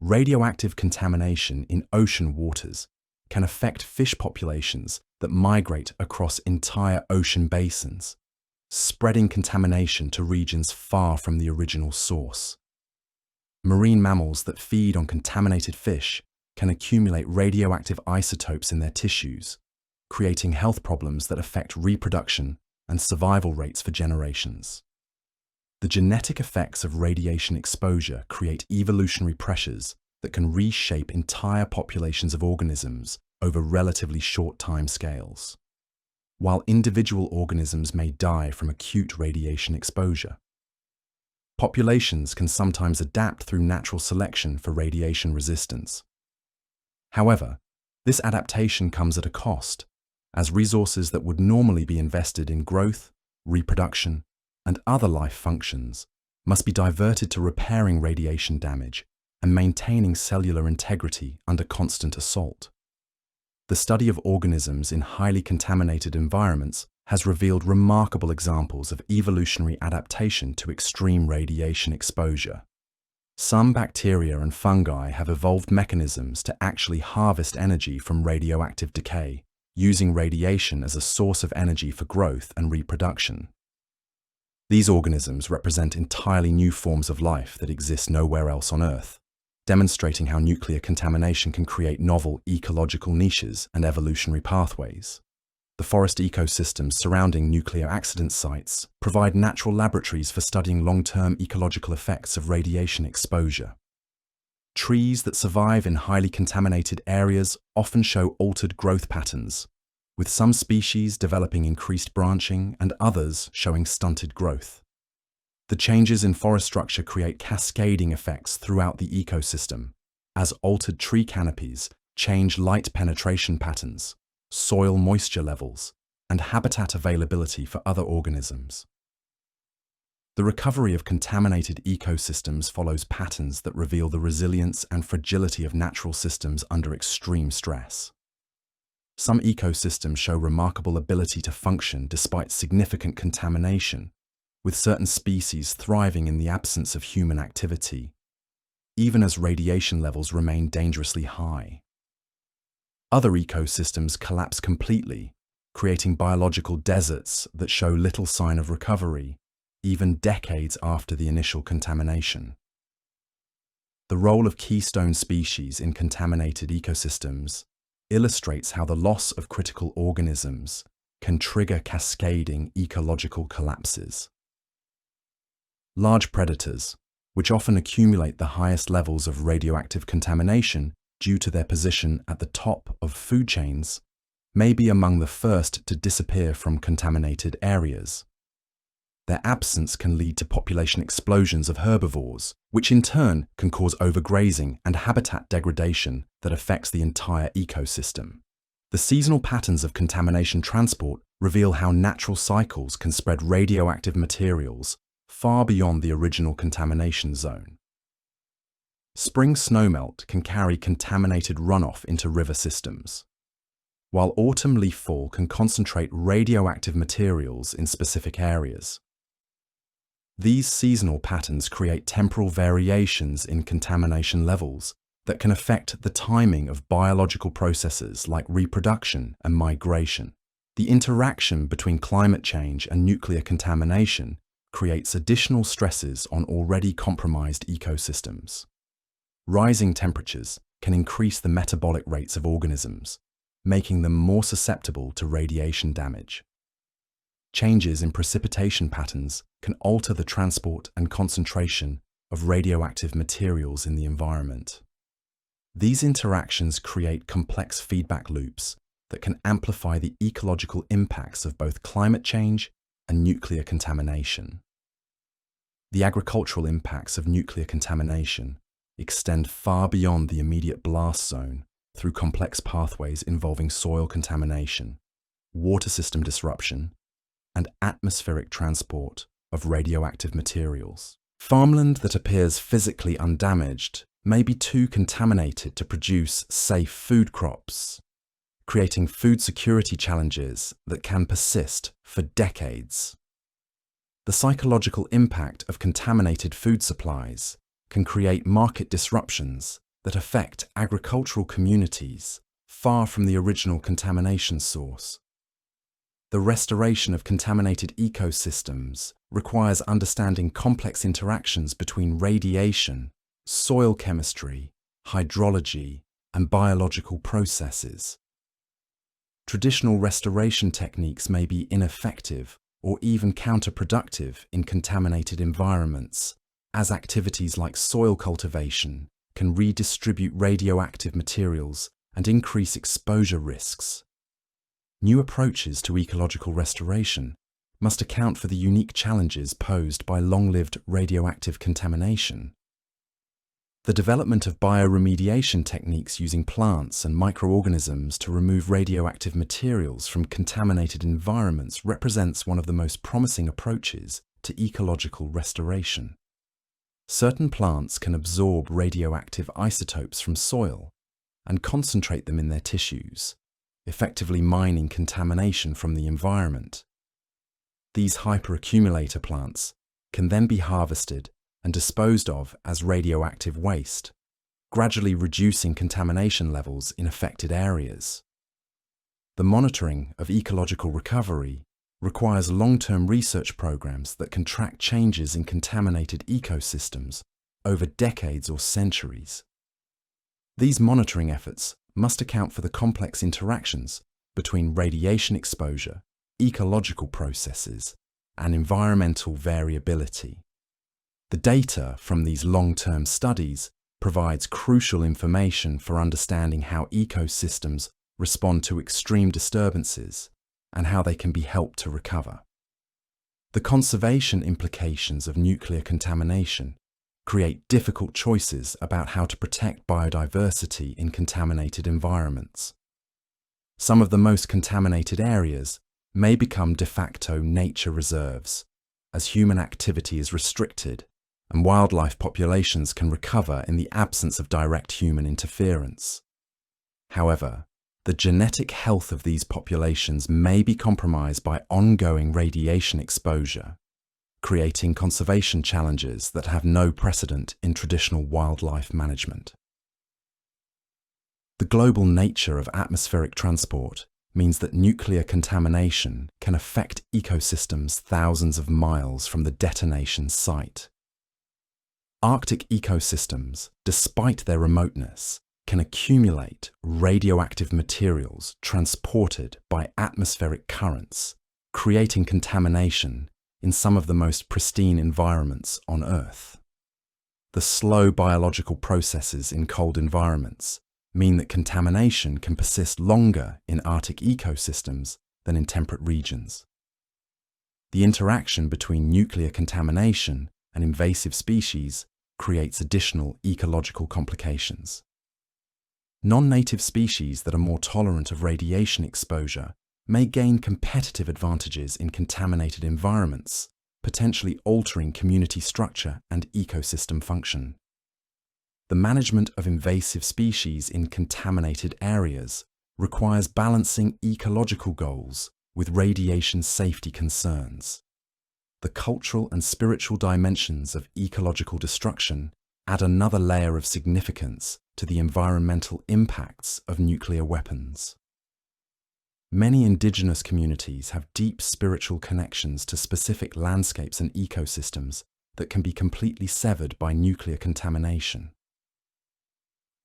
Radioactive contamination in ocean waters can affect fish populations that migrate across entire ocean basins, spreading contamination to regions far from the original source. Marine mammals that feed on contaminated fish can accumulate radioactive isotopes in their tissues, creating health problems that affect reproduction and survival rates for generations. The genetic effects of radiation exposure create evolutionary pressures that can reshape entire populations of organisms over relatively short timescales. While individual organisms may die from acute radiation exposure, populations can sometimes adapt through natural selection for radiation resistance. However, this adaptation comes at a cost, as resources that would normally be invested in growth, reproduction, and other life functions must be diverted to repairing radiation damage and maintaining cellular integrity under constant assault. The study of organisms in highly contaminated environments has revealed remarkable examples of evolutionary adaptation to extreme radiation exposure. Some bacteria and fungi have evolved mechanisms to actually harvest energy from radioactive decay, using radiation as a source of energy for growth and reproduction. These organisms represent entirely new forms of life that exist nowhere else on Earth, demonstrating how nuclear contamination can create novel ecological niches and evolutionary pathways. The forest ecosystems surrounding nuclear accident sites provide natural laboratories for studying long-term ecological effects of radiation exposure. Trees that survive in highly contaminated areas often show altered growth patterns, with some species developing increased branching and others showing stunted growth. The changes in forest structure create cascading effects throughout the ecosystem, as altered tree canopies change light penetration patterns, soil moisture levels, and habitat availability for other organisms. The recovery of contaminated ecosystems follows patterns that reveal the resilience and fragility of natural systems under extreme stress. Some ecosystems show remarkable ability to function despite significant contamination, with certain species thriving in the absence of human activity, even as radiation levels remain dangerously high. Other ecosystems collapse completely, creating biological deserts that show little sign of recovery, even decades after the initial contamination. The role of keystone species in contaminated ecosystems illustrates how the loss of critical organisms can trigger cascading ecological collapses. Large predators, which often accumulate the highest levels of radioactive contamination due to their position at the top of food chains, may be among the first to disappear from contaminated areas. Their absence can lead to population explosions of herbivores, which in turn can cause overgrazing and habitat degradation that affects the entire ecosystem. The seasonal patterns of contamination transport reveal how natural cycles can spread radioactive materials far beyond the original contamination zone. Spring snowmelt can carry contaminated runoff into river systems, while autumn leaf fall can concentrate radioactive materials in specific areas. These seasonal patterns create temporal variations in contamination levels that can affect the timing of biological processes like reproduction and migration. The interaction between climate change and nuclear contamination creates additional stresses on already compromised ecosystems. Rising temperatures can increase the metabolic rates of organisms, making them more susceptible to radiation damage. Changes in precipitation patterns can alter the transport and concentration of radioactive materials in the environment. These interactions create complex feedback loops that can amplify the ecological impacts of both climate change and nuclear contamination. The agricultural impacts of nuclear contamination extend far beyond the immediate blast zone through complex pathways involving soil contamination, water system disruption, and atmospheric transport of radioactive materials. Farmland that appears physically undamaged may be too contaminated to produce safe food crops, creating food security challenges that can persist for decades. The psychological impact of contaminated food supplies can create market disruptions that affect agricultural communities far from the original contamination source. The restoration of contaminated ecosystems requires understanding complex interactions between radiation, soil chemistry, hydrology, and biological processes. Traditional restoration techniques may be ineffective or even counterproductive in contaminated environments, as activities like soil cultivation can redistribute radioactive materials and increase exposure risks. New approaches to ecological restoration must account for the unique challenges posed by long-lived radioactive contamination. The development of bioremediation techniques using plants and microorganisms to remove radioactive materials from contaminated environments represents one of the most promising approaches to ecological restoration. Certain plants can absorb radioactive isotopes from soil and concentrate them in their tissues, effectively mining contamination from the environment. These hyperaccumulator plants can then be harvested and disposed of as radioactive waste, gradually reducing contamination levels in affected areas. The monitoring of ecological recovery requires long-term research programs that can track changes in contaminated ecosystems over decades or centuries. These monitoring efforts must account for the complex interactions between radiation exposure, ecological processes, and environmental variability. The data from these long-term studies provides crucial information for understanding how ecosystems respond to extreme disturbances and how they can be helped to recover. The conservation implications of nuclear contamination create difficult choices about how to protect biodiversity in contaminated environments. Some of the most contaminated areas may become de facto nature reserves, as human activity is restricted and wildlife populations can recover in the absence of direct human interference. However, the genetic health of these populations may be compromised by ongoing radiation exposure, creating conservation challenges that have no precedent in traditional wildlife management. The global nature of atmospheric transport means that nuclear contamination can affect ecosystems thousands of miles from the detonation site. Arctic ecosystems, despite their remoteness, can accumulate radioactive materials transported by atmospheric currents, creating contamination in some of the most pristine environments on Earth. The slow biological processes in cold environments mean that contamination can persist longer in Arctic ecosystems than in temperate regions. The interaction between nuclear contamination and invasive species creates additional ecological complications. Non-native species that are more tolerant of radiation exposure may gain competitive advantages in contaminated environments, potentially altering community structure and ecosystem function. The management of invasive species in contaminated areas requires balancing ecological goals with radiation safety concerns. The cultural and spiritual dimensions of ecological destruction add another layer of significance to the environmental impacts of nuclear weapons. Many indigenous communities have deep spiritual connections to specific landscapes and ecosystems that can be completely severed by nuclear contamination.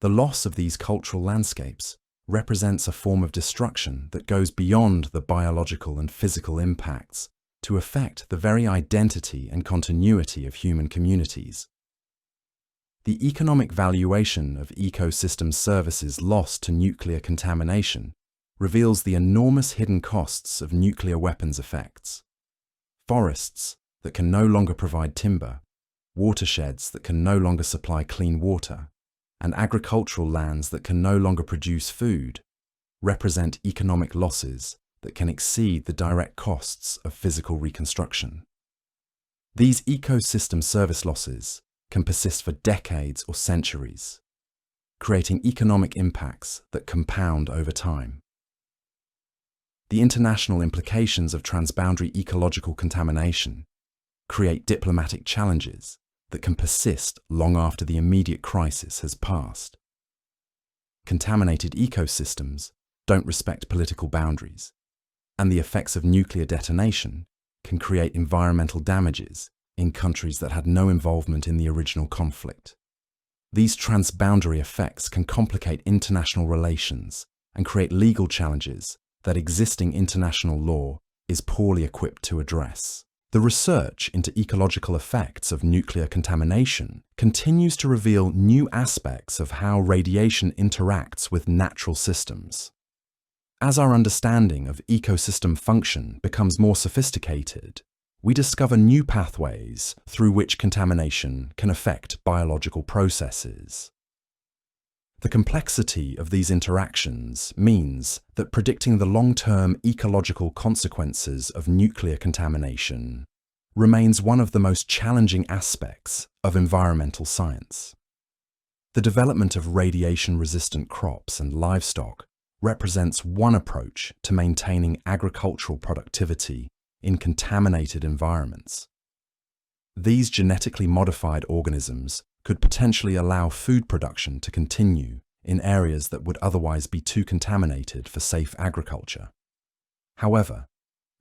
The loss of these cultural landscapes represents a form of destruction that goes beyond the biological and physical impacts to affect the very identity and continuity of human communities. The economic valuation of ecosystem services lost to nuclear contamination reveals the enormous hidden costs of nuclear weapons effects. Forests that can no longer provide timber, watersheds that can no longer supply clean water, and agricultural lands that can no longer produce food represent economic losses that can exceed the direct costs of physical reconstruction. These ecosystem service losses can persist for decades or centuries, creating economic impacts that compound over time. The international implications of transboundary ecological contamination create diplomatic challenges that can persist long after the immediate crisis has passed. Contaminated ecosystems don't respect political boundaries, and the effects of nuclear detonation can create environmental damages in countries that had no involvement in the original conflict. These transboundary effects can complicate international relations and create legal challenges that existing international law is poorly equipped to address. The research into ecological effects of nuclear contamination continues to reveal new aspects of how radiation interacts with natural systems. As our understanding of ecosystem function becomes more sophisticated, we discover new pathways through which contamination can affect biological processes. The complexity of these interactions means that predicting the long-term ecological consequences of nuclear contamination remains one of the most challenging aspects of environmental science. The development of radiation-resistant crops and livestock represents one approach to maintaining agricultural productivity in contaminated environments. These genetically modified organisms could potentially allow food production to continue in areas that would otherwise be too contaminated for safe agriculture. However,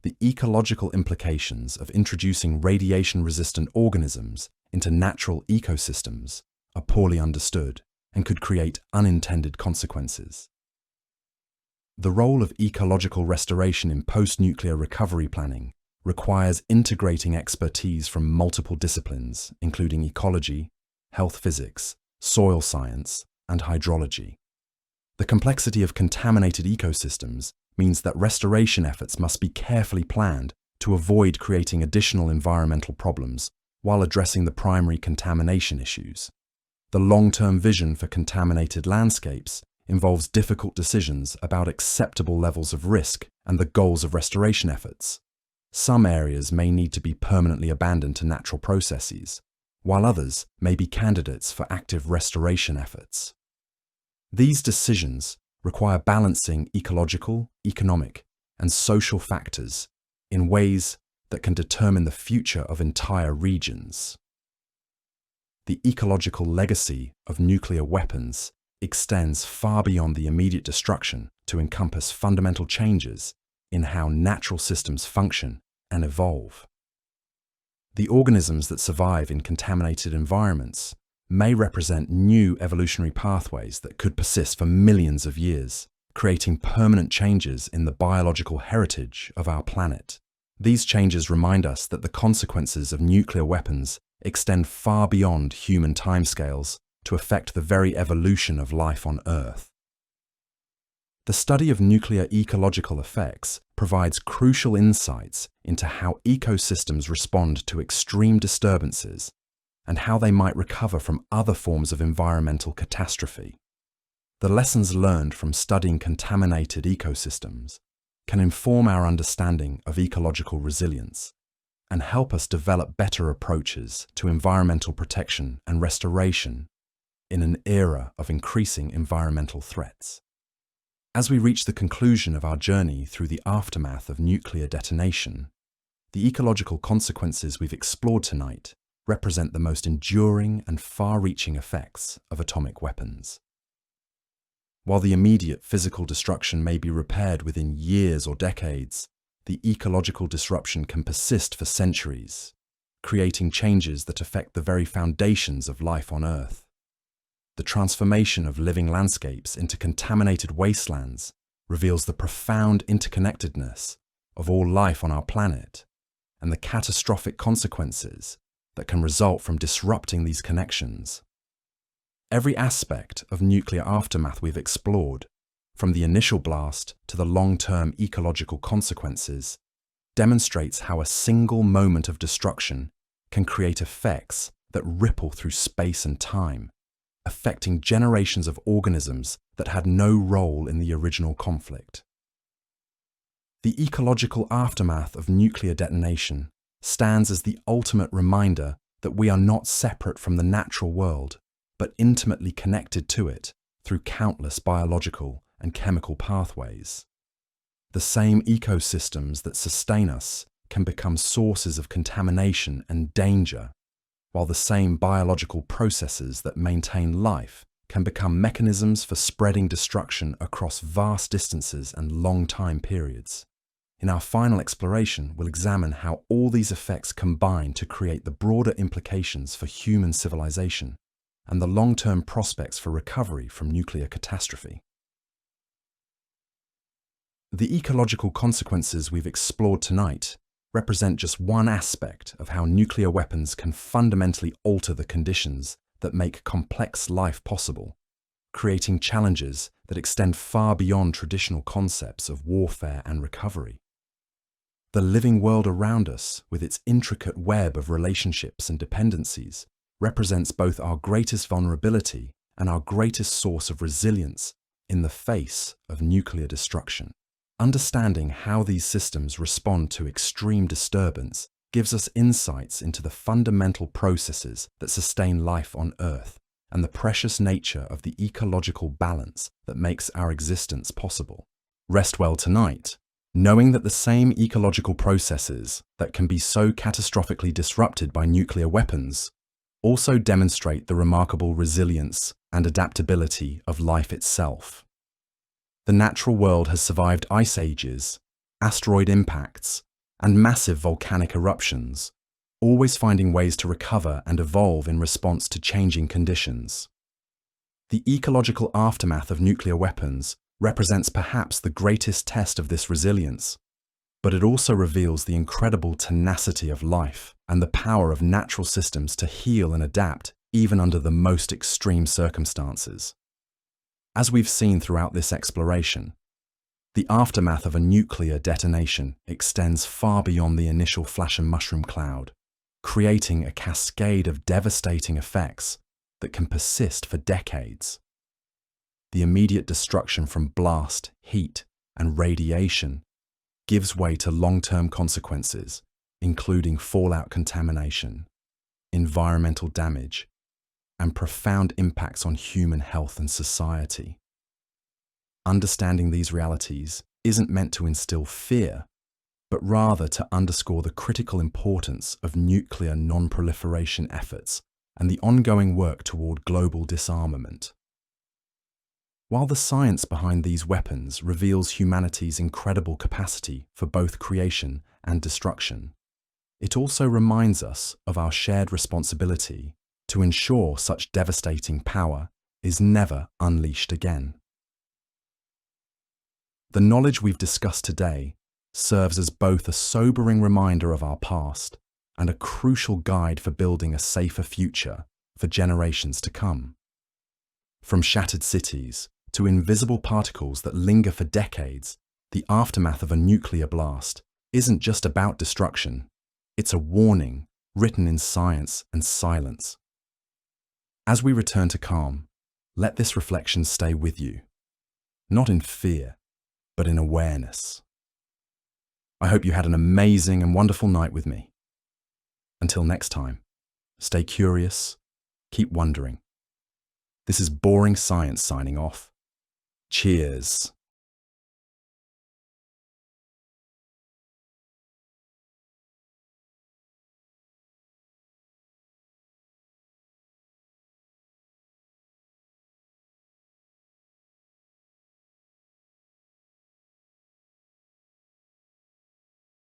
the ecological implications of introducing radiation-resistant organisms into natural ecosystems are poorly understood and could create unintended consequences. The role of ecological restoration in post-nuclear recovery planning requires integrating expertise from multiple disciplines, including ecology, health physics, soil science, and hydrology. The complexity of contaminated ecosystems means that restoration efforts must be carefully planned to avoid creating additional environmental problems while addressing the primary contamination issues. The long-term vision for contaminated landscapes involves difficult decisions about acceptable levels of risk and the goals of restoration efforts. Some areas may need to be permanently abandoned to natural processes, while others may be candidates for active restoration efforts. These decisions require balancing ecological, economic, and social factors in ways that can determine the future of entire regions. The ecological legacy of nuclear weapons extends far beyond the immediate destruction to encompass fundamental changes in how natural systems function and evolve. The organisms that survive in contaminated environments may represent new evolutionary pathways that could persist for millions of years, creating permanent changes in the biological heritage of our planet. These changes remind us that the consequences of nuclear weapons extend far beyond human timescales to affect the very evolution of life on Earth. The study of nuclear ecological effects provides crucial insights into how ecosystems respond to extreme disturbances and how they might recover from other forms of environmental catastrophe. The lessons learned from studying contaminated ecosystems can inform our understanding of ecological resilience and help us develop better approaches to environmental protection and restoration in an era of increasing environmental threats. As we reach the conclusion of our journey through the aftermath of nuclear detonation, the ecological consequences we've explored tonight represent the most enduring and far-reaching effects of atomic weapons. While the immediate physical destruction may be repaired within years or decades, the ecological disruption can persist for centuries, creating changes that affect the very foundations of life on Earth. The transformation of living landscapes into contaminated wastelands reveals the profound interconnectedness of all life on our planet and the catastrophic consequences that can result from disrupting these connections. Every aspect of nuclear aftermath we've explored, from the initial blast to the long-term ecological consequences, demonstrates how a single moment of destruction can create effects that ripple through space and time, affecting generations of organisms that had no role in the original conflict. The ecological aftermath of nuclear detonation stands as the ultimate reminder that we are not separate from the natural world, but intimately connected to it through countless biological and chemical pathways. The same ecosystems that sustain us can become sources of contamination and danger, while the same biological processes that maintain life can become mechanisms for spreading destruction across vast distances and long time periods. In our final exploration, we'll examine how all these effects combine to create the broader implications for human civilization and the long-term prospects for recovery from nuclear catastrophe. The ecological consequences we've explored tonight represent just one aspect of how nuclear weapons can fundamentally alter the conditions that make complex life possible, creating challenges that extend far beyond traditional concepts of warfare and recovery. The living world around us, with its intricate web of relationships and dependencies, represents both our greatest vulnerability and our greatest source of resilience in the face of nuclear destruction. Understanding how these systems respond to extreme disturbance gives us insights into the fundamental processes that sustain life on Earth and the precious nature of the ecological balance that makes our existence possible. Rest well tonight, Knowing that the same ecological processes that can be so catastrophically disrupted by nuclear weapons also demonstrate the remarkable resilience and adaptability of life itself. The natural world has survived ice ages, asteroid impacts, and massive volcanic eruptions, always finding ways to recover and evolve in response to changing conditions. The ecological aftermath of nuclear weapons represents perhaps the greatest test of this resilience, but it also reveals the incredible tenacity of life and the power of natural systems to heal and adapt even under the most extreme circumstances. As we've seen throughout this exploration, the aftermath of a nuclear detonation extends far beyond the initial flash and mushroom cloud, creating a cascade of devastating effects that can persist for decades. The immediate destruction from blast, heat, and radiation gives way to long-term consequences, including fallout contamination, environmental damage, and profound impacts on human health and society. Understanding these realities isn't meant to instill fear, but rather to underscore the critical importance of nuclear non-proliferation efforts and the ongoing work toward global disarmament. While the science behind these weapons reveals humanity's incredible capacity for both creation and destruction, it also reminds us of our shared responsibility to ensure such devastating power is never unleashed again. The knowledge we've discussed today serves as both a sobering reminder of our past and a crucial guide for building a safer future for generations to come. From shattered cities to invisible particles that linger for decades, the aftermath of a nuclear blast isn't just about destruction, it's a warning written in science and silence. As we return to calm, let this reflection stay with you, not in fear, but in awareness. I hope you had an amazing and wonderful night with me. Until next time, stay curious, keep wondering. This is Boring Science signing off. Cheers.